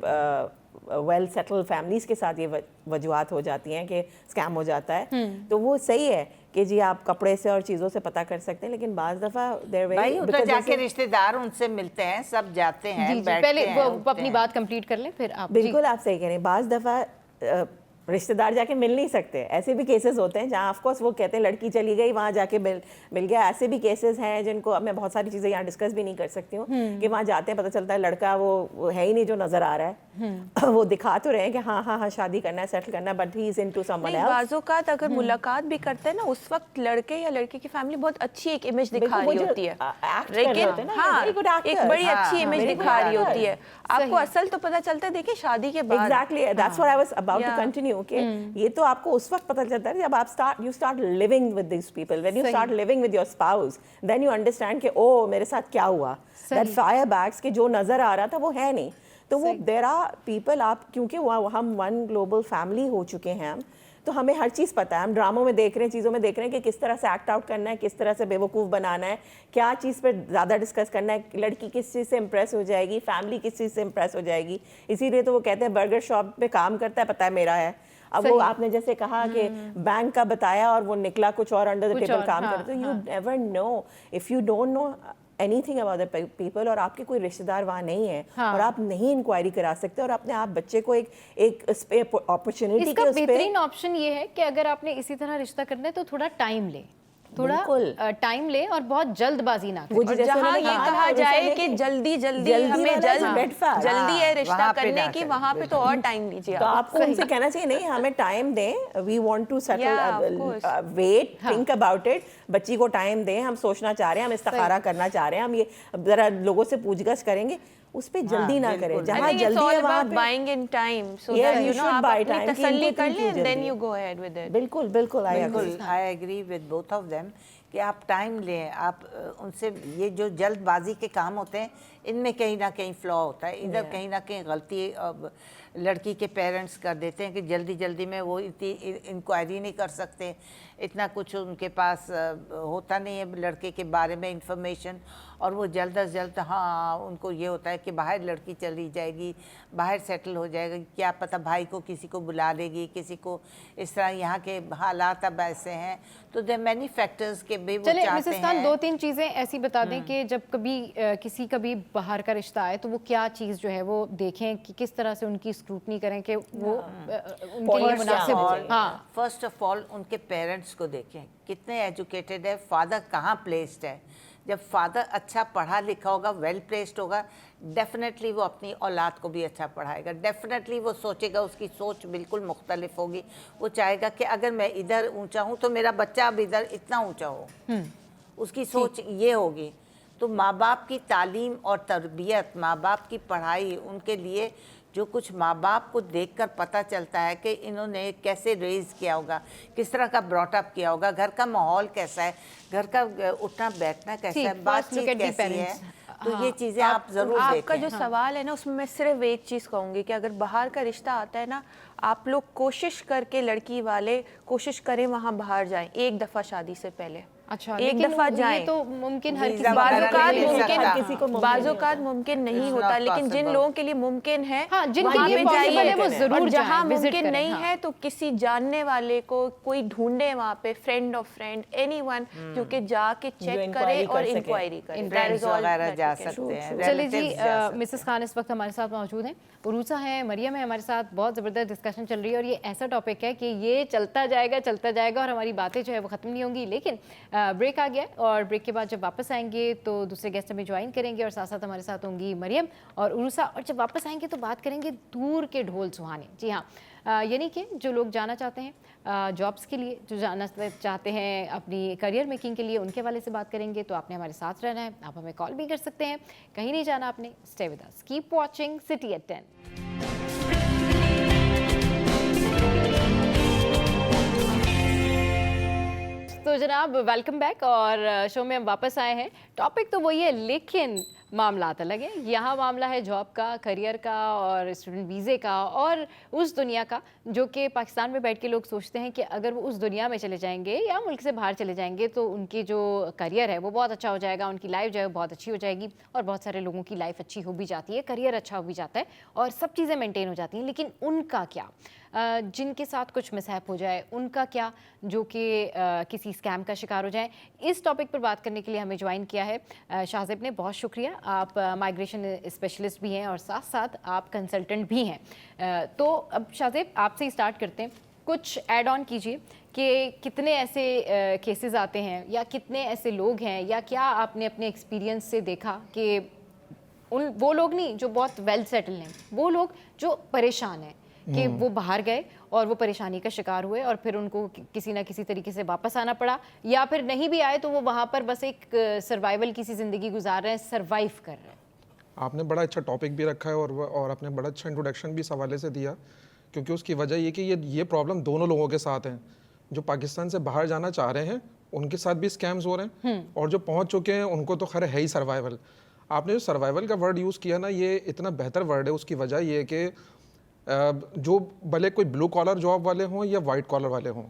वेल सेटल्ड फैमिलीज के साथ ये वजूहत हो जाती हैं कि स्कैम हो जाता है। तो वो सही है कि जी आप कपड़े से और चीज़ों से पता कर सकते हैं, लेकिन बाज़ दफ़ा देर
भाई उधर जाके रिश्तेदार उनसे मिलते हैं, सब जाते हैं,
जी जी,
बैठते
पहले
हैं,
वो
उठते
अपनी
हैं।
बात कंप्लीट कर लें फिर आप। जी।
बिल्कुल आप सही कह रहे हैं। बाज़ दफ़ा रिश्तेदार जाके मिल नहीं सकते, ऐसे भी केसेस होते हैं जहाँ ऑफ कोर्स वो कहते हैं लड़की चली गई वहाँ जाके मिल गया। ऐसे भी केसेस हैं जिनको अब मैं बहुत सारी चीज़ें यहाँ डिस्कस भी नहीं कर सकती हूँ कि वहाँ जाते हैं, पता चलता है लड़का वो है ही नहीं जो नज़र आ रहा है। वो दिखा तो रहे हैं कि हाँ शादी करना है, सेटल करना है, but he is into someone
नहीं,
एल्स।
बाज़ोकात अगर मुलाकात भी करते हैं ना, उस वक्त लड़के या लड़के की फैमिली बहुत अच्छी एक इमेज दिखा
बिल्कुल,
रही
वो जो
होती है,
act कर रहे होते हैं ना,
हाँ,
very good actors।
एक बड़ी
हाँ,
अच्छी इमेज
very good
दिखा रही
actors।
होती है। आपको असल तो पता चलता है देखिए शादी के बाद।
Exactly, that's what I was about to
Yeah.
continue कि ये तो आपको उस वक्त पता चलता है जब आप you start living with these people, when you start living with your spouse, then you understand कि ओ मेरे साथ क्या हुआ, that firebags के जो नजर आ रहा था वो है नहीं। तो वो there are people, आप क्योंकि हम one global family हो चुके हैं हम, तो हमें हर चीज़ पता है। हम ड्रामों में देख रहे हैं, चीज़ों में देख रहे हैं कि किस तरह से एक्ट आउट करना है, किस तरह से बेवकूफ़ बनाना है, क्या चीज़ पर ज़्यादा डिस्कस करना है, लड़की किस चीज़ से इम्प्रेस हो जाएगी, फैमिली किस चीज़ से इम्प्रेस हो जाएगी। इसीलिए तो वो कहते हैं बर्गर शॉप पे काम करता है, पता है मेरा है। अब वो आपने जैसे कहा कि बैंक का बताया और वो निकला कुछ और, अंडर द टेबल काम करते, you never know if you don't know anything about the people, और आपके कोई रिश्तेदार वहाँ नहीं है और आप नहीं इंक्वायरी करा सकते और अपने आप बच्चे को एक अपॉर्चुनिटी
इसका बेहतरीन ऑप्शन ये है कि अगर आपने इसी तरह रिश्ता करना है तो थोड़ा टाइम ले, थोड़ा
बिल्कुल।
टाइम ले और बहुत जल्दबाजी ना करें।
वो
और
जैसे
जहाँ
उन्होंने
ये
कहा
कहा
ना,
जाए
जैसे
कि
कि
जल्दी जल्दी
जल्दी
हमें
वाला
जल्द
is bad fast।
जल्दी है रिश्ता
वहाँ पे
करने
ना
की,
करें,
वहाँ पे तो और टाइम दीजिए
तो
आप।
आपको उनसे कहना चाहिए नहीं, हमें टाइम दें, we want to
Yeah, of
settle,
course.
Wait, think about it, बच्ची को टाइम दें, हम सोचना चाह रहे हैं, हम इस्तिखारा करना चाह रहे हैं, हम ये जरा लोगों से पूछगछ करेंगे, उस पे जल्दी ना करें,
I
जहाँ
think it's
जल्दी
all
है वहाँ
about
पे
buying in time, so
Yes,
that
you
you know
should
आप
buy
अपनी
time कि
तसल्ली
इनको
कर
इतनी
लें and then
जल्दी
you
है।
go ahead with it.
बिल्कुल बिल्कुल, I agree.
I agree with both of them कि आप टाइम लें, आप उनसे ये जो जल्दबाजी के काम होते हैं इनमें कहीं ना कहीं फ्लॉ होता है, इधर कहीं ना कहीं गलती लड़की के पेरेंट्स कर देते हैं कि जल्दी जल्दी में वो इतनी इंक्वायरी नहीं कर सकते, इतना कुछ उनके पास होता नहीं है लड़के के बारे में इंफॉर्मेशन, और वो जल्द अज जल्द हाँ उनको ये होता है कि बाहर लड़की चली जाएगी, बाहर सेटल हो जाएगा, क्या पता भाई को किसी को बुला लेगी, किसी को इस तरह, यहाँ के हालात अब ऐसे हैं, तो दे मैनी फैक्टर्स के भी वो
चले
चाहते
मिसेस खान,
हैं।
2-3 चीजें ऐसी बता दें कि जब कभी किसी कभी बाहर का रिश्ता आए तो वो क्या चीज जो है वो देखें कि किस तरह से उनकी स्क्रूटनी करें कि वो उनके लिए मुनासिब हो। हाँ,
फर्स्ट ऑफ ऑल उनके पेरेंट्स को देखें कितने एजुकेटेड है, फादर कहाँ प्लेस्ड है। जब फादर अच्छा पढ़ा लिखा होगा, वेल प्लेस्ड होगा, डेफिनेटली वो अपनी औलाद को भी अच्छा पढ़ाएगा, डेफिनेटली वो सोचेगा, उसकी सोच बिल्कुल मुख्तलिफ होगी, वो चाहेगा कि अगर मैं इधर ऊंचा हूँ तो मेरा बच्चा अब इधर इतना ऊंचा हो, उसकी सोच ये होगी। तो माँ बाप की तालीम और तरबियत, माँ बाप की पढ़ाई, उनके लिए जो कुछ माँ बाप को देखकर पता चलता है कि इन्होंने कैसे रेज किया होगा, किस तरह का ब्रॉटअप किया होगा, घर का माहौल कैसा है, घर का उठना बैठना कैसा है, बातचीत कैसी है, तो ये चीज़ें आप ज़रूर
आपका
देखें।
जो सवाल है ना उसमें मैं सिर्फ एक चीज़ कहूँगी कि अगर बाहर का रिश्ता आता है ना, आप लोग कोशिश करके, लड़की वाले कोशिश करें वहाँ बाहर जाएं एक दफ़ा शादी से पहले।
अच्छा,
एक
लेकिन
दफ़ा
ये
जाएं
तो मुमकिन हर
वीज़ा
किसी
वगैरह
के
नहीं
लिए
ले
मुमकिन
सकता।
किसी को मुमकिन
बाज़-औक़ात मुमकिन नहीं
It's
होता,
not
लेकिन जिन
possible.
लोगों के लिए मुमकिन है
हाँ, जिनके
वहाँ
लिए
पे
possible
जाइए।
है, वो ज़रूर
और जहाँ
जाएं, visit
मुमकिन
करें,
नहीं
हाँ।
है तो किसी जानने वाले को कोई ढूंढे वहाँ पे, फ्रेंड ऑफ फ्रेंड, एनीवन, जो कि जाके चेक करे
inquiry
और
कर सके।
इंक्वायरी करे। That
फ्रेंड्स
is all
वगैरह
that
जा
we can do.
सकते हैं,
चलिए जी,
relatives जा सकते
मिसेस खान इस वक्त हमारे साथ मौजूद हैं, उरूसा है, मरियम है हमारे साथ, बहुत ज़बरदस्त डिस्कशन चल रही है और ये ऐसा टॉपिक है कि ये चलता जाएगा और हमारी बातें जो है वो ख़त्म नहीं होंगी। लेकिन ब्रेक आ गया और ब्रेक के बाद जब वापस आएंगे तो दूसरे गेस्ट हमें ज्वाइन करेंगे और साथ साथ हमारे साथ होंगी मरियम और उरूसा, और जब वापस आएंगे तो बात करेंगे दूर के ढोल सुहाने। जी हाँ, यानी कि जो लोग जाना चाहते हैं जॉब्स के लिए, जो जाना चाहते हैं अपनी करियर मेकिंग के लिए, उनके वाले से बात करेंगे। तो आपने हमारे साथ रहना है, आप हमें कॉल भी कर सकते हैं, कहीं नहीं जाना आपने, stay with us, keep watching city at 10। तो जनाब वेलकम बैक और शो में हम वापस आए हैं। टॉपिक तो वही है लेकिन मामला अलग है। यहाँ मामला है जॉब का, करियर का और स्टूडेंट वीज़े का और उस दुनिया का जो कि पाकिस्तान में बैठ के लोग सोचते हैं कि अगर वो उस दुनिया में चले जाएंगे या मुल्क से बाहर चले जाएंगे तो उनकी जो करियर है वो बहुत अच्छा हो जाएगा, उनकी लाइफ जो है बहुत अच्छी हो जाएगी। और बहुत सारे लोगों की लाइफ अच्छी हो भी जाती है, करियर अच्छा हो भी जाता है और सब चीज़ें मेंटेन हो जाती हैं। लेकिन उनका क्या, जिनके साथ कुछ मिसहैप हो जाए उनका क्या, जो कि किसी स्कैम का शिकार हो जाए। इस टॉपिक पर बात करने के लिए हमें ज्वाइन किया है शाहजेब ने, बहुत शुक्रिया। आप माइग्रेशन स्पेशलिस्ट भी हैं और साथ साथ आप कंसल्टेंट भी हैं। तो अब शाहजेब आपसे ही स्टार्ट करते हैं, कुछ ऐड ऑन कीजिए कि कितने ऐसे केसेस आते हैं या कितने ऐसे लोग हैं या क्या आपने अपने एक्सपीरियंस से देखा कि वो लोग नहीं जो बहुत वेल सेटल हैं, वो लोग जो परेशान हैं कि वो बाहर गए और वो परेशानी का शिकार हुए और फिर उनको किसी ना किसी तरीके से वापस आना पड़ा, या फिर नहीं भी आए तो वो वहाँ पर बस एक सर्वाइवल की सी ज़िंदगी गुजार रहे हैं, सर्वाइव कर रहे हैं।
आपने बड़ा अच्छा टॉपिक भी रखा है और आपने बड़ा अच्छा इंट्रोडक्शन भी इस हवाले से दिया, क्योंकि उसकी वजह ये कि ये प्रॉब्लम दोनों लोगों के साथ हैं। जो पाकिस्तान से बाहर जाना चाह रहे हैं उनके साथ भी स्कैम्स हो रहे हैं और जो पहुँच चुके हैं उनको तो खैर है ही सर्वाइवल। आपने जो सर्वाइवल का वर्ड यूज़ किया ना, ये इतना बेहतर वर्ड है। उसकी वजह ये है कि जो भले कोई ब्लू कॉलर जॉब वाले हों या वाइट कॉलर वाले हों,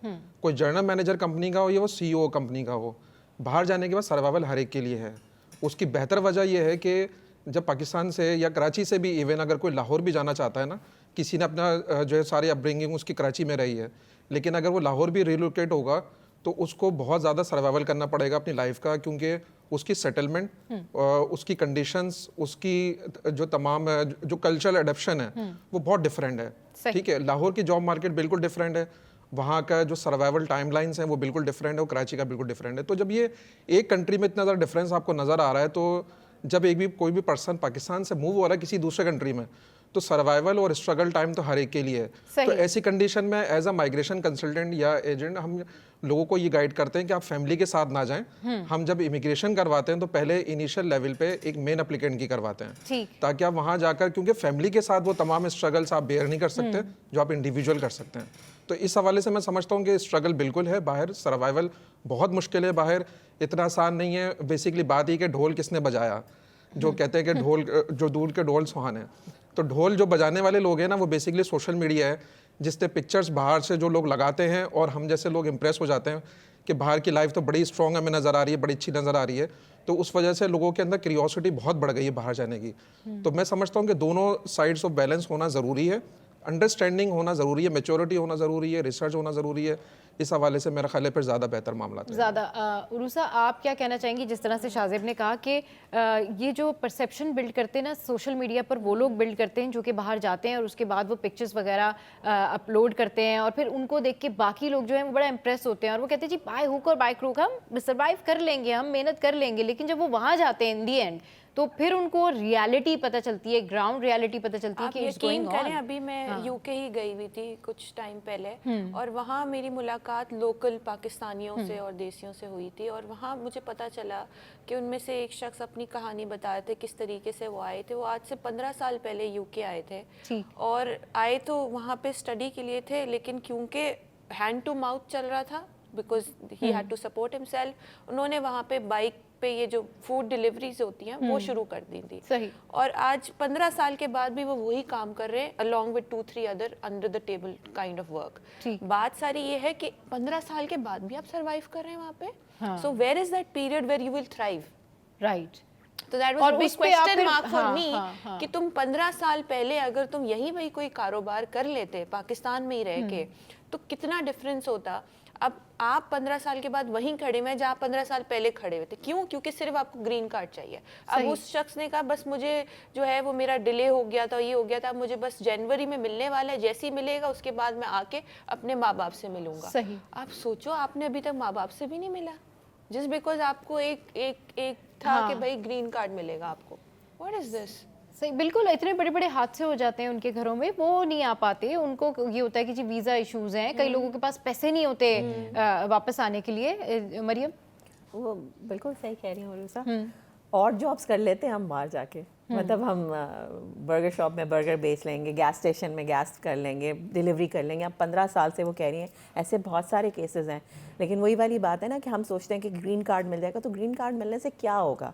कोई जनरल मैनेजर कंपनी का हो या वो CEO कंपनी का हो, बाहर जाने के बाद सर्वाइवल हर एक के लिए है। उसकी बेहतर वजह यह है कि जब पाकिस्तान से या कराची से भी इवन अगर कोई लाहौर भी जाना चाहता है ना, किसी ने अपना जो है सारी अपब्रिंगिंग उसकी कराची में रही है, लेकिन अगर वो लाहौर भी रिलोकेट होगा तो उसको बहुत ज़्यादा सर्वाइवल करना पड़ेगा अपनी लाइफ का, क्योंकि उसकी सेटलमेंट, उसकी कंडीशंस, उसकी जो तमाम जो कल्चरल एडप्शन है वो बहुत डिफरेंट है। ठीक है, लाहौर की जॉब मार्केट बिल्कुल डिफरेंट है, वहाँ का जो सर्वाइवल टाइमलाइंस हैं वो बिल्कुल डिफरेंट है और कराची का बिल्कुल डिफरेंट है। तो जब ये एक कंट्री में इतना ज़्यादा डिफरेंस आपको नज़र आ रहा है, तो जब कोई भी पर्सन पाकिस्तान से मूव हो रहा है किसी दूसरे कंट्री में, तो सर्वाइवल और स्ट्रगल टाइम तो हर एक के लिए है। तो ऐसी कंडीशन में एज अ माइग्रेशन कंसल्टेंट या एजेंट हम लोगों को ये गाइड करते हैं कि आप फैमिली के साथ ना जाएं। हम जब इमिग्रेशन करवाते हैं तो पहले इनिशियल लेवल पे एक मेन एप्लीकेंट की करवाते हैं, ताकि आप वहाँ जाकर, क्योंकि फैमिली के साथ वो तमाम स्ट्रगल्स आप बेयर नहीं कर सकते जो आप इंडिविजुअल कर सकते हैं। तो इस हवाले से मैं समझता हूँ कि स्ट्रगल बिल्कुल है, बाहर सर्वाइवल बहुत मुश्किल है, बाहर इतना आसान नहीं है। बेसिकली बात ही कि ढोल किसने बजाया, जो कहते हैं कि ढोल जो दूर के ढोल सुहाने हैं, तो ढोल जो बजाने वाले लोग हैं ना, वो बेसिकली सोशल मीडिया है, जिससे पिक्चर्स बाहर से जो लोग लगाते हैं और हम जैसे लोग इम्प्रेस हो जाते हैं कि बाहर की लाइफ तो बड़ी स्ट्रॉन्ग हमें नज़र आ रही है, बड़ी अच्छी नज़र आ रही है, तो उस वजह से लोगों के अंदर क्यूरियोसिटी बहुत बढ़ गई है बाहर जाने की। तो मैं समझता हूँ कि दोनों साइड्स ऑफ बैलेंस होना ज़रूरी है, अंडरस्टैंडिंग होना ज़रूरी है, मैच्योरिटी होना ज़रूरी है, रिसर्च होना ज़रूरी है। इस हवाले से मेरा ख्याल है फिर ज़्यादा बेहतर मामला है।
ज़्यादा उरूसा, आप क्या कहना चाहेंगी? जिस तरह से शाज़ेब ने कहा कि ये जो परसेप्शन बिल्ड करते हैं ना सोशल मीडिया पर, वो लोग बिल्ड करते हैं जो कि बाहर जाते हैं और उसके बाद वो पिक्चर्स वगैरह अपलोड करते हैं और फिर उनको देख के बाकी लोग जो हैं वो बड़ा इंप्रेस होते हैं और वो कहते हैं जी बाय हुक और बाय क्रूक हम सर्वाइव कर लेंगे, हम मेहनत कर लेंगे। लेकिन जब वो वहाँ जाते हैं इन दी एंड, तो फिर उनको रियलिटी पता चलती है, ग्राउंड रियलिटी पता चलती है
आप
कि
यकीन करें, अभी मैं यूके ही गई हुई थी कुछ टाइम पहले और वहाँ मेरी मुलाकात लोकल पाकिस्तानियों से और देसियों से हुई थी और वहाँ मुझे पता चला कि उनमें से एक शख्स अपनी कहानी बता रहे थे किस तरीके से वो आए थे। वो आज से 15 साल पहले यूके आए थे और आए तो वहाँ पे स्टडी के लिए थे, लेकिन क्योंकि हैंड टू माउथ चल रहा था, because he had to support himself, उन्होंने वहाँ पे बाइक पे ये जो फूड डिलीवरीज होती हैं वो शुरू कर दी थी।
सही।
और आज 15 साल के बाद भी वो वही काम कर रहे हैं along with 2-3 other under the table kind of work. बात सारी ये है कि 15 साल के बाद भी आप सरवाइव कर रहे हैं वहाँ पे। So where is that period where you will thrive,
right?
तो that was big question mark for me कि तुम 15 साल पहले अगर तुम यही भाई कोई कारोबार कर लेते पाकिस्तान में ही रह के, तो कितना डिफरेंस होता। अब आप 15 साल के बाद वहीं खड़े हुए जहाँ 15 साल पहले खड़े हुए थे। क्यों? क्योंकि सिर्फ आपको ग्रीन कार्ड चाहिए। अब उस शख्स ने कहा बस मुझे जो है वो मेरा डिले हो गया था, ये हो गया था, मुझे बस जनवरी में मिलने वाला है, जैसे ही मिलेगा उसके बाद मैं आके अपने माँ बाप से मिलूंगा।
सही।
आप सोचो, आपने अभी तक माँ बाप से भी नहीं मिला जस्ट बिकॉज आपको एक था कि भाई ग्रीन कार्ड मिलेगा आपको। What is this?
सही, बिल्कुल। इतने बड़े बड़े हादसे हो जाते हैं उनके घरों में, वो नहीं आ पाते। उनको ये होता है कि जी वीज़ा इश्यूज़ हैं, कई लोगों के पास पैसे नहीं होते वापस आने के लिए। मरियम,
वो बिल्कुल सही कह रही हूँ उरूसा। और जॉब्स कर लेते हैं हम बाहर जाके, मतलब हम बर्गर शॉप में बर्गर बेच लेंगे, गैस स्टेशन में गैस कर लेंगे, डिलीवरी कर लेंगे। अब 15 साल से वो कह रही हैं, ऐसे बहुत सारे केसेस हैं। लेकिन वही वाली बात है ना कि हम सोचते हैं कि ग्रीन कार्ड मिल जाएगा, तो ग्रीन कार्ड मिलने से क्या होगा?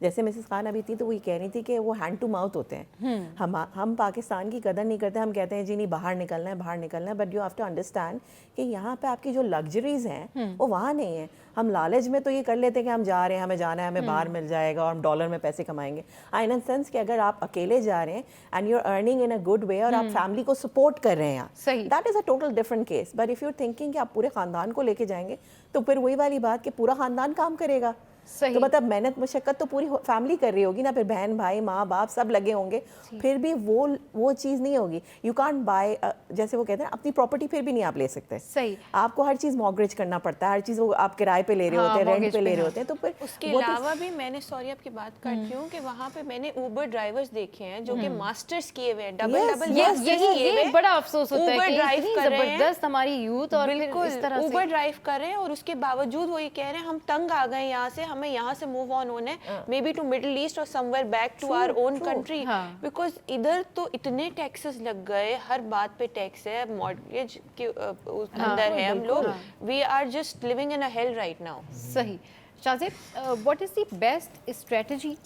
जैसे मिसेस खान अभी थी तो वही कह रही थी कि वो हैंड टू माउथ होते हैं। हम पाकिस्तान की कदर नहीं करते, हम कहते हैं जी नहीं बाहर निकलना है, बाहर निकलना है, but you have to understand कि यहाँ पे आपकी जो लग्जरीज हैं वो वहाँ नहीं है। हम लालच में तो ये कर लेते हैं कि हम जा रहे हैं, हमें जाना है, हमें बाहर मिल जाएगा और हम डॉलर में पैसे कमाएंगे। इन द सेंस कि अगर आप अकेले जा रहे हैं and you are earning in a good way और आप फैमिली को सपोर्ट कर रहे हैं, that is a total different case. But if you thinking कि आप पूरे ख़ानदान को लेके जाएंगे, तो फिर वही वाली बात कि पूरा ख़ानदान काम करेगा। तो मतलब मेहनत मशक्क़त तो पूरी फैमिली कर रही होगी ना, फिर बहन भाई माँ बाप सब लगे होंगे, फिर भी वो चीज़ नहीं होगी। यू कांट बाय, जैसे वो कहते हैं अपनी प्रॉपर्टी फिर भी नहीं आप ले सकते।
सही।
आपको हर चीज़ मॉर्गेज करना पड़ता है, हर चीज़ वो आप किराए पे ले रहे होते हैं, रेंट पे ले रहे होते हैं। तो फिर
उसके अलावा भी मैंने, सॉरी आपकी बात काटती हूँ, कि वहाँ पे मैंने ऊबर ड्राइवर्स देखे हैं जो कि मास्टर्स किए हुए हैं, डबल
ये बड़ा अफसोस होता है
ऊबर
कि
ड्राइव कर रहे हैं,
जबरदस्त हमारी यूथ और
बिल्कुल
इस तरह से
ऊबर ड्राइव कर रहे हैं और उसके बावजूद वो ये कह रहे हैं हम तंग आ गए यहाँ से, हमें यहाँ से मूव ऑन होना है, maybe to Middle East और somewhere back to our own country. Because इधर तो इतने टैक्सेस लग गए, हर बात पे टैक्स है, मॉर्गेज के अंदर है हम लोग। We are just living in a hell right now.
सही। Shahzeb, what is the best strategy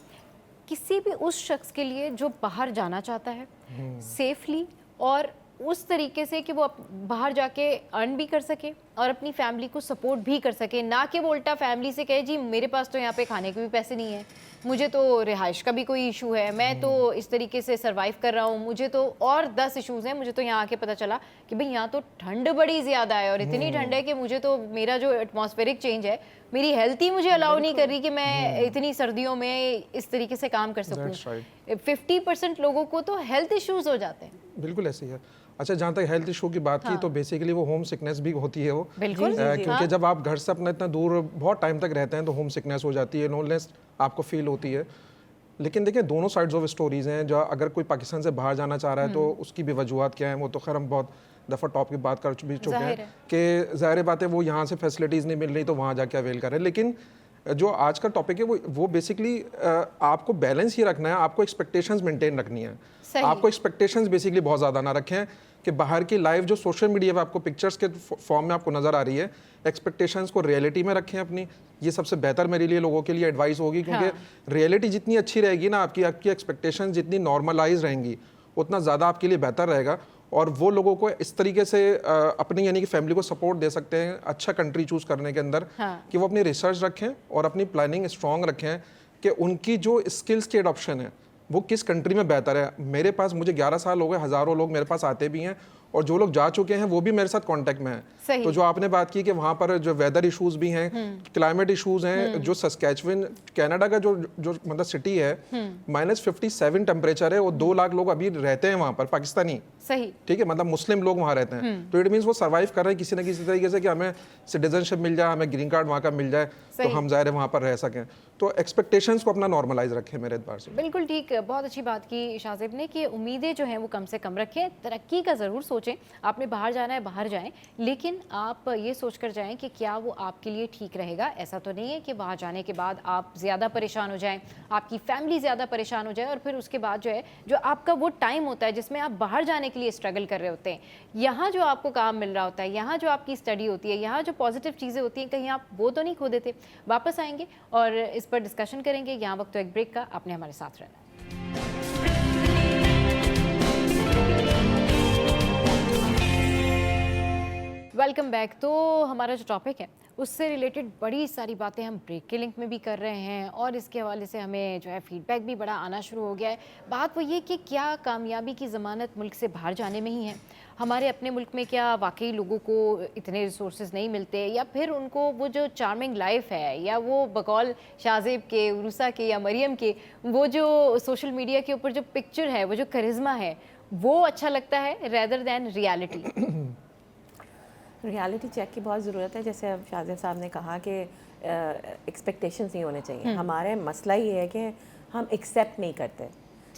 किसी भी उस शख्स के लिए जो बाहर जाना चाहता है सेफली और उस तरीके से कि वो बाहर जाके अर्न भी कर सके और अपनी फैमिली को सपोर्ट भी कर सके, ना कि वो उल्टा फैमिली से कहे जी मेरे पास तो यहाँ पे खाने के भी पैसे नहीं है, मुझे तो रिहाइश का भी कोई इशू है, मैं तो इस तरीके से सरवाइव कर रहा हूँ, मुझे तो और 10 इश्यूज़ हैं, मुझे तो यहाँ आके पता चला कि भाई यहाँ तो ठंड बड़ी ज़्यादा है और इतनी ठंड है कि मुझे तो मेरा जो एटमॉस्फेरिक चेंज है, मेरी हेल्थ ही मुझे अलाउ नहीं कर रही कि मैं इतनी सर्दियों में इस तरीके से काम कर सकूँ। 50% लोगों को तो हेल्थ इश्यूज़ हो जाते हैं।
बिल्कुल ऐसे ही है। अच्छा, जहाँ तक हेल्थ इशू की बात की तो बेसिकली वो होम सिकनेस भी होती है वो,
बिल्कुल।
क्योंकि जब आप घर से अपना इतना दूर बहुत टाइम तक रहते हैं तो होम सिकनेस हो जाती है, लोनलेस आपको फील होती है। लेकिन देखिए दोनों साइड्स ऑफ स्टोरीज हैं। जो अगर कोई पाकिस्तान से बाहर जाना चाह रहा है तो उसकी भी वजूहत क्या है, वो तो खैर हम बहुत दफ़ा टॉप की बात कर भी चुके हैं कि ज़ाहिर बात है वो यहाँ से फैसिलिटीज़ नहीं मिल रही तो वहाँ जाके अवेल करें। लेकिन जो आज का टॉपिक है वो बेसिकली आपको बैलेंस ही रखना है, आपको एक्सपेक्टेशंस मेंटेन रखनी है। आपको एक्सपेक्टेशंस बेसिकली बहुत ज़्यादा ना रखें कि बाहर की लाइफ जो सोशल मीडिया पे आपको पिक्चर्स के फॉर्म में आपको नज़र आ रही है, एक्सपेक्टेशंस को रियलिटी में रखें अपनी। ये सबसे बेहतर मेरे लिए लोगों के लिए एडवाइस होगी, क्योंकि रियलिटी जितनी अच्छी रहेगी ना, आपकी एक्सपेक्टेशंस जितनी नॉर्मलाइज रहेंगी उतना ज़्यादा आपके लिए बेहतर रहेगा। और वो लोगों को इस तरीके से अपनी यानी कि फैमिली को सपोर्ट दे सकते हैं अच्छा कंट्री चूज़ करने के अंदर, कि वो अपनी रिसर्च रखें और अपनी प्लानिंग स्ट्रॉन्ग रखें कि उनकी जो स्किल्स की एडॉप्शन है वो किस कंट्री में बेहतर है। मेरे पास, मुझे 11 साल हो गए, हज़ारों लोग मेरे पास आते भी हैं और जो लोग जा चुके हैं वो भी मेरे साथ कांटेक्ट में हैं। तो जो आपने बात की कि वहाँ पर जो वेदर इश्यूज भी हैं, क्लाइमेट इश्यूज हैं, जो सस्कैचुअन कनाडा का जो मतलब सिटी है, -57 टेम्परेचर है और 2 लाख लोग अभी रहते हैं वहाँ पर, पाकिस्तानी।
सही,
ठीक है, मतलब मुस्लिम लोग वहाँ रहते हैं। तो इट मीन्स वो सर्वाइव कर रहे हैं किसी न किसी तरीके से कि हमें सिटीजनशिप मिल जाए, हमें ग्रीन कार्ड वहाँ का मिल जाए तो हम ज़ाहिर है वहाँ पर रह सकें। तो एक्सपेक्टेशंस को अपना नॉर्मलाइज रखें मेरे एतबार से।
बिल्कुल ठीक, बहुत अच्छी बात की शाहज़ेब ने कि उम्मीदें जो हैं वो कम से कम रखें, तरक्की का ज़रूर सोचें। आपने बाहर जाना है बाहर जाएं, लेकिन आप ये सोच कर जाएं कि क्या वो आपके लिए ठीक रहेगा। ऐसा तो नहीं है कि वहाँ जाने के बाद आप ज़्यादा परेशान हो जाएं, आपकी फैमिली ज़्यादा परेशान हो जाए और फिर उसके बाद जो है जो आपका वो टाइम होता है जिसमें आप बाहर जाने के लिए स्ट्रगल कर रहे होते हैं, यहाँ जो आपको काम मिल रहा होता है, यहाँ जो आपकी स्टडी होती है, यहाँ जो पॉजिटिव चीज़ें होती हैं, कहीं आप वो तो नहीं खो देते। वापस आएंगे और इस पर डिस्कशन करेंगे। यहाँ वक्त तो एक ब्रेक का, आपने हमारे साथ रहना। Welcome back. तो हमारा जो टॉपिक है उससे रिलेटेड बड़ी सारी बातें हम ब्रेक के लिंक में भी कर रहे हैं और इसके हवाले से हमें जो है फीडबैक भी बड़ा आना शुरू हो गया है। बात वो ये कि क्या कामयाबी की ज़मानत मुल्क से बाहर जाने में ही है? हमारे अपने मुल्क में क्या वाकई लोगों को इतने रिसोर्सेज नहीं मिलते, या फिर उनको वो जो चार्मिंग लाइफ है, या वो बकौल शाहज़ेब के, उरूसा के या मरियम के, वो जो सोशल मीडिया के ऊपर जो पिक्चर है, वो जो करिश्मा है, वो अच्छा लगता है rather than reality?
Reality check की बहुत ज़रूरत है। जैसे अब शाहज़ेब साहब ने कहा कि एक्सपेक्टेशंस नहीं होने चाहिए। हमारे मसला ये है कि हम एक्सेप्ट नहीं करते।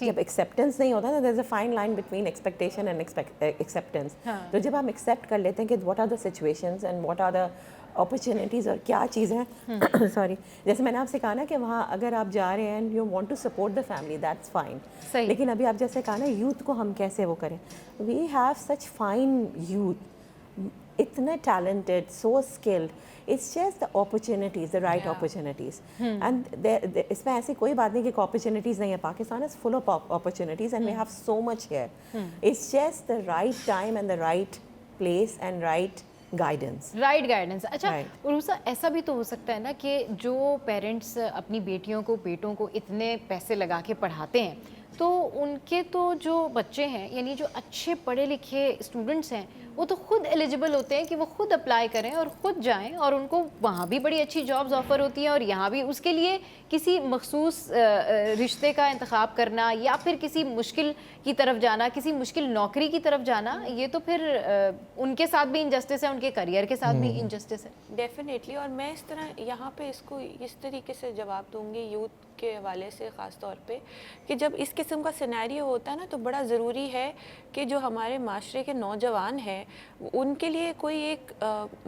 जब एक्सेप्टेंस नहीं होता ना, there is a fine line between expectation and acceptance. तो जब हम एक्सेप्ट कर लेते हैं कि what are the situations and what are the opportunities और क्या चीज़ है सॉरी, जैसे मैंने आपसे कहा ना कि वहाँ अगर आप जा रहे हैं and you want to support the family, that's fine. लेकिन अभी आप जैसे कहा ना, यूथ को हम कैसे वो करें। We have such fine youth, इतने talented, so skilled. It's just the opportunities, the right opportunities. And इसमें ऐसी कोई बात नहीं कि opportunities नहीं है। Pakistan is full of opportunities and we have so much here. It's just the right time and the right place and right guidance. अच्छा उरूसा, ऐसा भी तो हो सकता है ना कि जो पेरेंट्स अपनी बेटियों को, बेटों को इतने पैसे लगा के पढ़ाते हैं, तो उनके तो जो बच्चे हैं, यानी जो अच्छे पढ़े लिखे स्टूडेंट्स हैं, वो तो खुद एलिजिबल होते हैं कि वो खुद अप्लाई करें और ख़ुद जाएं, और उनको वहाँ भी बड़ी अच्छी जॉब्स ऑफ़र होती हैं और यहाँ भी। उसके लिए किसी मखसूस रिश्ते का इंतखाब करना या फिर किसी मुश्किल की तरफ जाना, किसी मुश्किल नौकरी की तरफ जाना, ये तो फिर उनके साथ भी इनजस्टिस है, उनके करियर के साथ भी इनजस्टिस है।
डेफिनेटली। और मैं इस तरह यहाँ पे इसको इस तरीके से जवाब दूँगी यूथ के हवाले से ख़ास तौर पे, कि जब इस किस्म का सिनेरियो होता है ना, तो बड़ा ज़रूरी है कि जो हमारे माशरे के नौजवान हैं उनके लिए कोई एक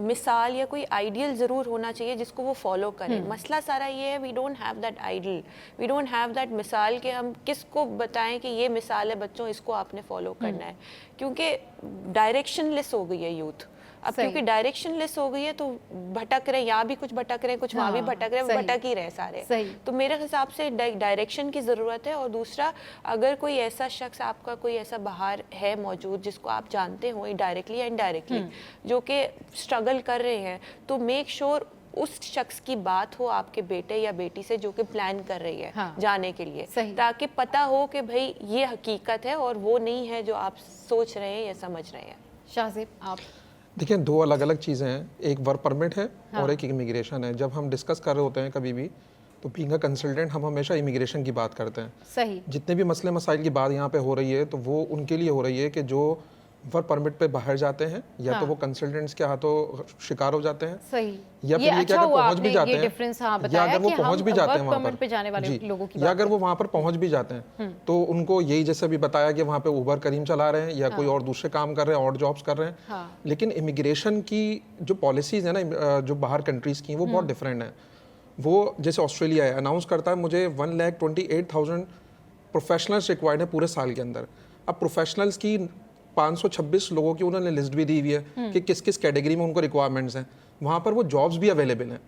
मिसाल या कोई आइडियल ज़रूर होना चाहिए जिसको वो फॉलो करें। मसला सारा ये है, we don't have that ideal, we don't have that मिसाल कि हम किसको बताएं कि ये मिसाल है बच्चों, इसको आपने फॉलो करना है। क्योंकि डायरेक्शन लेस हो गई है यूथ अब, क्योंकि डायरेक्शन लेस हो गई है तो भटक रहे, यहाँ भी कुछ भटक रहे, कुछ वहाँ भी भटक रहे, भटक ही रहे सारे। तो मेरे हिसाब से डायरेक्शन की ज़रूरत है। और दूसरा, अगर कोई ऐसा शख्स आपका कोई ऐसा बाहर है मौजूद जिसको आप जानते हो डायरेक्टली या इनडायरेक्टली, जो कि स्ट्रगल कर रहे हैं, तो मेक श्योर उस शख्स की बात हो आपके बेटे या बेटी से जो कि प्लान कर रही है जाने के लिए, ताकि पता हो कि भाई ये हकीकत है और वो नहीं है जो आप सोच रहे हैं या समझ रहे हैं।
शाहज़ेब, आप
देखिए, दो अलग अलग चीज़ें हैं, एक वर्क परमिट है और एक इमिग्रेशन है। जब हम डिस्कस कर रहे होते हैं कभी भी, तो बीइंग अ कंसल्टेंट हम हमेशा इमिग्रेशन की बात करते हैं।
सही।
जितने भी मसले मसाइल की बात यहाँ पे हो रही है, तो वो उनके लिए हो रही है कि जो वर्क परमिट पे बाहर जाते हैं या तो वो कंसल्टेंट्स के हाथों शिकार हो जाते हैं,
सही।
या फिर ये
अच्छा
कि अगर
हुआ
पहुंच भी
आपने
जाते
ये
हैं,
डिफरेंस हाँ
या
बताया
अगर वो
कि
पहुंच
हम
भी जाते हैं
वर्क
वहाँ
परमिट पे जाने वाले
जी,
लोगों की
या अगर वो वहाँ पर पहुंच भी जाते हैं तो उनको यही जैसे भी बताया कि वहाँ पे उबर करीम चला रहे हैं या कोई और दूसरे काम कर रहे हैं, और जॉब्स कर रहे हैं, लेकिन इमिग्रेशन की जो पॉलिसीज है ना जो बाहर कंट्रीज की वो बहुत डिफरेंट है। वो जैसे ऑस्ट्रेलिया है, अनाउंस करता है मुझे 1,28,000 प्रोफेशनल्स रिक्वायर्ड है पूरे साल के अंदर। अब प्रोफेशनल्स की 526 लोगों की उन्होंने लिस्ट भी दी हुई है कि किस किस कैटेगरी में उनको रिक्वायरमेंट्स हैं, वहाँ पर वो जॉब्स भी अवेलेबल हैं।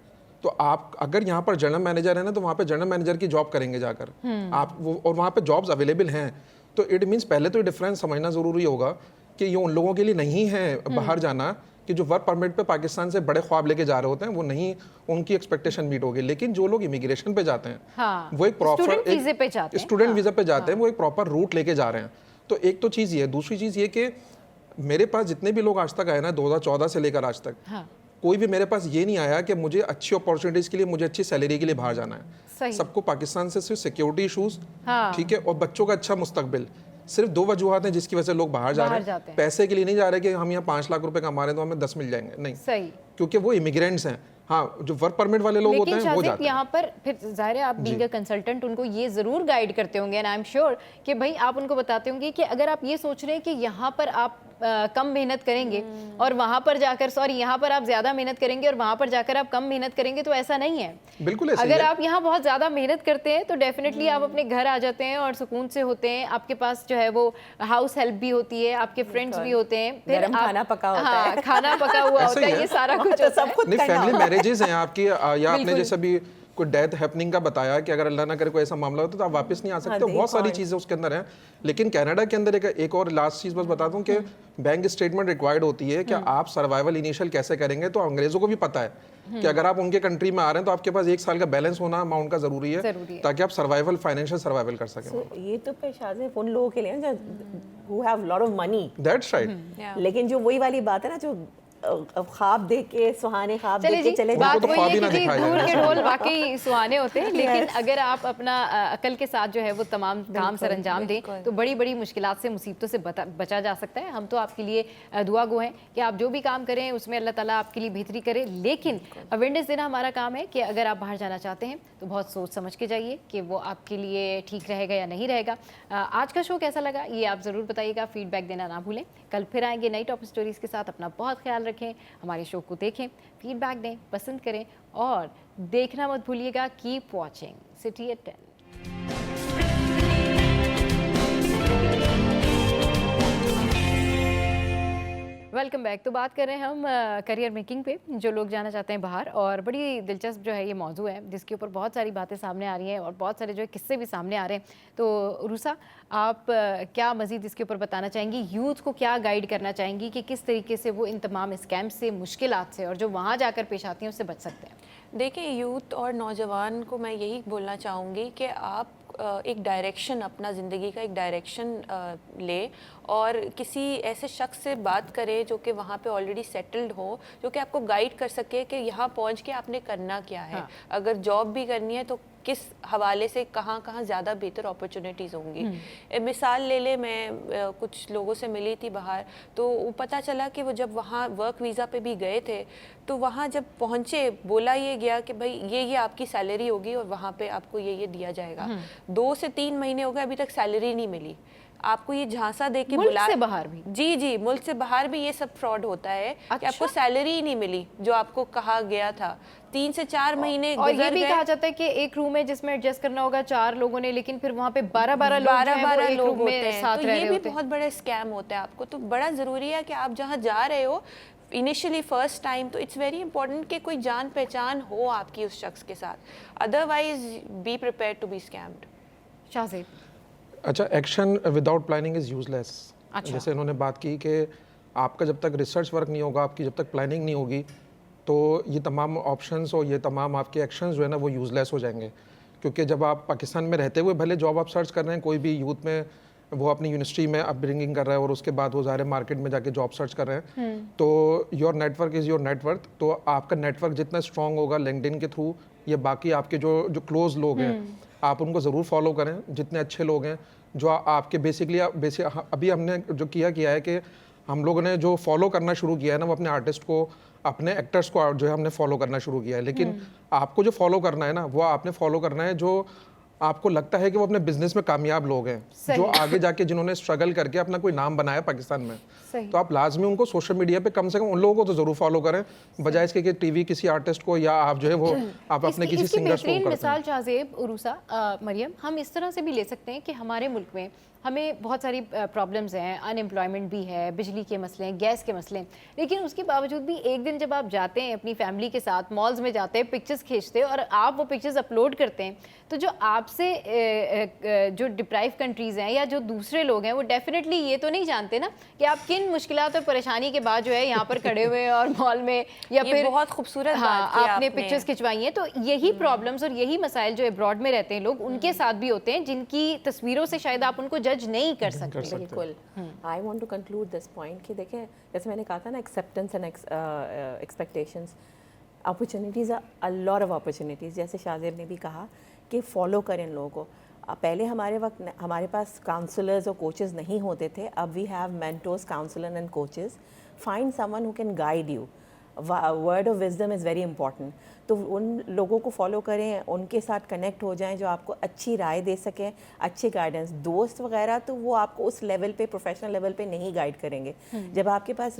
तो आप अगर यहाँ पर जनरल मैनेजर है ना, तो वहाँ पे जनरल मैनेजर की जॉब करेंगे जाकर आप वो, और वहाँ पे जॉब्स अवेलेबल हैं। तो इट मीन्स पहले तो ये डिफरेंस समझना ज़रूरी होगा कि ये उन लोगों के लिए नहीं है बाहर जाना कि जो वर्क परमिट पे पाकिस्तान से बड़े ख्वाब लेके जा रहे होते हैं, वो नहीं उनकी एक्सपेक्टेशन मीट होगी। लेकिन जो लोग इमिग्रेशन पे जाते हैं वो एक प्रॉपर
स्टूडेंट वीज़े पे जाते हैं,
स्टूडेंट वीज़ा पे जाते हैं, वो एक प्रॉपर रूट लेके जा रहे हैं। तो एक तो चीज़ ये है, दूसरी चीज़ ये कि मेरे पास जितने भी लोग आज तक आए ना 2014 से लेकर आज तक, कोई भी मेरे पास ये नहीं आया कि मुझे अच्छी अपॉर्चुनिटीज़ के लिए, मुझे अच्छी सैलरी के लिए बाहर जाना है। सबको पाकिस्तान से सिर्फ सिक्योरिटी इशूज़, ठीक है, और बच्चों का अच्छा मुस्तकबिल, सिर्फ 2 वजूहत हैं जिसकी वजह से लोग बाहर जा रहे हैं। पैसे के लिए नहीं जा रहे कि हम यहाँ 5 लाख रुपए कमा रहे हैं तो हमें 10 मिल जाएंगे, नहीं, सही, क्योंकि वो इमिग्रेंट्स हैं। हाँ, जो वर्क परमिट वाले लोग होते हैं वो जाते हैं।
यहाँ पर फिर जाहिर है आप बीइंग अ कंसल्टेंट उनको ये ज़रूर गाइड करते होंगे, एंड आई एम श्योर कि भाई आप उनको बताते होंगे कि अगर आप ये सोच रहे हैं कि यहाँ पर आप कम मेहनत करेंगे और वहाँ पर जाकर, सॉरी, यहाँ पर आप ज़्यादा मेहनत करेंगे और वहाँ पर जाकर आप कम मेहनत करेंगे, तो ऐसा नहीं है।
बिल्कुल ऐसा
अगर आप यहाँ बहुत ज़्यादा मेहनत करते हैं तो डेफिनेटली आप अपने घर आ जाते हैं और सुकून से होते हैं। आपके पास जो है वो हाउस हेल्प भी होती है, आपके फ्रेंड्स भी होते हैं, फिर
खाना पका होता है,
खाना पका हुआ होता है, ये सारा कुछ
सब कुछ
नहीं, फैमिली मैरिजेस हैं आपकी, या आपने जैसे भी कोई डेथ हैपनिंग का बताया कि अगर अल्लाह ना करे कोई ऐसा मामला हो तो आप वापस नहीं आ सकते। बहुत सारी चीज़ें उसके अंदर हैं। लेकिन कनाडा के अंदर एक और लास्ट चीज़ बस बता दूं कि बैंक स्टेटमेंट रिक्वायर्ड होती है कि आप सर्वाइवल इनिशियल कैसे करेंगे। तो अंग्रेज़ों को भी पता है कि अगर आप उनके कंट्री में आ रहे हैं तो आपके पास 1 साल का बैलेंस होना अमाउंट का ज़रूरी है ताकि आप सर्वाइवल, फाइनेंशियल सर्वाइवल कर सकें।
ये तो पेशाज़ उन लोगों के लिए who have lot of money,
that's right.
लेकिन जो वही वाली बात है ना, जो ख्वाब देख के, सुहाने ख्वाब देख के चले
बात
तो
वही
ख्वाब
है
ही
कि
ना
जी
दिखाया
दूर
जाए।
के ढोल वाकई सुहाने होते हैं, लेकिन अगर आप अपना अकल के साथ जो है वो तमाम काम सर अंजाम दें तो बड़ी बड़ी मुश्किलात से, मुसीबतों से बचा जा सकता है। हम तो आपके लिए दुआ गो हैं कि आप जो भी काम करें उसमें अल्लाह ताला आपके लिए बेहतरी करे। लेकिन अवेयरनेस देना हमारा काम है कि अगर आप बाहर जाना चाहते हैं तो बहुत सोच समझ के जाइए कि वो आपके लिए ठीक रहेगा या नहीं रहेगा। आज का शो कैसा लगा ये आप ज़रूर बताइएगा, फीडबैक देना ना भूलें। कल फिर आएंगे नई टॉप स्टोरीज़ के साथ। अपना बहुत ख्याल रखें, हमारे शो को देखें, फीडबैक दें, पसंद करें और देखना मत भूलिएगा keep watching city at 10। Welcome back. तो बात कर रहे हैं हम करियर मेकिंग पे, जो लोग जाना चाहते हैं बाहर, और बड़ी दिलचस्प जो है ये मौजू है जिसके ऊपर बहुत सारी बातें सामने आ रही हैं और बहुत सारे जो है किस्से भी सामने आ रहे हैं। तो रूसा, आप क्या मज़ीद इसके ऊपर बताना चाहेंगी? यूथ को क्या गाइड करना चाहेंगी कि किस तरीके से वो इन तमाम स्कैम से, मुश्किलात से और जो वहाँ जाकर पेश आती हैं उससे बच सकते हैं?
देखिए, यूथ और नौजवान को मैं यही बोलना चाहूँगी कि आप एक डायरेक्शन, अपना ज़िंदगी का एक डायरेक्शन ले और किसी ऐसे शख्स से बात करें जो कि वहाँ पे ऑलरेडी सेटल्ड हो, जो कि आपको गाइड कर सके कि यहाँ पहुँच के आपने करना क्या है। अगर जॉब भी करनी है तो किस हवाले से कहाँ कहाँ ज़्यादा बेहतर अपॉर्चुनिटीज़ होंगी। मिसाल ले ले, मैं कुछ लोगों से मिली थी बाहर, तो वो पता चला कि वो जब वहाँ वर्क वीज़ा पे भी गए थे तो वहाँ जब पहुँचे बोला ये गया कि भाई ये आपकी सैलरी होगी और वहाँ पे आपको ये दिया जाएगा। 2 से 3 महीने हो गए, अभी तक सैलरी नहीं मिली। आपको ये झांसा दे के
मुल्क से बाहर भी,
जी मुल्क से बाहर भी ये सब फ्रॉड होता है। कि आपको सैलरी ही नहीं मिली जो आपको कहा गया था। 3 से 4 महीने
और ये भी कहा जाता है कि एक रूम है जिसमें एडजस्ट करना होगा 4 लोगों ने, लेकिन फिर वहाँ पे 12 लोग होते हैं,
तो ये भी बहुत बड़ा स्कैम होता है। आपको तो बड़ा ज़रूरी है कि आप जहाँ जा रहे हो इनिशियली फर्स्ट टाइम, तो इट्स वेरी इंपॉर्टेंट कि कोई जान पहचान हो आपकी उस शख्स के साथ, otherwise be prepared to be scammed.
Shahzeb,
अच्छा, action without planning is useless. जैसे इन्होंने बात की कि आपका जब तक रिसर्च वर्क नहीं होगा, आपकी जब तक प्लानिंग नहीं होगी, तो ये तमाम ऑप्शंस और ये तमाम आपके एक्शंस जो है ना वो यूजलेस हो जाएंगे। क्योंकि जब आप पाकिस्तान में रहते हुए भले जॉब आप सर्च कर रहे हैं, कोई भी यूथ में वो अपनी यूनिवर्सिटी में अपब्रिंगिंग कर रहा है और उसके बाद वो ज़ाहिर मार्केट में जाके जॉब सर्च कर रहे हैं, तो your network is your net worth. तो आपका नेटवर्क जितना स्ट्रॉन्ग होगा लिंक्डइन के थ्रू, या बाकी आपके जो क्लोज लोग हैं आप उनको ज़रूर फॉलो करें, जितने अच्छे लोग हैं जो आपके बेसिकली अभी हमने जो किया है कि हम लोगों ने जो फॉलो करना शुरू किया है ना, वो अपने आर्टिस्ट को, अपने एक्टर्स को जो है हमने फॉलो करना शुरू किया है। लेकिन आपको जो फॉलो करना है ना, वो आपने फॉलो करना है जो आपको लगता है कि वो अपने बिजनेस में कामयाब लोग हैं, जो आगे जाके जिन्होंने स्ट्रगल करके अपना कोई नाम बनाया पाकिस्तान में। तो आप लाजमी उनको सोशल मीडिया पे कम से कम उन लोगों को तो जरूर फॉलो करें, बजाय इसके कि टीवी किसी आर्टिस्ट को या आप जो है वो आप अपने किसी सिंगर्स को करते हैं।
मिसाल शाहजेब, उरूसा, मरियम, हम इस तरह से भी ले सकते हैं कि हमारे मुल्क में हमें बहुत सारी प्रॉब्लम्स हैं, अनएम्प्लॉयमेंट भी है, बिजली के मसले हैं, गैस के मसले हैं, लेकिन उसके बावजूद भी एक दिन जब आप जाते हैं अपनी फैमिली के साथ मॉल्स में जाते हैं, पिक्चर्स खींचते हैं और आप वो पिक्चर्स अपलोड करते हैं, तो जो आपसे जो डिप्राइव कंट्रीज़ हैं या जो दूसरे लोग हैं वो डेफिनेटली ये तो नहीं जानते ना कि आप किन मुश्किलात और परेशानी के बाद जो है यहाँ पर खड़े हुए हैं और मॉल में, या
ये
फिर
बहुत खूबसूरत
हाँ,
बात की
आपने
आपने।
पिक्चर्स खिंचवाई हैं। तो यही प्रॉब्लम्स और यही मसाइल जो अब्रॉड में रहते हैं लोग, उनके साथ भी होते हैं, जिनकी तस्वीरों से शायद आप उनको जज नहीं कर सकते।
बिल्कुल। I want to conclude this point कि देखें, जैसे मैंने कहा था ना, acceptance and expectations, opportunities, a lot of opportunities. जैसे शाहजेब ने भी कहा कि फॉलो करें इन लोगों को। पहले हमारे वक्त हमारे पास काउंसलर्स और कोचेस नहीं होते थे, अब we have mentors, counsellor and coaches. Find someone who can guide you. Word of wisdom is very important. तो उन लोगों को फॉलो करें, उनके साथ कनेक्ट हो जाएं जो आपको अच्छी राय दे सकें, अच्छी गाइडेंस। दोस्त वगैरह तो वो आपको उस लेवल पे, प्रोफेशनल लेवल पे नहीं गाइड करेंगे। जब आपके पास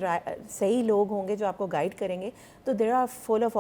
सही लोग होंगे जो आपको गाइड करेंगे, तो there are full of,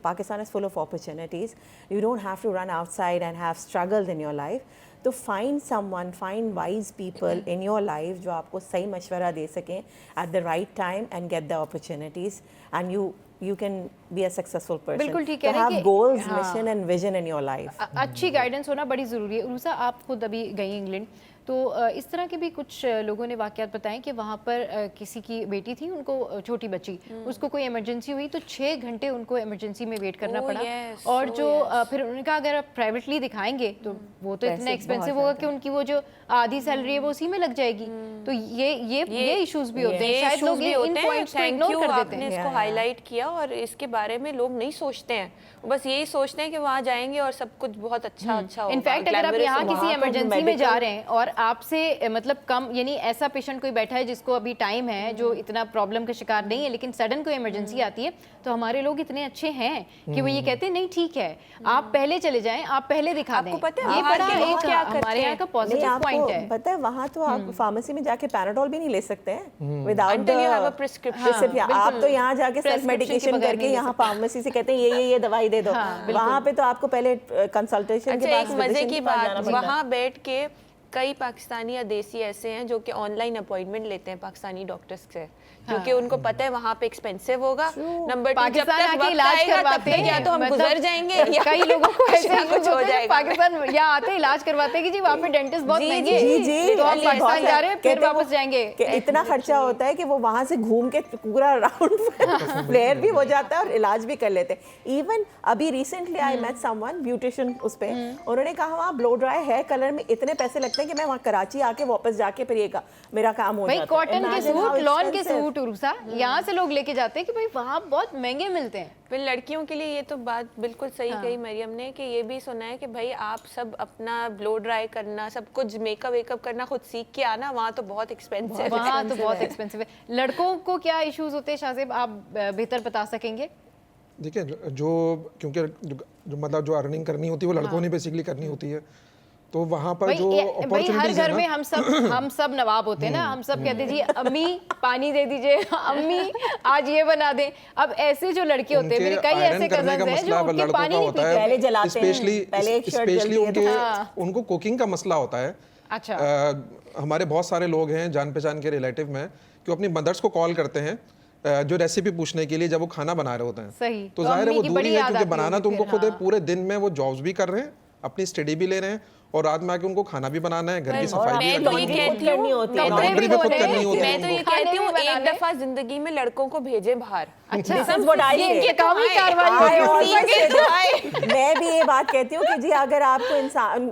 Pakistan is full of opportunities. You don't have to run outside and have struggled in your life. तो find someone, find wise people in your life जो आपको सही मशवरा दे सकें at the right time and get the opportunities, and you can be a successful person.
बिल्कुल ठीक
तो
है
have goals, mission and vision in your life.
अच्छी गाइडेंस होना बड़ी ज़रूरी है। उरूसा, आप खुद अभी गई इंग्लैंड, तो इस तरह के भी कुछ लोगों ने वाक़यात बताएं कि वहाँ पर किसी की बेटी थी, उनको छोटी बच्ची, उसको कोई इमरजेंसी हुई तो 6 घंटे उनको इमरजेंसी में वेट करना पड़ा। और जो फिर उन्होंने कहा अगर आप प्राइवेटली दिखाएंगे तो वो तो इतना एक्सपेंसिव होगा कि उनकी वो जो आधी सैलरी है वो उसी में लग जाएगी। तो ये इश्यूज भी होते हैं, शायद लोग इन पॉइंट्स को इग्नोर कर देते हैं।
आपने इसको हाईलाइट किया, और इसके बारे में लोग नहीं सोचते हैं, बस यही सोचते हैं कि वहाँ जाएंगे और सब कुछ बहुत अच्छा होगा।
इनफैक्ट अगर आप यहाँ किसी इमरजेंसी में जा रहे हैं और आपसे मतलब कम, यानी ऐसा पेशेंट कोई बैठा है जिसको अभी टाइम है, जो इतना प्रॉब्लम का शिकार नहीं है, लेकिन सडन कोई इमरजेंसी आती है, तो हमारे लोग इतने अच्छे हैं कि वो ये कहते हैं नहीं ठीक है, आप पहले चले जाएं, आप पहले दिखा दें।
आपको पता है
ये
बाहर
बड़ा
के लोग
एक
क्या करते
हमारे यहाँ का
नहीं,
पॉजिटिव पॉइंट है।
पता है वहाँ तो आप फार्मेसी में जाके पैराडोल भी नहीं ले सकते हैं without
Until you have a prescription।
आप तो यहाँ जाके सेल्फ
Prescription के
मेडिकेशन
बगैर
करके
नहीं ले
यहाँ फार्मेसी से कहते हैं ये दवाई दे दो। वहाँ पे तो आपको पहले कंसल्टेशन के
अच्छा,
बाद
एक मजे
physician
की
के पास जाना
बात,
पड़ता है।
वहाँ बैठ के कई पाकिस्तानी या देसी ऐसे हैं जो कि ऑनलाइन अपॉइंटमेंट लेते हैं पाकिस्तानी डॉक्टर्स से, क्योंकि उनको पता है वहाँ पे एक्सपेंसिव होगा। नंबर 2, जब
पाकिस्तान
तक
आके
वक्त
इलाज
आएगा तब
करवाते
तक
हैं,
या तो हम
मतलब
गुजर जाएंगे या
कई लोगों को ऐसे ही
कुछ हो
होता है,
जाएगा।
पाकिस्तान यहाँ आते इलाज करवाते हैं कि जी वहाँ पे डेंटिस्ट बहुत महंगे हैं,
जी
तो हम
ऐसा
पाकिस्तान
बहुत
जा
है।
रहे हैं फिर
कहते
वापस
वो-
जाएंगे।
कि इतना खर्चा होता है कि वो वहाँ से घूम के पूरा राउंड फ्लेयर भी हो जाता है और इलाज भी कर लेते हैं। इवन अभी recently I met someone beautician, उस पे उन्होंने कहा वहाँ ब्लो ड्राई हेयर कलर में इतने पैसे लगते हैं कि मैं वहाँ कराची आके वापस जाके फिर मेरा काम हो
भाई
जाता है।
कॉटन के
Imagine how
सूट, लॉन के
expensive.
सूट, उरूसा यहाँ से लोग लेके जाते हैं कि भाई वहाँ बहुत महंगे मिलते हैं।
फिर लड़कियों के लिए ये तो बात बिल्कुल सही कही मरियम ने, कि ये भी सुना है कि भाई आप सब अपना ब्लो ड्राई करना, सब कुछ मेकअप वेकअप करना खुद सीख के आना, वहाँ तो बहुत एक्सपेंसिव है।
वहाँ तो बहुत एक्सपेंसिव है। लड़कों को क्या इश्यूज होते हैं शाहजेब, आप बेहतर बता सकेंगे?
देखिए क्योंकि जो मतलब जो अर्निंग करनी होती है वो लड़कों ने बेसिकली करनी होती है, तो वहाँ पर जो
भाई हर
अपॉर्चुनिटीज है
घर में हम सब नवाब होते हैं ना, हम सब कहते हैं जी अम्मी पानी दे दीजिए, अम्मी आज ये बना दें। अब ऐसे जो लड़के होते हैं, मेरे कई ऐसे कजन्स हैं जो उनके पानी नहीं पीते।
पहले जलाते हैं, पहले एक शर्ट
स्पेशली
जलती है
उनको कुकिंग का मसला होता है।
अच्छा,
हमारे बहुत सारे लोग हैं जान पहचान के रिलेटिव में कि अपनी मदर्स को कॉल करते हैं जो रेसिपी पूछने के लिए जब वो खाना बना रहे होते हैं।
सही।
तो जाहिर है वो दूरी है, क्योंकि बनाना तो उनको खुद है,
हाँ।
पूरे दिन में वो जॉब्स भी कर रहे हैं, अपनी स्टडी भी ले रहे हैं, और रात में आके उनको खाना भी बनाना है, घर की सफाई भी
मैं तो ये कहती हूँ,
लॉन्ड्री भी खुद करनी होती है।
मैं तो ये कहती हूँ एक दफा जिंदगी में लड़कों को भेजें बाहर।
अच्छा,
This is what I say.
ये कामी कार्रवाई
I
होती
always
है।
say that. मैं भी ये बात कहती हूँ कि जी अगर आपको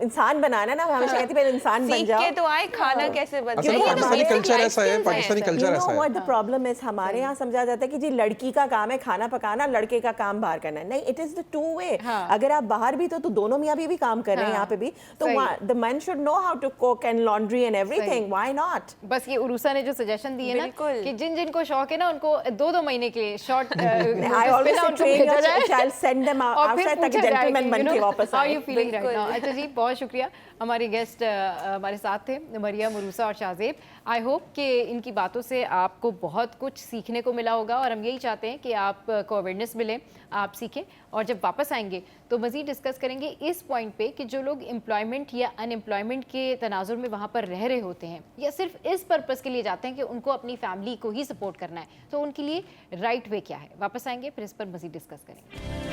इंसान बनाना ना, हमेशा कहती पहले इंसान बन
सीख
जाओ।
के तो आए, खाना कैसे बनता
असल में
है।
पाकिस्तानी कल्चर ऐसा है, पाकिस्तानी
You
कल्चर
know
ऐसा
what
है।
the problem is? हमारे यहाँ समझा जाता है कि जी लड़की का काम है खाना पकाना, लड़के का काम बाहर करना है। नहीं, it is the two way. अगर आप बाहर भी तो दोनों मियाँ बीवी काम कर रहे हैं यहाँ पे भी, तो the men should know how to cook and laundry and everything. Why not?
बस ये उरुसा ने जो सजेशन दिए ना
बिल्कुल।
कि जिन जिनको शौक है ना उनको 2-2 महीने के लिए short
I always say train your child, send them outside ताकि gentleman बन के वापस
हाउ
आए.
You feeling right now. अच्छा जी, बहुत शुक्रिया। हमारे गेस्ट हमारे साथ थे मरियम, उरुसा और शाहजेब। आई होप कि इनकी बातों से आपको बहुत कुछ सीखने को मिला होगा और हम यही चाहते हैं कि आपको अवेयरनेस मिले, आप सीखें और जब वापस आएंगे तो मज़ीद डिस्कस करेंगे इस पॉइंट पे कि जो लोग एम्प्लॉयमेंट या अनएम्प्लॉयमेंट के तनाजुर में वहाँ पर रह रहे होते हैं या सिर्फ इस पर्पज़ के लिए जाते हैं कि उनको अपनी फैमिली को ही सपोर्ट करना है, तो उनके लिए राइट वे क्या है। वापस आएंगे फिर इस पर मज़ीद डिस्कस करेंगे।